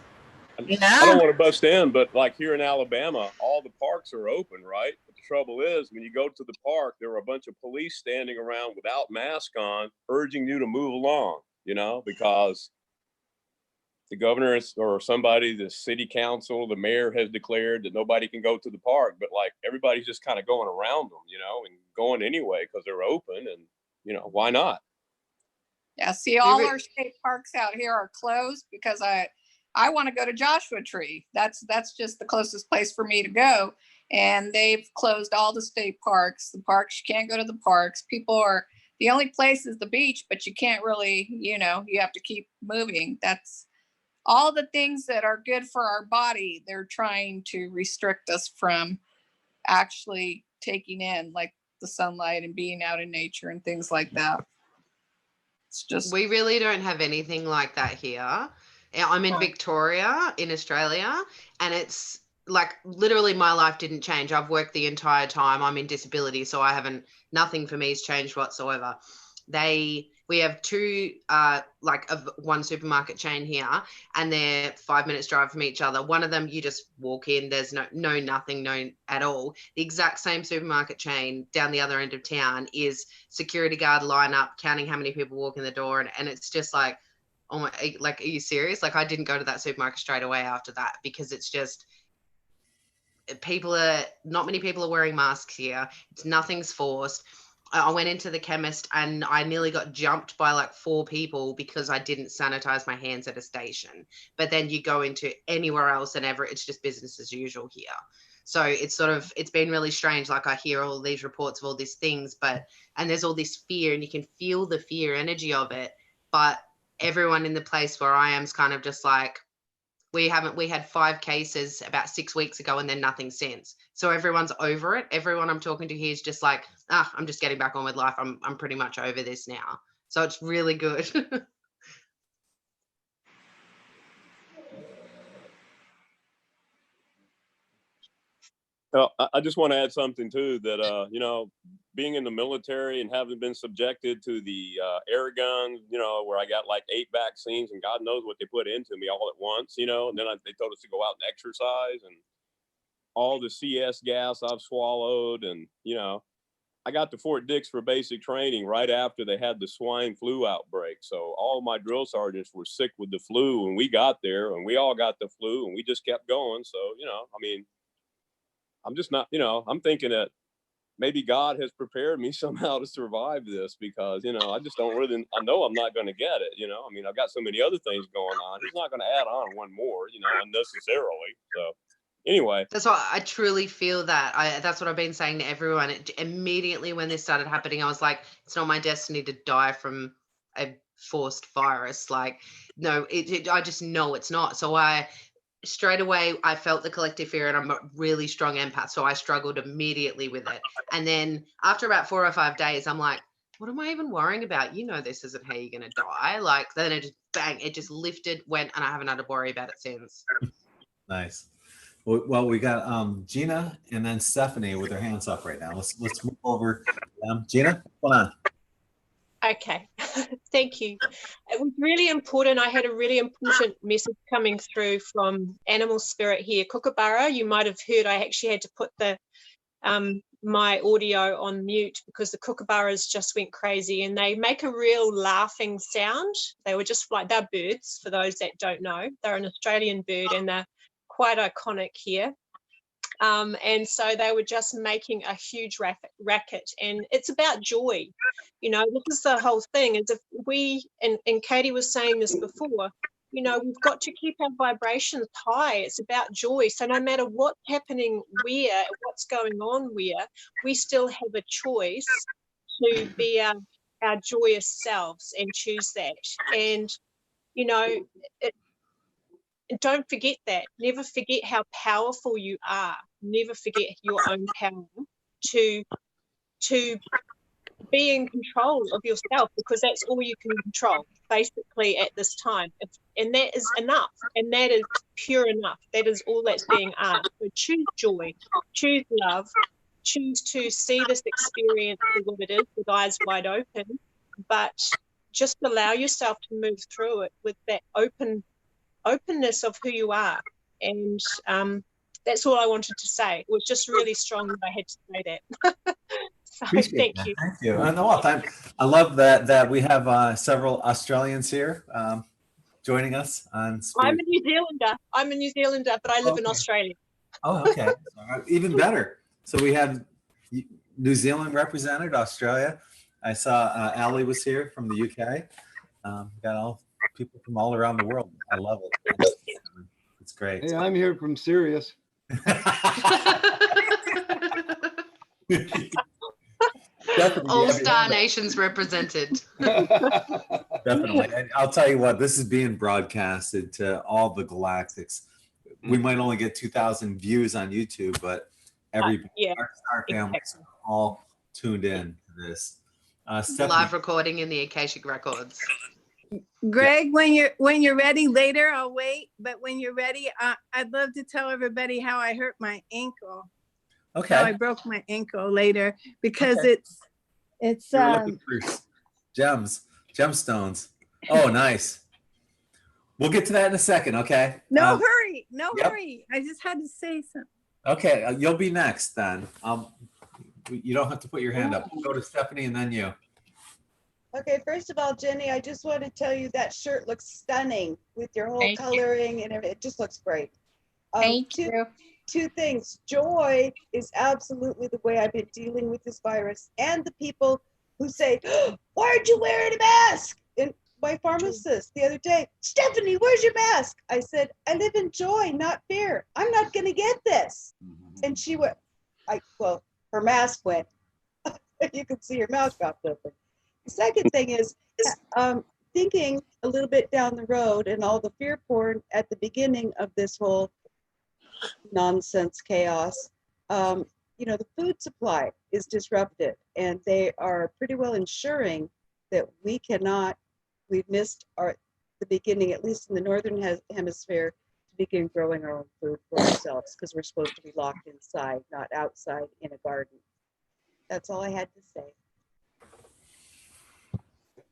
N: I don't want to bust in, but like here in Alabama, all the parks are open, right? But the trouble is, when you go to the park, there are a bunch of police standing around without masks on, urging you to move along, you know, because the governor or somebody, the city council, the mayor has declared that nobody can go to the park, but like everybody's just kind of going around them, you know, and going anyway because they're open, and you know, why not?
I: Yeah, see, all our state parks out here are closed because I want to go to Joshua Tree. That's just the closest place for me to go. And they've closed all the state parks. The parks, you can't go to the parks. The only place is the beach, but you can't really, you know, you have to keep moving. That's all the things that are good for our body. They're trying to restrict us from actually taking in, like the sunlight and being out in nature and things like that. It's just,
E: we really don't have anything like that here. I'm in Victoria in Australia, and it's like literally my life didn't change. I've worked the entire time. I'm in disability, so nothing for me has changed whatsoever. We have one supermarket chain here, and they're 5 minutes drive from each other. One of them, you just walk in, there's nothing at all. The exact same supermarket chain down the other end of town is security guard lineup, counting how many people walk in the door. And it's just like, oh my, like, are you serious? Like, I didn't go to that supermarket straight away after that because it's just, not many people are wearing masks here. Nothing's forced. I went into the chemist and I nearly got jumped by like 4 people because I didn't sanitize my hands at a station. But then you go into anywhere else and it's just business as usual here. So it's been really strange. Like I hear all these reports of all these things, and there's all this fear, and you can feel the fear energy of it. But everyone in the place where I am is kind of just like, we had 5 cases about 6 weeks ago and then nothing since. So everyone's over it. Everyone I'm talking to here is just like, I'm just getting back on with life. I'm pretty much over this now. So it's really good.
N: Well, I just want to add something too, that, you know, being in the military and having been subjected to the air guns, you know, where I got like 8 vaccines and God knows what they put into me all at once, you know, and then they told us to go out and exercise, and all the CS gas I've swallowed. And, you know, I got to Fort Dix for basic training right after they had the swine flu outbreak. So all my drill sergeants were sick with the flu, and we got there and we all got the flu, and we just kept going. So, you know, I mean, I'm just not, you know, I'm thinking that maybe God has prepared me somehow to survive this, because, you know, I just don't really, I know I'm not going to get it, you know. I mean, I've got so many other things going on. He's not going to add on one more, you know, unnecessarily. So anyway.
E: That's why I truly feel that. That's what I've been saying to everyone. Immediately when this started happening, I was like, it's not my destiny to die from a forced virus. Like, no, I just know it's not. So straight away, I felt the collective fear, and I'm a really strong empath. So I struggled immediately with it. And then after about 4 or 5 days, I'm like, what am I even worrying about? You know, this isn't how you're going to die. Like, then it just bang, it just lifted, went, and I haven't had to worry about it since.
D: Nice. Well, we got Gina and then Stephanie with their hands up right now. Let's move over to them. Gina, what's going on?
B: Okay, thank you. It was really important. I had a really important message coming through from Animal Spirit here, Kookaburra. You might have heard I actually had to put the my audio on mute because the kookaburras just went crazy, and they make a real laughing sound. They were just like, they're birds, for those that don't know. They're an Australian bird and they're quite iconic here. And so they were just making a huge racket, and it's about joy. You know, this is the whole thing, is if we, and Katie was saying this before, you know, we've got to keep our vibrations high. It's about joy. So no matter what's happening where, what's going on where, we still have a choice to be our joyous selves and choose that. And, you know, don't forget that. Never forget how powerful you are. Never forget your own power to be in control of yourself, because that's all you can control basically at this time. And that is enough, and that is pure enough. That is all that's being asked. So choose joy, choose love, choose to see this experience for what it is with eyes wide open, but just allow yourself to move through it with that openness of who you are. And that's all I wanted to say. It was just really strong that I had to say that. So
D: Appreciate that.
B: you.
D: Thank you. And I love that we have several Australians here joining us on
B: I'm
D: Spirit.
B: a New Zealander, but I live in Australia.
D: Oh, okay. Even better. So we have New Zealand represented, Australia. I saw Ali was here from the UK. Got all people from all around the world. I love it. It's great.
G: Hey, I'm here from Sirius.
D: Definitely.
E: All Star Nations represented.
D: Definitely. And I'll tell you what, this is being broadcasted to all the galactics. We might only get 2,000 views on YouTube, but everybody, our Star families are all tuned in to this.
E: Live recording in the Akashic Records.
C: Greg, when you're ready later, I'll wait. But when you're ready, I'd love to tell everybody how I hurt my ankle.
D: Okay.
C: How I broke my ankle later, because it's
D: You're looking for gemstones. Oh, nice. We'll get to that in a second. Okay.
C: No hurry. I just had to say something.
D: Okay, you'll be next then. You don't have to put your hand up. We'll go to Stephanie and then you.
L: Okay, first of all, Jenny, I just want to tell you that shirt looks stunning with your whole coloring and everything. It just looks great.
I: Thank you.
L: Two things. Joy is absolutely the way I've been dealing with this virus, and the people who say, why aren't you wearing a mask? And my pharmacist the other day, Stephanie, where's your mask? I said, I live in joy, not fear. I'm not going to get this. And she went, well, her mask went. You can see her mouth dropped open. The second thing is thinking a little bit down the road, and all the fear porn at the beginning of this whole nonsense chaos. You know, the food supply is disrupted, and they are pretty well ensuring that we've missed the beginning, at least in the northern hemisphere, to begin growing our own food for ourselves, because we're supposed to be locked inside, not outside in a garden. That's all I had to say.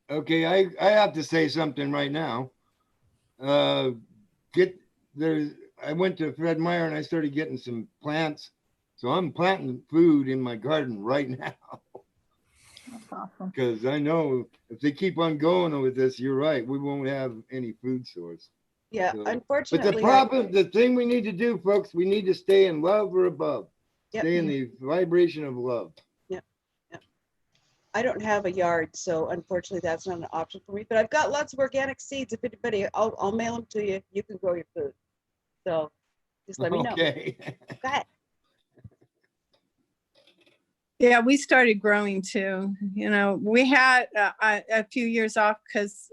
G: Okay, I have to say something right now. I went to Fred Meyer and I started getting some plants. So I'm planting food in my garden right now.
I: That's awesome.
G: Because I know if they keep on going with this, you're right, we won't have any food source.
L: Yeah,
G: So,
L: unfortunately.
G: but the thing we need to do, folks, we need to stay in love or above. Stay in the vibration of love.
L: I don't have a yard, so unfortunately that's not an option for me. But I've got lots of organic seeds. If anybody, I'll mail them to you. You can grow your food. So just let me know.
G: Okay.
L: Go ahead.
C: Yeah, we started growing too. You know, we had a few years off because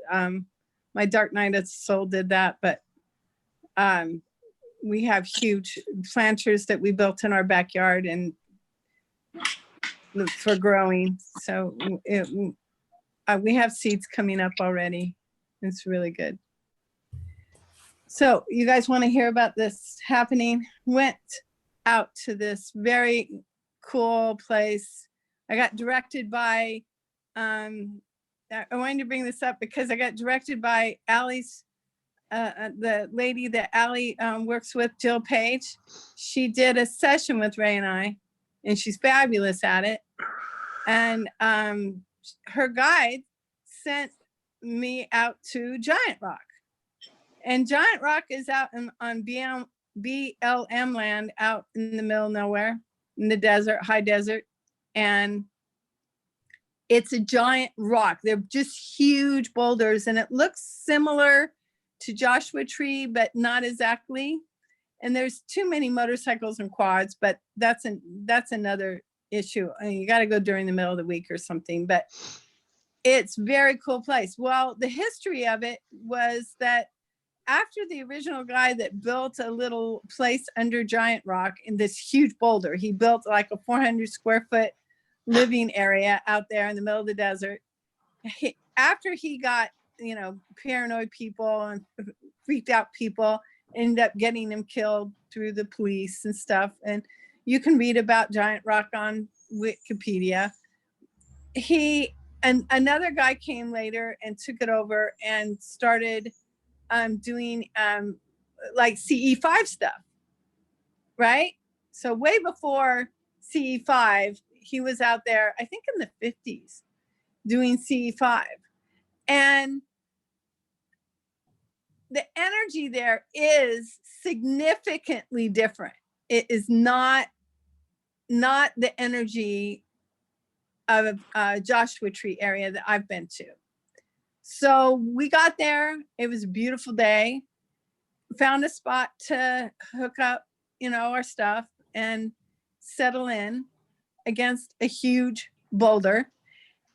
C: my Dark Night of the Soul did that, but we have huge planters that we built in our backyard and for growing. So we have seeds coming up already. It's really good. So you guys want to hear about this happening? Went out to this very cool place. I got directed by I wanted to bring this up because I got directed by Allie's, the lady that Allie works with, Jill Page. She did a session with Ray and I, and she's fabulous at it. And her guide sent me out to Giant Rock. And Giant Rock is out on BLM land out in the middle of nowhere, in the desert, high desert. And it's a giant rock. They're just huge boulders, and it looks similar to Joshua Tree, but not exactly. And there's too many motorcycles and quads, but that's another issue. I mean, you got to go during the middle of the week or something, but it's very cool place. Well, the history of it was that after the original guy that built a little place under Giant Rock in this huge boulder, he built like a 400 square foot living area out there in the middle of the desert. After he got, you know, paranoid people and freaked out people, ended up getting him killed through the police and stuff. And you can read about Giant Rock on Wikipedia. And another guy came later and took it over and started doing like CE5 stuff, right? So way before CE5, he was out there, I think in the 50s, doing CE5. And the energy there is significantly different. It is not the energy of Joshua Tree area that I've been to. So we got there, it was a beautiful day, found a spot to hook up, you know, our stuff and settle in against a huge boulder.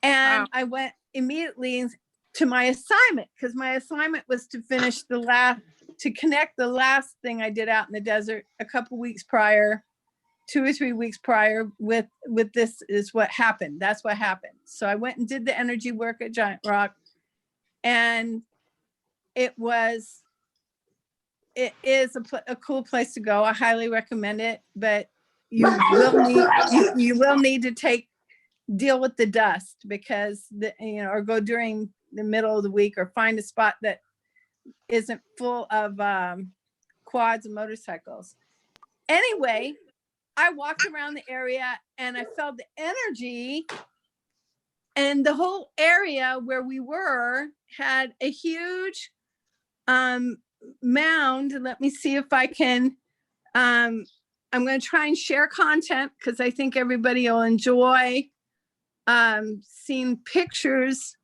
C: And I went immediately to my assignment, because my assignment was to finish to connect the last thing I did out in the desert a couple weeks prior, 2 or 3 weeks prior with this is what happened. That's what happened. So I went and did the energy work at Giant Rock, and it is a cool place to go. I highly recommend it, but you will need to deal with the dust, because or go during the middle of the week, or find a spot that isn't full of quads and motorcycles. Anyway, I walked around the area and I felt the energy, and the whole area where we were had a huge mound. Let me see if I can, I'm going to try and share content, because I think everybody will enjoy seeing pictures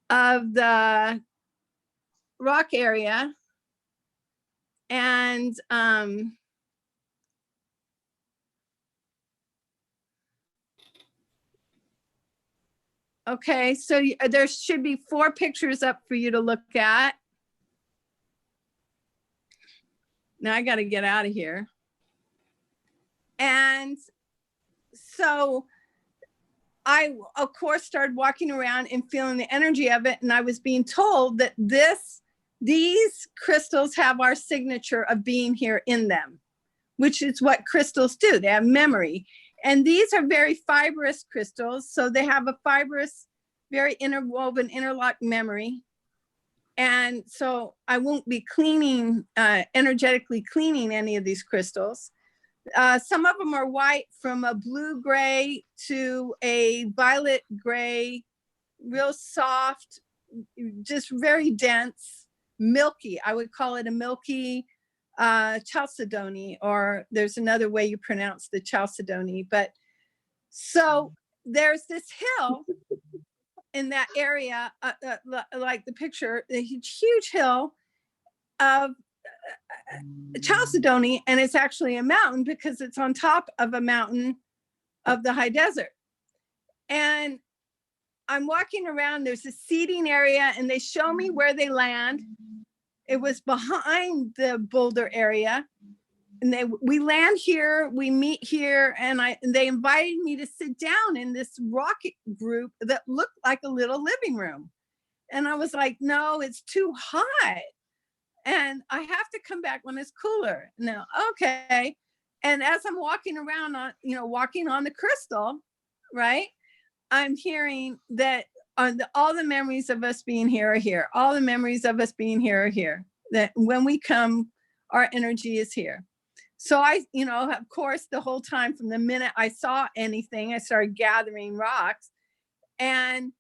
C: of the rock area. And okay, so there should be 4 pictures up for you to look at. Now I got to get out of here. And so I, of course, started walking around and feeling the energy of it. And I was being told that these crystals have our signature of being here in them, which is what crystals do. They have memory. And these are very fibrous crystals. So they have a fibrous, very interwoven, interlocked memory. And so I won't be energetically cleaning any of these crystals. Some of them are white, from a blue gray to a violet gray, real soft, just very dense, milky. I would call it a milky chalcedony, or there's another way you pronounce the chalcedony. But so there's this hill in that area, like the picture, a huge hill of chalcedony, and it's actually a mountain because it's on top of a mountain of the high desert. And I'm walking around, there's a seating area, and they show me where they land. It was behind the boulder area, and we land here, we meet here, and they invited me to sit down in this rocket group that looked like a little living room. And I was like, no, it's too hot, and I have to come back when it's cooler. No, okay. And as I'm walking around walking on the crystal, right, I'm hearing that all the memories of us being here are here. All the memories of us being here are here. That when we come, our energy is here. So I, of course, the whole time from the minute I saw anything, I started gathering rocks and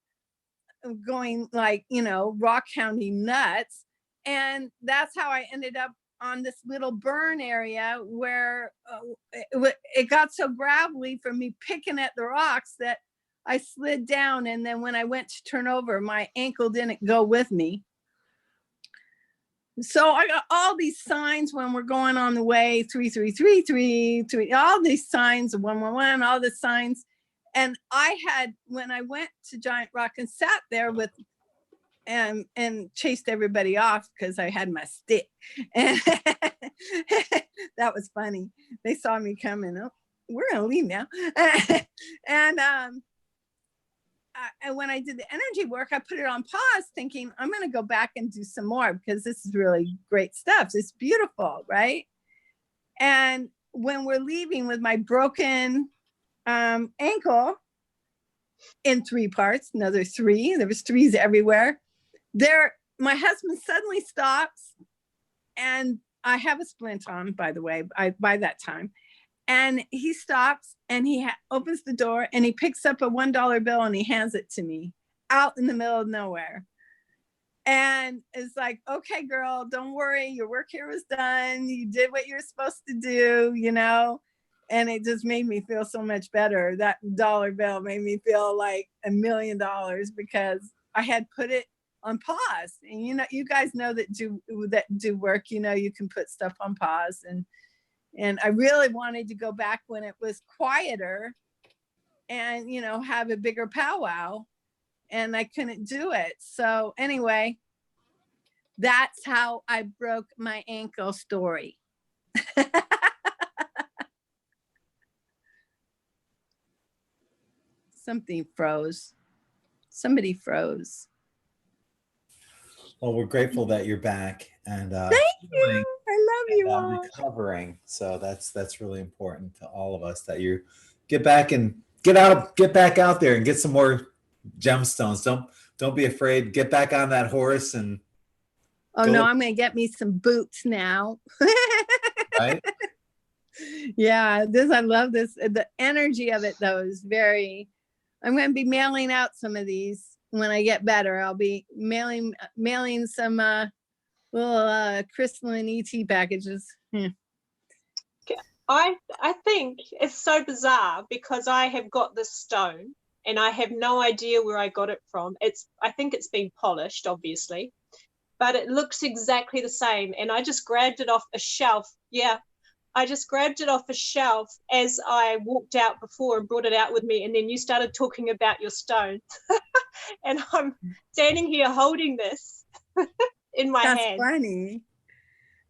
C: going like, rock hounding nuts. And that's how I ended up on this little burn area where it got so gravelly from me picking at the rocks that I slid down. And then when I went to turn over, my ankle didn't go with me. So I got all these signs when we're going on the way, 3333, all these signs, 111, all the signs. And I had, when I went to Giant Rock and sat there with, and chased everybody off because I had my stick. And that was funny. They saw me coming. Oh, we're gonna leave now. And when I did the energy work, I put it on pause thinking, I'm going to go back and do some more because this is really great stuff. It's beautiful, right? And when we're leaving with my broken ankle in 3 parts, another 3, there was 3s everywhere. My husband suddenly stops, and I have a splint on, by the way, by that time. And he stops and he opens the door and he picks up a $1 bill and he hands it to me out in the middle of nowhere. And it's like, okay, girl, don't worry. Your work here was done. You did what you're supposed to do, and it just made me feel so much better. That $1 bill made me feel like $1 million because I had put it on pause. And, you guys know that do work, you can put stuff on pause. And I really wanted to go back when it was quieter and, have a bigger powwow, and I couldn't do it. So anyway, that's how I broke my ankle story. Something froze. Somebody froze.
D: Well, we're grateful that you're back and
C: Thank you. I love you all.
D: Recovering. So that's really important to all of us that you get back out there and get some more gemstones. Don't be afraid. Get back on that horse and.
C: Oh no, I'm gonna get me some boots now.
D: Right.
C: Yeah, I love this. The energy of it though is very. I'm going to be mailing out some of these when I get better. I'll be mailing some little crystalline ET packages.
B: I think it's so bizarre because I have got this stone and I have no idea where I got it from. I think it's been polished, obviously, but it looks exactly the same. And I just grabbed it off a shelf. Yeah, I just grabbed it off a shelf as I walked out before and brought it out with me. And then you started talking about your stone. And I'm standing here holding this in my hand.
C: That's funny.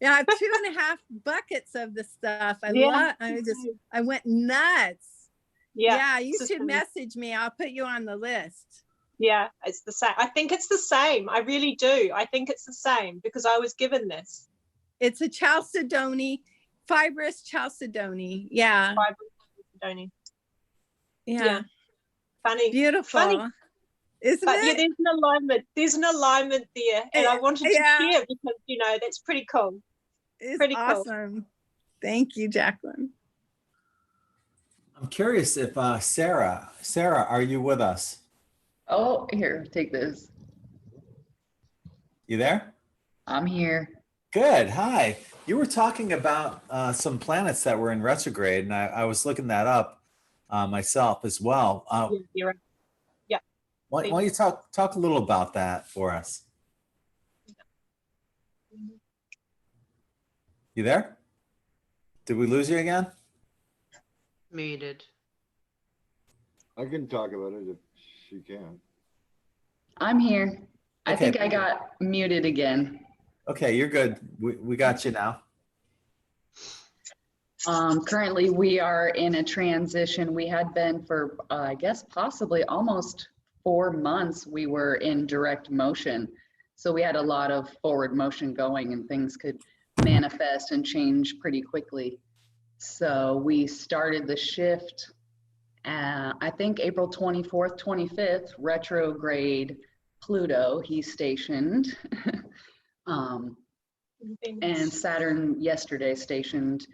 C: Yeah, I have 2.5 buckets of the stuff. I went nuts. Yeah, you should message me. I'll put you on the list.
B: Yeah, it's the same. I think it's the same. I really do. I think it's the same because I was given this.
C: It's a chalcedony, fibrous chalcedony. Yeah.
B: Fibrous chalcedony.
C: Yeah.
B: Funny.
C: Beautiful.
B: Funny.
C: Isn't
B: but
C: it?
B: yeah, there's an alignment there. And I wanted to share because, that's pretty cool.
C: It's
B: pretty
C: awesome. Cool. Thank you, Jacqueline.
D: I'm curious if Sarah, are you with us?
O: Oh, here, take this.
D: You there?
O: I'm here.
D: Good. Hi. You were talking about some planets that were in retrograde, and I was looking that up myself as well.
B: You're right. Yeah.
D: Why don't you talk a little about that for us? You there? Did we lose you again?
E: Muted.
G: I can talk about it if she can.
O: I'm here. I
D: Okay.
O: think I got muted again.
D: Okay, you're good. We got you now.
O: Currently, we are in a transition. We had been for, I guess, possibly almost 4 months, we were in direct motion. So we had a lot of forward motion going and things could manifest and change pretty quickly. So we started the shift I think April 24th, 25th, retrograde Pluto, he's stationed. And Saturn yesterday stationed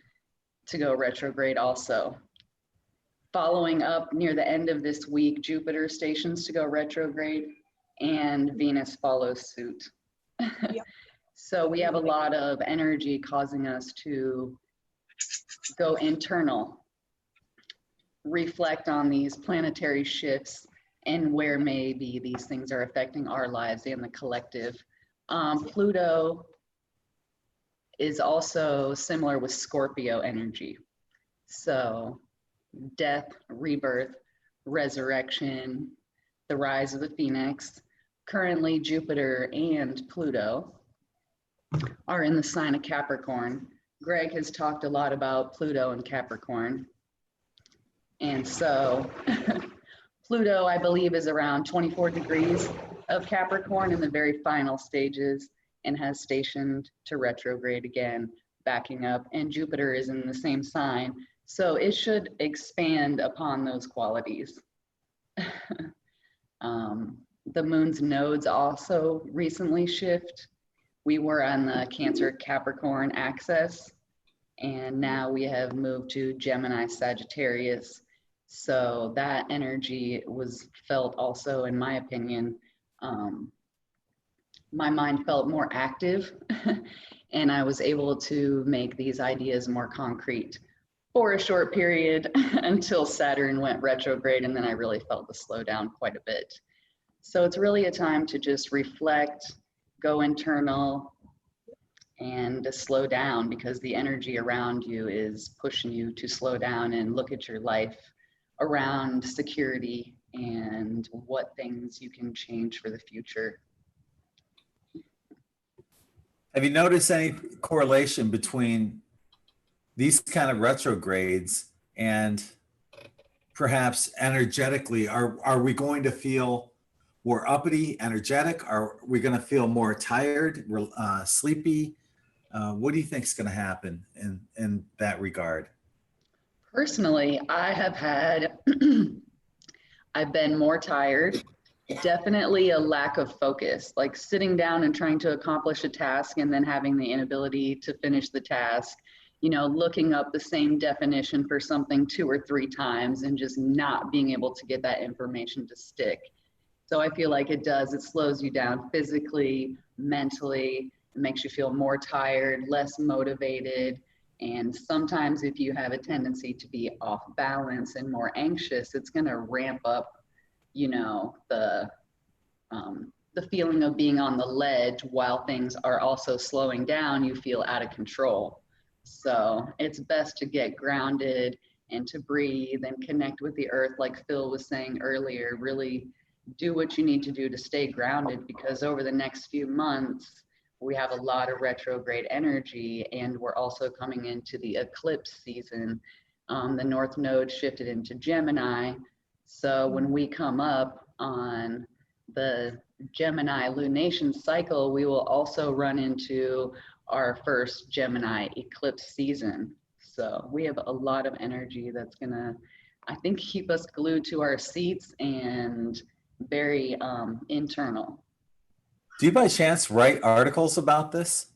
O: to go retrograde also. Following up near the end of this week, Jupiter stations to go retrograde and Venus follows suit. So we have a lot of energy causing us to go internal, reflect on these planetary shifts and where maybe these things are affecting our lives and the collective. Pluto is also similar with Scorpio energy. So death, rebirth, resurrection, the rise of the phoenix. Currently, Jupiter and Pluto are in the sign of Capricorn. Greg has talked a lot about Pluto and Capricorn. And so Pluto, I believe, is around 24 degrees of Capricorn in the very final stages and has stationed to retrograde again, backing up. And Jupiter is in the same sign. So it should expand upon those qualities. The moon's nodes also recently shift. We were on the Cancer Capricorn axis, and now we have moved to Gemini Sagittarius. So that energy was felt also, in my opinion, my mind felt more active and I was able to make these ideas more concrete for a short period until Saturn went retrograde, and then I really felt the slowdown quite a bit. So it's really a time to just reflect, go internal, and to slow down, because the energy around you is pushing you to slow down and look at your life around security and what things you can change for the future.
D: Have you noticed any correlation between these kind of retrogrades and perhaps energetically? Are we going to feel more uppity, energetic? Are we going to feel more tired, sleepy? What do you think is going to happen in that regard?
O: Personally, I have had, I've been more tired, definitely a lack of focus, like sitting down and trying to accomplish a task and then having the inability to finish the task, you know, looking up the same definition for something 2 or 3 times and just not being able to get that information to stick. So I feel like it slows you down physically, mentally, it makes you feel more tired, less motivated. And sometimes if you have a tendency to be off balance and more anxious, it's going to ramp up, you know, the feeling of being on the ledge while things are also slowing down. You feel out of control. So it's best to get grounded and to breathe and connect with the earth, like Phil was saying earlier. Really do what you need to do to stay grounded, because over the next few months, we have a lot of retrograde energy, and we're also coming into the eclipse season. The North Node shifted into Gemini. So when we come up on the Gemini lunation cycle, we will also run into our first Gemini eclipse season. So we have a lot of energy that's gonna, I think, keep us glued to our seats and very internal.
D: Do you by chance write articles about this?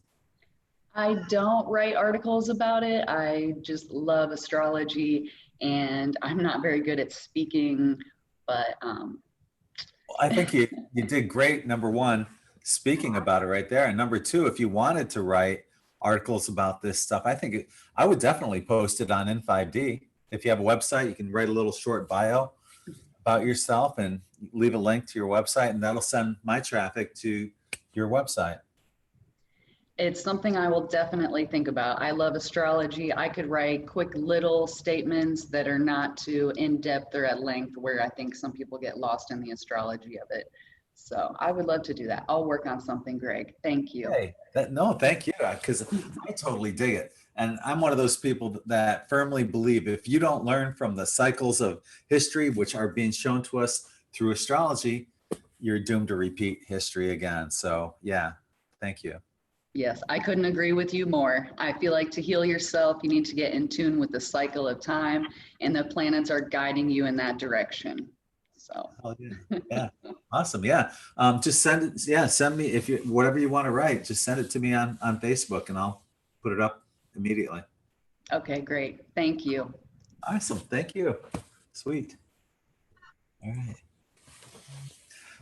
O: I don't write articles about it. I just love astrology, and I'm not very good at speaking, but
D: I think you did great, number one, speaking about it right there. And number two, if you wanted to write articles about this stuff, I think I would definitely post it on N5D. If you have a website, you can write a little short bio about yourself and leave a link to your website, and that'll send my traffic to your website.
O: It's something I will definitely think about. I love astrology. I could write quick little statements that are not too in-depth or at length, where I think some people get lost in the astrology of it. So I would love to do that. I'll work on something, Greg. Thank you.
D: Hey, no, thank you, because I totally dig it. And I'm one of those people that firmly believe if you don't learn from the cycles of history, which are being shown to us through astrology, you're doomed to repeat history again. So yeah, thank you.
O: Yes, I couldn't agree with you more. I feel like to heal yourself, you need to get in tune with the cycle of time, and the planets are guiding you in that direction. So.
D: Oh, yeah. Awesome. Yeah. Just send it. Yeah. Send me if you, whatever you want to write, just send it to me on Facebook and I'll put it up immediately.
O: Okay, great. Thank you.
D: Awesome. Thank you. Sweet. All right.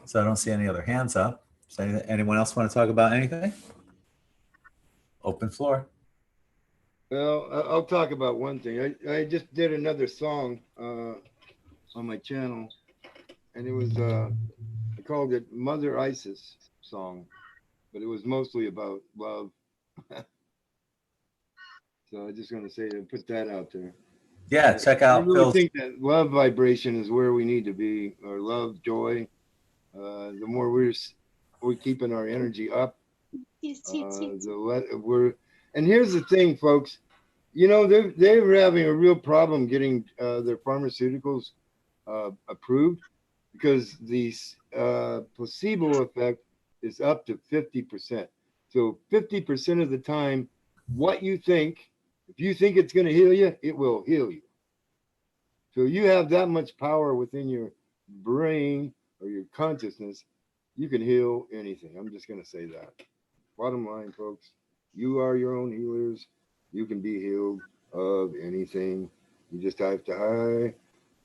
D: So I don't see any other hands up. So anyone else want to talk about anything? Open floor.
G: Well, I'll talk about one thing. I just did another song on my channel, and it was I called it Mother Isis song, but it was mostly about love. So I just want to say to put that out there.
D: Yeah, check out
G: I really
D: Phil's.
G: think that love vibration is where we need to be, or love, joy. The more we're keeping our energy up, and here's the thing, folks. You know, they're having a real problem getting their pharmaceuticals approved because the placebo effect is up to 50%. So 50% of the time, what you think, if you think it's going to heal you, it will heal you. So you have that much power within your brain or your consciousness, you can heal anything. I'm just going to say that. Bottom line, folks, you are your own healers. You can be healed of anything. You just have to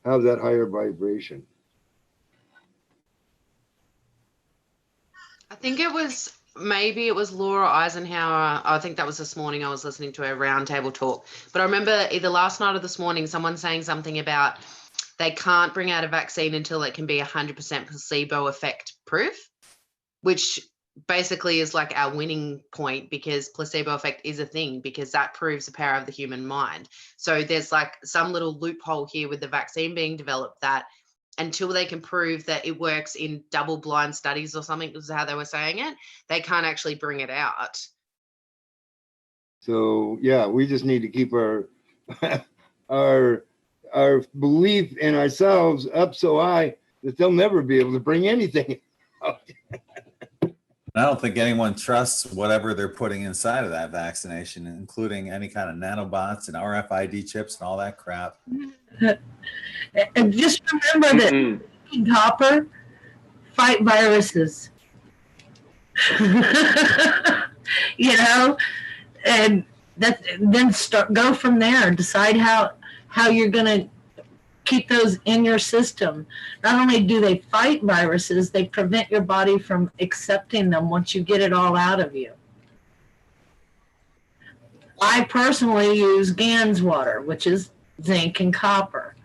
G: have that higher vibration.
E: I think maybe it was Laura Eisenhower. I think that was this morning. I was listening to a roundtable talk, but I remember either last night or this morning, someone saying something about they can't bring out a vaccine until it can be 100% placebo effect proof, which basically is like our winning point, because placebo effect is a thing, because that proves the power of the human mind. So there's like some little loophole here with the vaccine being developed that until they can prove that it works in double-blind studies or something, is how they were saying it, they can't actually bring it out.
G: So yeah, we just need to keep our our belief in ourselves up so high that they'll never be able to bring anything out.
D: I don't think anyone trusts whatever they're putting inside of that vaccination, including any kind of nanobots and RFID chips and all that crap.
J: And just remember that copper fight viruses. You know, and then go from there. Decide how you're going to keep those in your system. Not only do they fight viruses, they prevent your body from accepting them once you get it all out of you. I personally use Gans water, which is zinc and copper.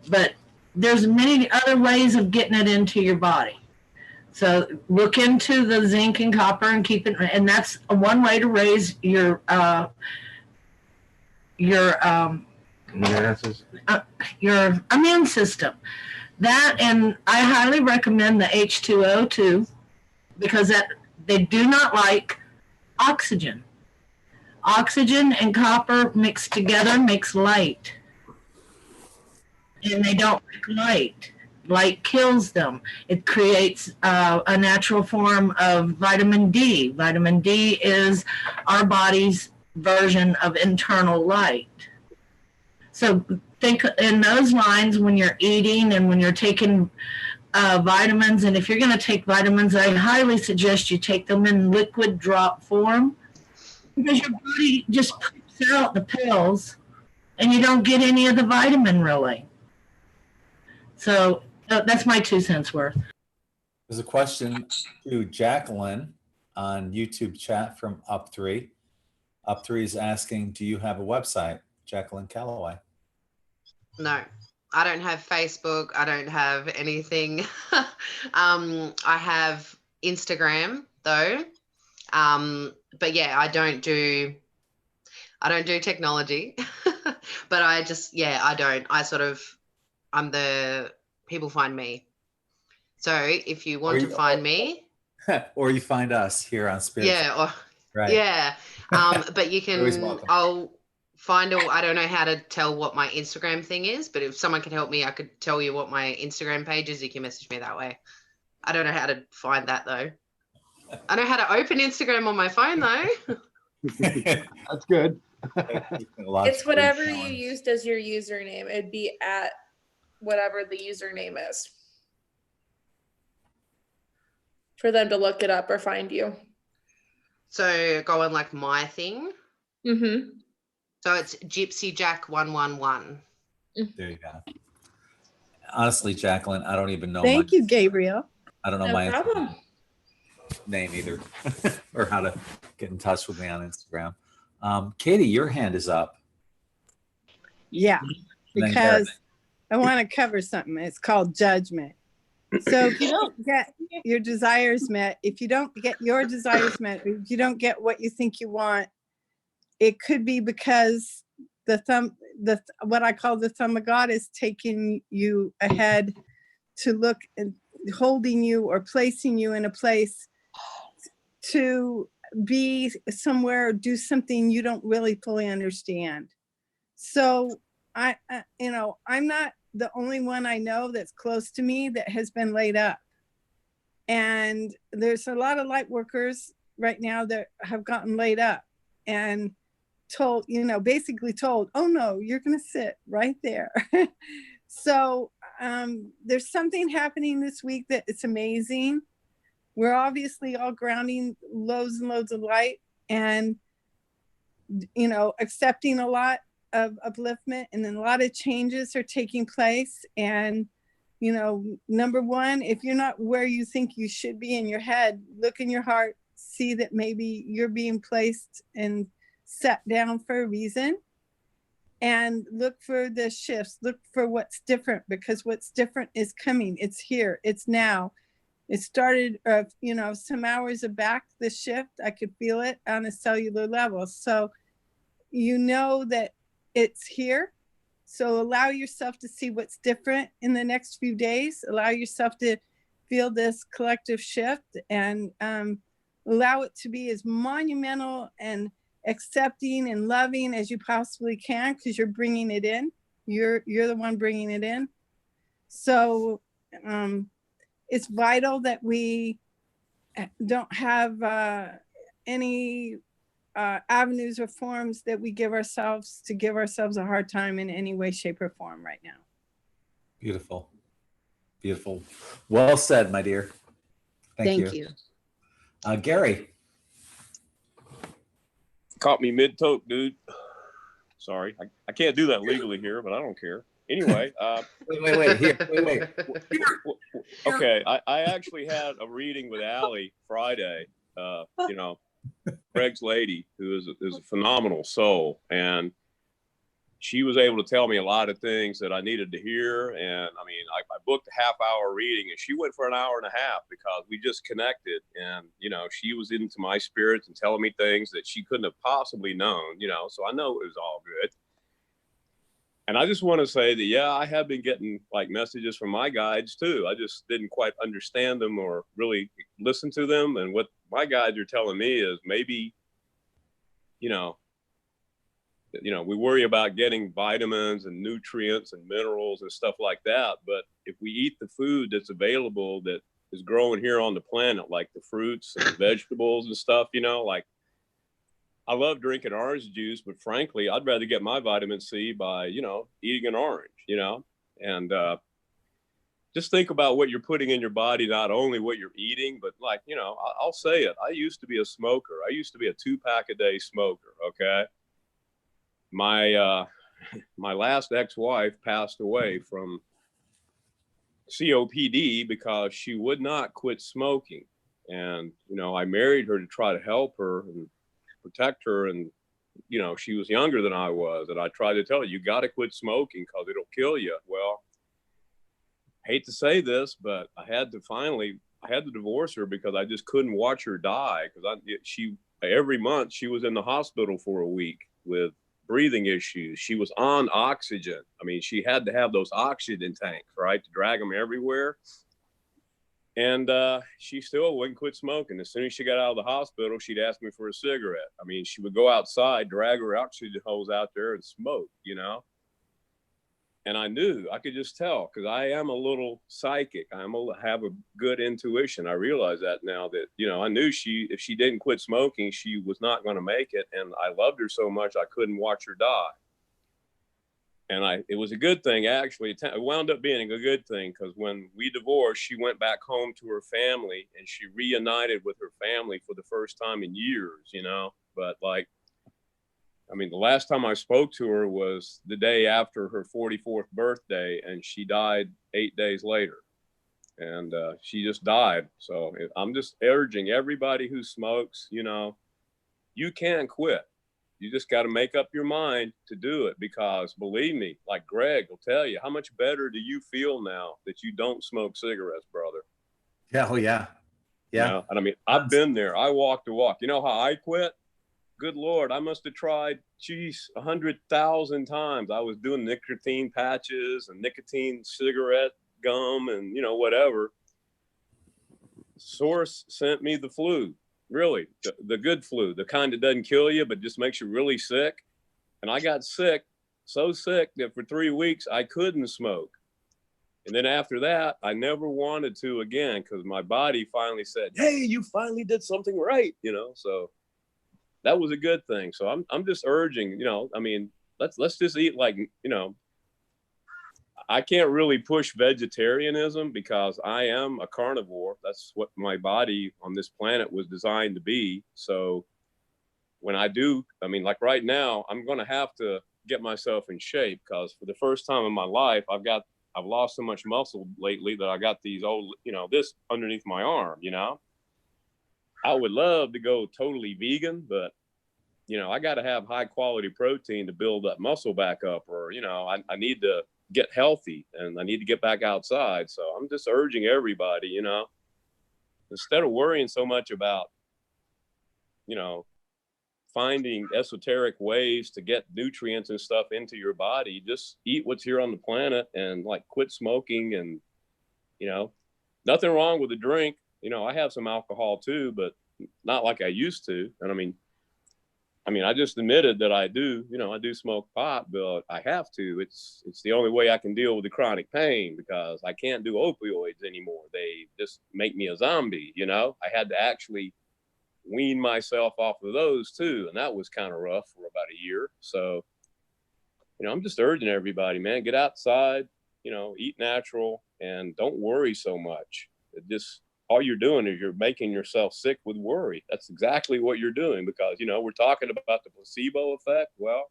J: But there's many other ways of getting it into your body. So look into the zinc and copper and keep it, and that's one way to raise your immune system. That, and I highly recommend the H2O too, because they do not like oxygen. Oxygen and copper mixed together makes light. And they don't like light. Light kills them. It creates a natural form of vitamin D. Vitamin D is our body's version of internal light. So think in those lines when you're eating and when you're taking vitamins. And if you're going to take vitamins, I highly suggest you take them in liquid drop form, because your body just poops out the pills and you don't get any of the vitamin really. So that's my 2 cents worth.
D: There's a question to Jacqueline on YouTube chat from Up3. Up3 is asking, do you have a website, Jacqueline Calloway?
E: No, I don't have Facebook. I don't have anything. I have Instagram though. But yeah, I don't do technology, but I'm the people find me. So if you want to find me,
D: or you find us here on Spirit.
E: Yeah.
D: Right.
E: Yeah. But you can, I don't know how to tell what my Instagram thing is, but if someone can help me, I could tell you what my Instagram page is. You can message me that way. I don't know how to find that though. I know how to open Instagram on my phone though.
G: That's good.
H: It's whatever you used as your username. It'd be at whatever the username is for them to look it up or find you.
E: So go on like my thing.
H: Mm-hmm.
E: So it's Gypsy Jack 111.
D: There you go. Honestly, Jacqueline, I don't even know.
C: Thank you, Gabriel.
D: I don't know
H: No
D: my
H: problem.
D: name either, or how to get in touch with me on Instagram. Katie, your hand is up.
C: Yeah,
D: And then
C: because I want to cover something. It's called judgment. So if you don't get your desires met, if you don't get your desires met, if you don't get what you think you want, it could be because what I call the thumb of God is taking you ahead to look and holding you or placing you in a place to be somewhere or do something you don't really fully understand. So I'm not the only one I know that's close to me that has been laid up. And there's a lot of light workers right now that have gotten laid up and told, basically told, oh no, you're going to sit right there. So there's something happening this week that it's amazing. We're obviously all grounding loads and loads of light and, accepting a lot of upliftment, and then a lot of changes are taking place. And, number one, if you're not where you think you should be in your head, look in your heart, see that maybe you're being placed and set down for a reason, and look for the shifts, look for what's different, because what's different is coming. It's here, it's now. It started, some hours back, the shift, I could feel it on a cellular level. So that it's here. So allow yourself to see what's different in the next few days. Allow yourself to feel this collective shift, and allow it to be as monumental and accepting and loving as you possibly can, because you're bringing it in. You're the one bringing it in. So it's vital that we don't have any avenues or forms that we give ourselves a hard time in any way, shape, or form right now.
D: Beautiful. Beautiful. Well said, my dear. Thank you. Gary.
N: Caught me mid-toke, dude. Sorry. I can't do that legally here, but I don't care. Anyway.
D: Wait.
N: Okay. I actually had a reading with Allie Friday, Greg's lady, who is a phenomenal soul. And she was able to tell me a lot of things that I needed to hear. And I mean, I booked a half-hour reading, and she went for an hour and a half because we just connected. And, she was into my spirits and telling me things that she couldn't have possibly known, so I know it was all good. And I just want to say that, yeah, I have been getting like messages from my guides too. I just didn't quite understand them or really listen to them. And what my guides are telling me is maybe, we worry about getting vitamins and nutrients and minerals and stuff like that. But if we eat the food that's available that is growing here on the planet, like the fruits and the vegetables and stuff, like I love drinking orange juice, but frankly, I'd rather get my vitamin C by, eating an orange, and just think about what you're putting in your body, not only what you're eating, but like, I'll say it. I used to be a smoker. I used to be a 2-pack a day smoker. Okay. My last ex-wife passed away from COPD because she would not quit smoking. And, I married her to try to help her and protect her. And, she was younger than I was. And I tried to tell her, you got to quit smoking because it'll kill you. Well, I hate to say this, but I had to divorce her because I just couldn't watch her die. Because every month she was in the hospital for a week with breathing issues. She was on oxygen. I mean, she had to have those oxygen tanks, right, to drag them everywhere. And she still wouldn't quit smoking. As soon as she got out of the hospital, she'd ask me for a cigarette. I mean, she would go outside, drag her oxygen hose out there and smoke, And I knew, I could just tell, because I am a little psychic. Have a good intuition. I realize that now, that, you know, I knew if she didn't quit smoking, she was not going to make it. And I loved her so much, I couldn't watch her die. And it was a good thing, actually. It wound up being a good thing, because when we divorced, she went back home to her family and she reunited with her family for the first time in years, you know. But like, I mean, the last time I spoke to her was the day after her 44th birthday, and she died 8 days later. And she just died. So I'm just urging everybody who smokes, you know, you can quit. You just got to make up your mind to do it, because believe me, like Greg will tell you, how much better do you feel now that you don't smoke cigarettes, brother?
D: Yeah. Oh, yeah. Yeah.
N: You know? And I mean, I've been there. I walked the walk. You know how I quit? Good Lord, I must have tried, 100,000 times. I was doing nicotine patches and nicotine cigarette gum and, you know, whatever. Source sent me the flu, really, the good flu, the kind that doesn't kill you, but just makes you really sick. And I got sick, so sick that for 3 weeks, I couldn't smoke. And then after that, I never wanted to again, because my body finally said, hey, you finally did something right, you know, so that was a good thing. So I'm just urging, you know, I mean, let's just eat like, you know, I can't really push vegetarianism because I am a carnivore. That's what my body on this planet was designed to be. So when I do, I mean, like right now, I'm going to have to get myself in shape, because for the first time in my life, I've lost so much muscle lately that I got these old, you know, this underneath my arm, you know. I would love to go totally vegan, but, you know, I got to have high quality protein to build that muscle back up, or, you know, I need to get healthy and I need to get back outside. So I'm just urging everybody, you know, instead of worrying so much about, you know, finding esoteric ways to get nutrients and stuff into your body, just eat what's here on the planet and like quit smoking. And, you know, nothing wrong with a drink. You know, I have some alcohol too, but not like I used to. And I mean, I just admitted that I do smoke pot, but I have to. It's the only way I can deal with the chronic pain, because I can't do opioids anymore. They just make me a zombie, you know. I had to actually wean myself off of those too, and that was kind of rough for about a year. So, you know, I'm just urging everybody, man, get outside, you know, eat natural, and don't worry so much. All you're doing is you're making yourself sick with worry. That's exactly what you're doing, because, you know, we're talking about the placebo effect. Well,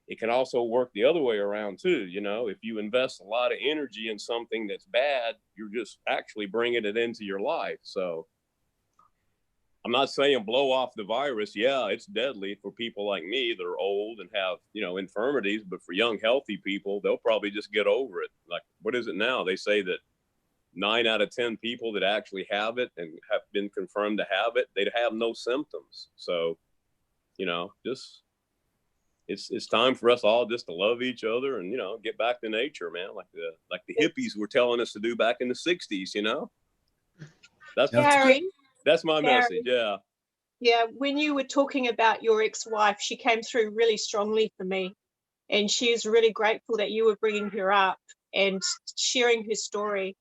N: it can also work the other way around too. You know, if you invest a lot of energy in something that's bad, you're just actually bringing it into your life. So I'm not saying blow off the virus. Yeah, it's deadly for people like me that are old and have, you know, infirmities, but for young, healthy people, they'll probably just get over it. Like, what is it now? They say that 9 out of 10 people that actually have it and have been confirmed to have it, they'd have no symptoms. So, you know, just it's time for us all just to love each other and, you know, get back to nature, man. Like the hippies were telling us to do back in the 60s, you know. That's my message. Yeah.
B: Yeah. When you were talking about your ex-wife, she came through really strongly for me, and she is really grateful that you were bringing her up and sharing her story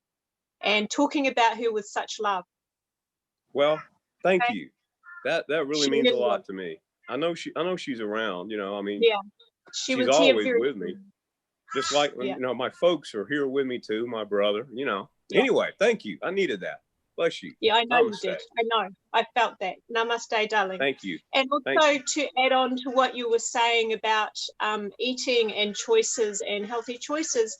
B: and talking about her with such love.
N: Well, thank you. That really means a lot to me. I know she's around, you know. I mean,
B: yeah,
N: she's always with me. Just like, you know, my folks are here with me too, my brother, you know. Yeah. Anyway, thank you. I needed that. Bless you.
B: Yeah, I know Namaste. You did. I know. I felt that. Namaste, darling.
N: Thank you.
B: And also to add on to what you were saying about eating and choices and healthy choices,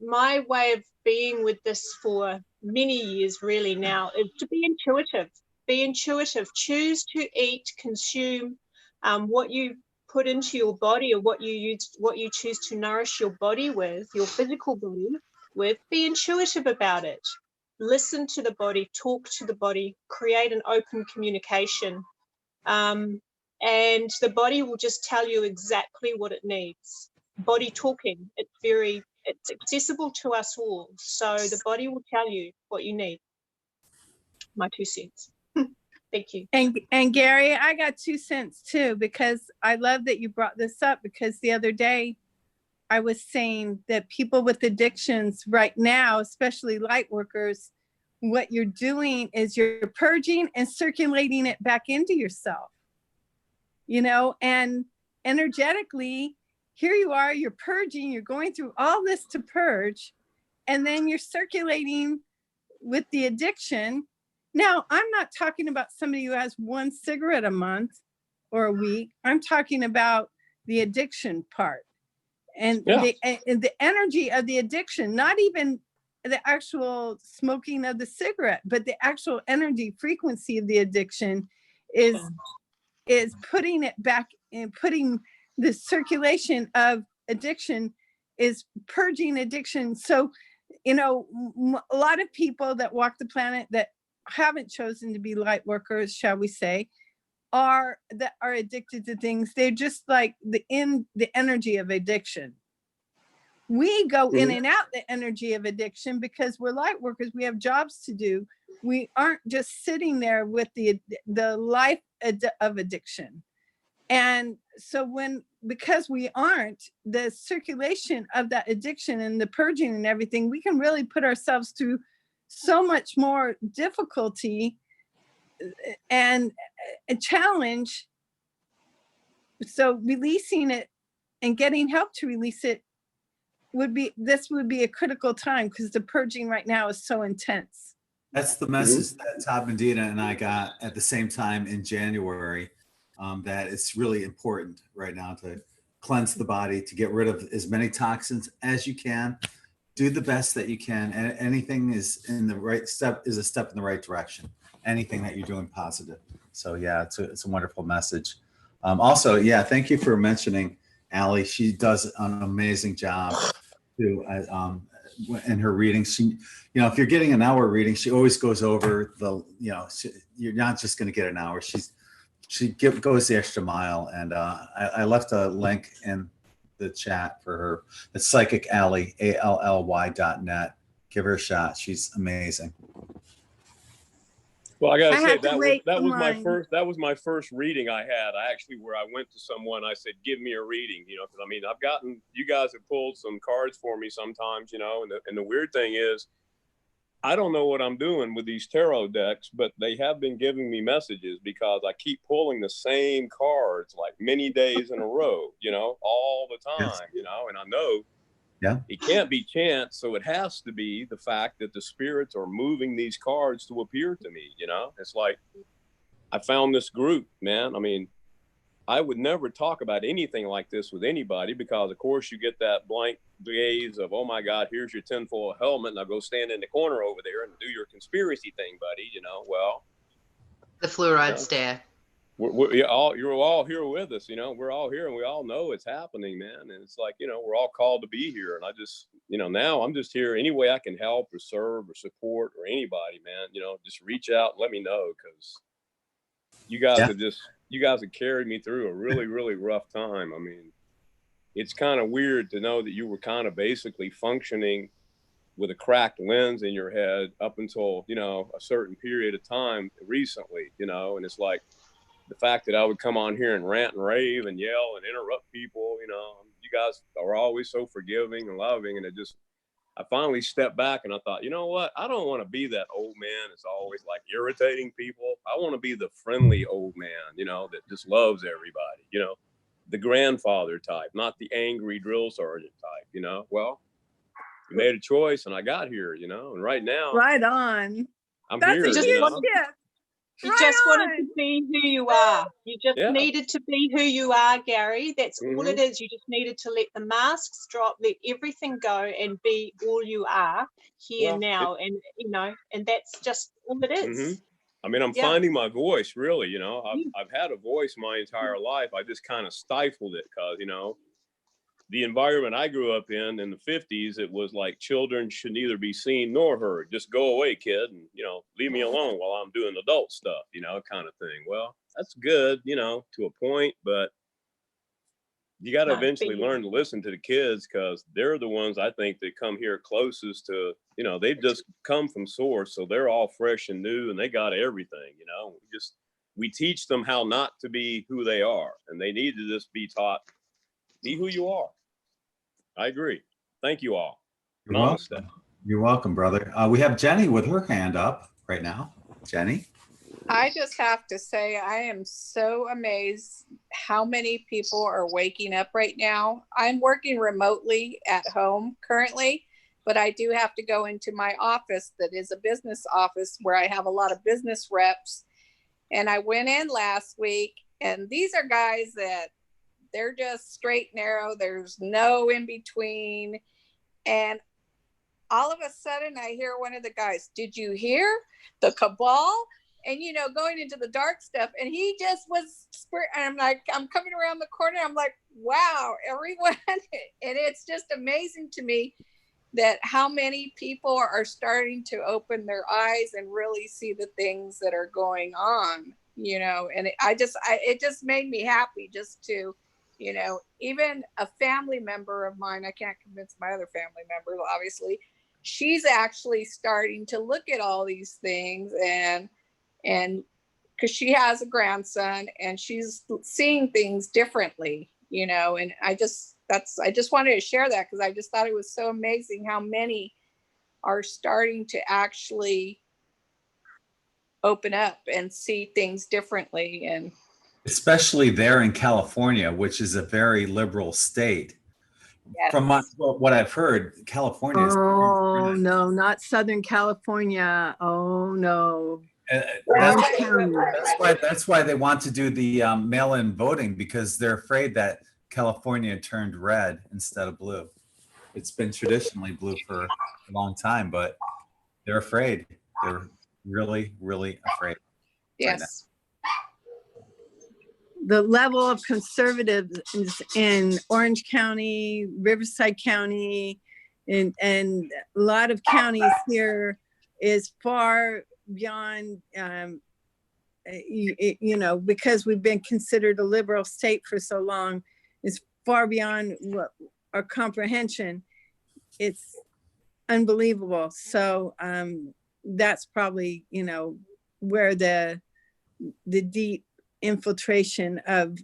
B: my way of being with this for many years really now is to be intuitive. Be intuitive. Choose to eat, consume what you put into your body, or what you choose to nourish your body with, your physical body with. Be intuitive about it. Listen to the body, talk to the body, create an open communication. And the body will just tell you exactly what it needs. Body talking, it's accessible to us all. So the body will tell you what you need. My 2 cents. Thank you.
C: And Gary, I got 2 cents too, because I love that you brought this up, because the other day I was saying that people with addictions right now, especially light workers, what you're doing is you're purging and circulating it back into yourself, you know, and energetically, here you are, you're purging, you're going through all this to purge, and then you're circulating with the addiction. Now, I'm not talking about somebody who has 1 cigarette a month or a week. I'm talking about the addiction part and the energy of the addiction, not even the actual smoking of the cigarette, but the actual energy frequency of the addiction is putting it back and putting the circulation of addiction is purging addiction. So, you know, a lot of people that walk the planet that haven't chosen to be light workers, shall we say, are addicted to things. They're just like the energy of addiction. We go in and out the energy of addiction because we're light workers. We have jobs to do. We aren't just sitting there with the life of addiction. And so because we aren't, the circulation of that addiction and the purging and everything, we can really put ourselves through so much more difficulty and a challenge. So releasing it and getting help to release it would be a critical time because the purging right now is so intense.
D: That's the message that Todd Medina and I got at the same time in January, that it's really important right now to cleanse the body, to get rid of as many toxins as you can, do the best that you can. And anything is a step in the right direction. Anything that you're doing positive. So yeah, it's a wonderful message. Also, yeah, thank you for mentioning Allie. She does an amazing job too. In her reading, she, you know, if you're getting an hour reading, she always goes over the, you know, you're not just going to get an hour. She goes the extra mile. And I left a link in the chat for her. It's Psychic Allie, ALLY.net. Give her a shot. She's amazing.
N: Well, I gotta say that was my first reading I had. Where I went to someone, I said, "Give me a reading," you know, because I mean, you guys have pulled some cards for me sometimes, you know, and the weird thing is, I don't know what I'm doing with these tarot decks, but they have been giving me messages because I keep pulling the same cards like many days in a row, you know, all the time, you know, and I know.
D: Yeah.
N: It can't be chance, so it has to be the fact that the spirits are moving these cards to appear to me, you know? It's like, I found this group, man. I mean, I would never talk about anything like this with anybody because, of course, you get that blank gaze of, oh my God, here's your tinfoil helmet, and I'll go stand in the corner over there and do your conspiracy thing, buddy, you know? Well.
E: The fluoride stare.
N: You're all here with us, you know, we're all here and we all know it's happening, man. And it's like, you know, we're all called to be here. And I just, you know, now I'm just here any way I can help or serve or support or anybody, man, you know, just reach out and let me know. Cause you guys have carried me through a really, really rough time. I mean, it's kind of weird to know that you were kind of basically functioning with a cracked lens in your head up until, you know, a certain period of time recently, you know, and it's like, the fact that I would come on here and rant and rave and yell and interrupt people, you know, you guys are always so forgiving and loving. And I finally stepped back and I thought, you know what? I don't want to be that old man that's always like irritating people. I want to be the friendly old man, you know, that just loves everybody, you know, the grandfather type, not the angry drill sergeant type, you know. Well, you made a choice and I got here, you know, and right now.
C: Right on.
N: I'm
C: That's
N: here.
C: a huge gift.
B: You just wanted to be who you are. You just needed to be who you are, Gary. That's all it is. You just needed to let the masks drop, let everything go and be all you are here now. And, you know, and that's just all it is.
N: I mean, I'm finding my voice, really, you know. I've had a voice my entire life. I just kind of stifled it because, you know, the environment I grew up in the 50s, it was like children should neither be seen nor heard. Just go away, kid, and, you know, leave me alone while I'm doing adult stuff, you know, kind of thing. Well, that's good, you know, to a point, but you got to eventually learn to listen to the kids because they're the ones I think that come here closest to, you know, they've just come from source. So they're all fresh and new and they got everything, you know. We teach them how not to be who they are, and they need to just be taught, be who you are. I agree. Thank you all.
D: You're welcome. You're welcome, brother. We have Jenny with her hand up right now. Jenny?
I: I just have to say, I am so amazed how many people are waking up right now. I'm working remotely at home currently, but I do have to go into my office that is a business office where I have a lot of business reps. And I went in last week, and these are guys that they're just straight narrow. There's no in between. And all of a sudden I hear one of the guys, did you hear the cabal? And, you know, going into the dark stuff. And he just was, and I'm like, I'm coming around the corner. I'm like, wow, everyone. And it's just amazing to me that how many people are starting to open their eyes and really see the things that are going on, you know. And it just made me happy just to, you know, even a family member of mine, I can't convince my other family members, obviously, she's actually starting to look at all these things and because she has a grandson and she's seeing things differently, you know. And I just wanted to share that because I just thought it was so amazing how many are starting to actually open up and see things differently. And
D: especially there in California, which is a very liberal state.
I: Yes.
D: From what I've heard, California is.
C: Oh, no, not Southern California. Oh, no.
D: That's why they want to do the mail-in voting, because they're afraid that California turned red instead of blue. It's been traditionally blue for a long time, but they're afraid. They're really, really afraid.
I: Yes.
C: The level of conservatives in Orange County, Riverside County, and a lot of counties here is far beyond, you know, because we've been considered a liberal state for so long, is far beyond what our comprehension. It's unbelievable. So that's probably, you know, where the deep infiltration of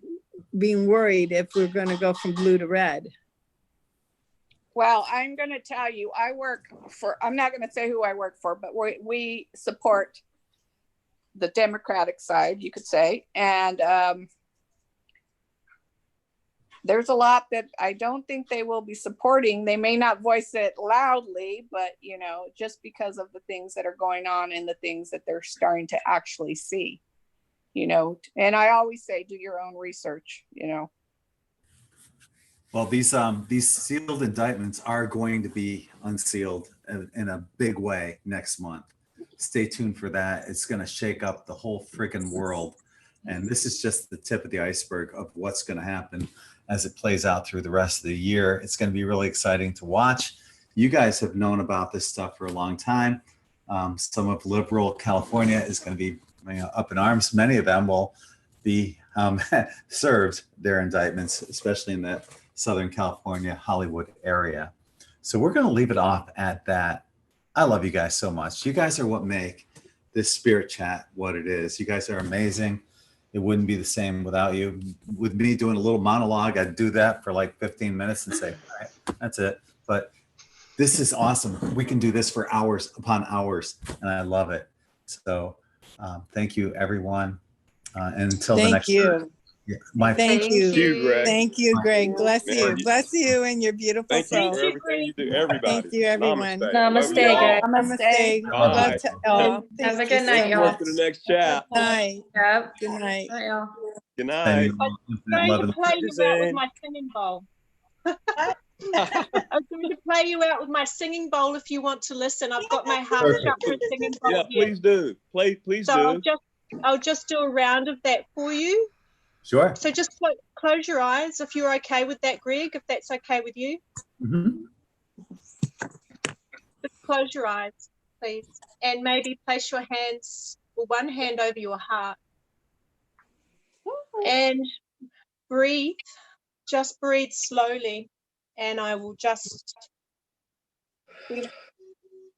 C: being worried if we're going to go from blue to red.
I: Well, I'm going to tell you, I work for, I'm not going to say who I work for, but we support the Democratic side, you could say. And there's a lot that I don't think they will be supporting. They may not voice it loudly, but, you know, just because of the things that are going on and the things that they're starting to actually see, you know. And I always say, do your own research, you know.
D: Well, these sealed indictments are going to be unsealed in a big way next month. Stay tuned for that. It's going to shake up the whole freaking world. And this is just the tip of the iceberg of what's going to happen as it plays out through the rest of the year. It's going to be really exciting to watch. You guys have known about this stuff for a long time. Some of liberal California is going to be, you know, up in arms. Many of them will be served their indictments, especially in the Southern California, Hollywood area. So we're going to leave it off at that. I love you guys so much. You guys are what make this Spirit Chat what it is. You guys are amazing. It wouldn't be the same without you. With me doing a little monologue, I'd do that for like 15 minutes and say, all right, that's it. But this is awesome. We can do this for hours upon hours, and I love it. So thank you, everyone. And until the next time. Yeah,
C: Thank you,
N: Greg.
C: Thank you, Greg. Bless
N: Man,
C: you. Bless you and your beautiful
N: Thank you
C: soul.
N: for everything you do, everybody.
C: Thank you, everyone.
N: Namaste. Love you all.
C: Namaste.
N: Bye.
C: Love to all.
K: Have a
C: Thank
K: good
C: you
K: night,
C: so
K: y'all.
C: much.
N: For the next chat.
C: Good night.
K: Yep.
C: Good night.
K: Night, y'all.
N: Good night.
B: I'm going to play you out with my singing bowl. I'm going to play you out with my singing bowl if you want to listen. I've got my heart chakra singing bowl
N: Yeah,
B: here.
N: please do. Please
B: So
N: do.
B: I'll just do a round of that for you.
D: Sure.
B: So just close your eyes if you're okay with that, Greg, if that's okay with you.
D: Mm-hmm.
B: Just close your eyes, please. And maybe place your hands, or one hand over your heart. And breathe. Just breathe slowly. And I will just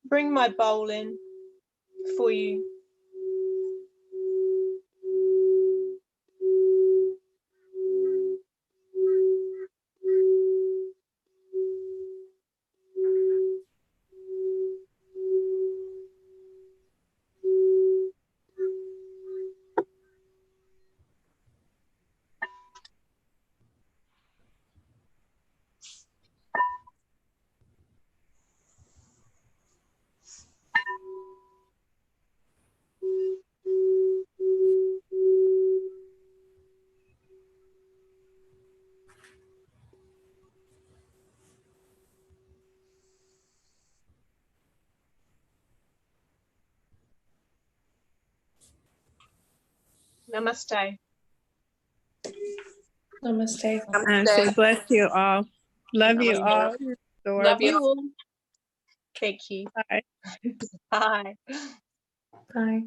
B: bring my bowl in for you. Namaste.
H: Namaste.
C: And say bless you all. Love you all. You're
B: Love you
C: adorable.
B: all. Thank you.
C: Bye.
B: Bye.
H: Bye.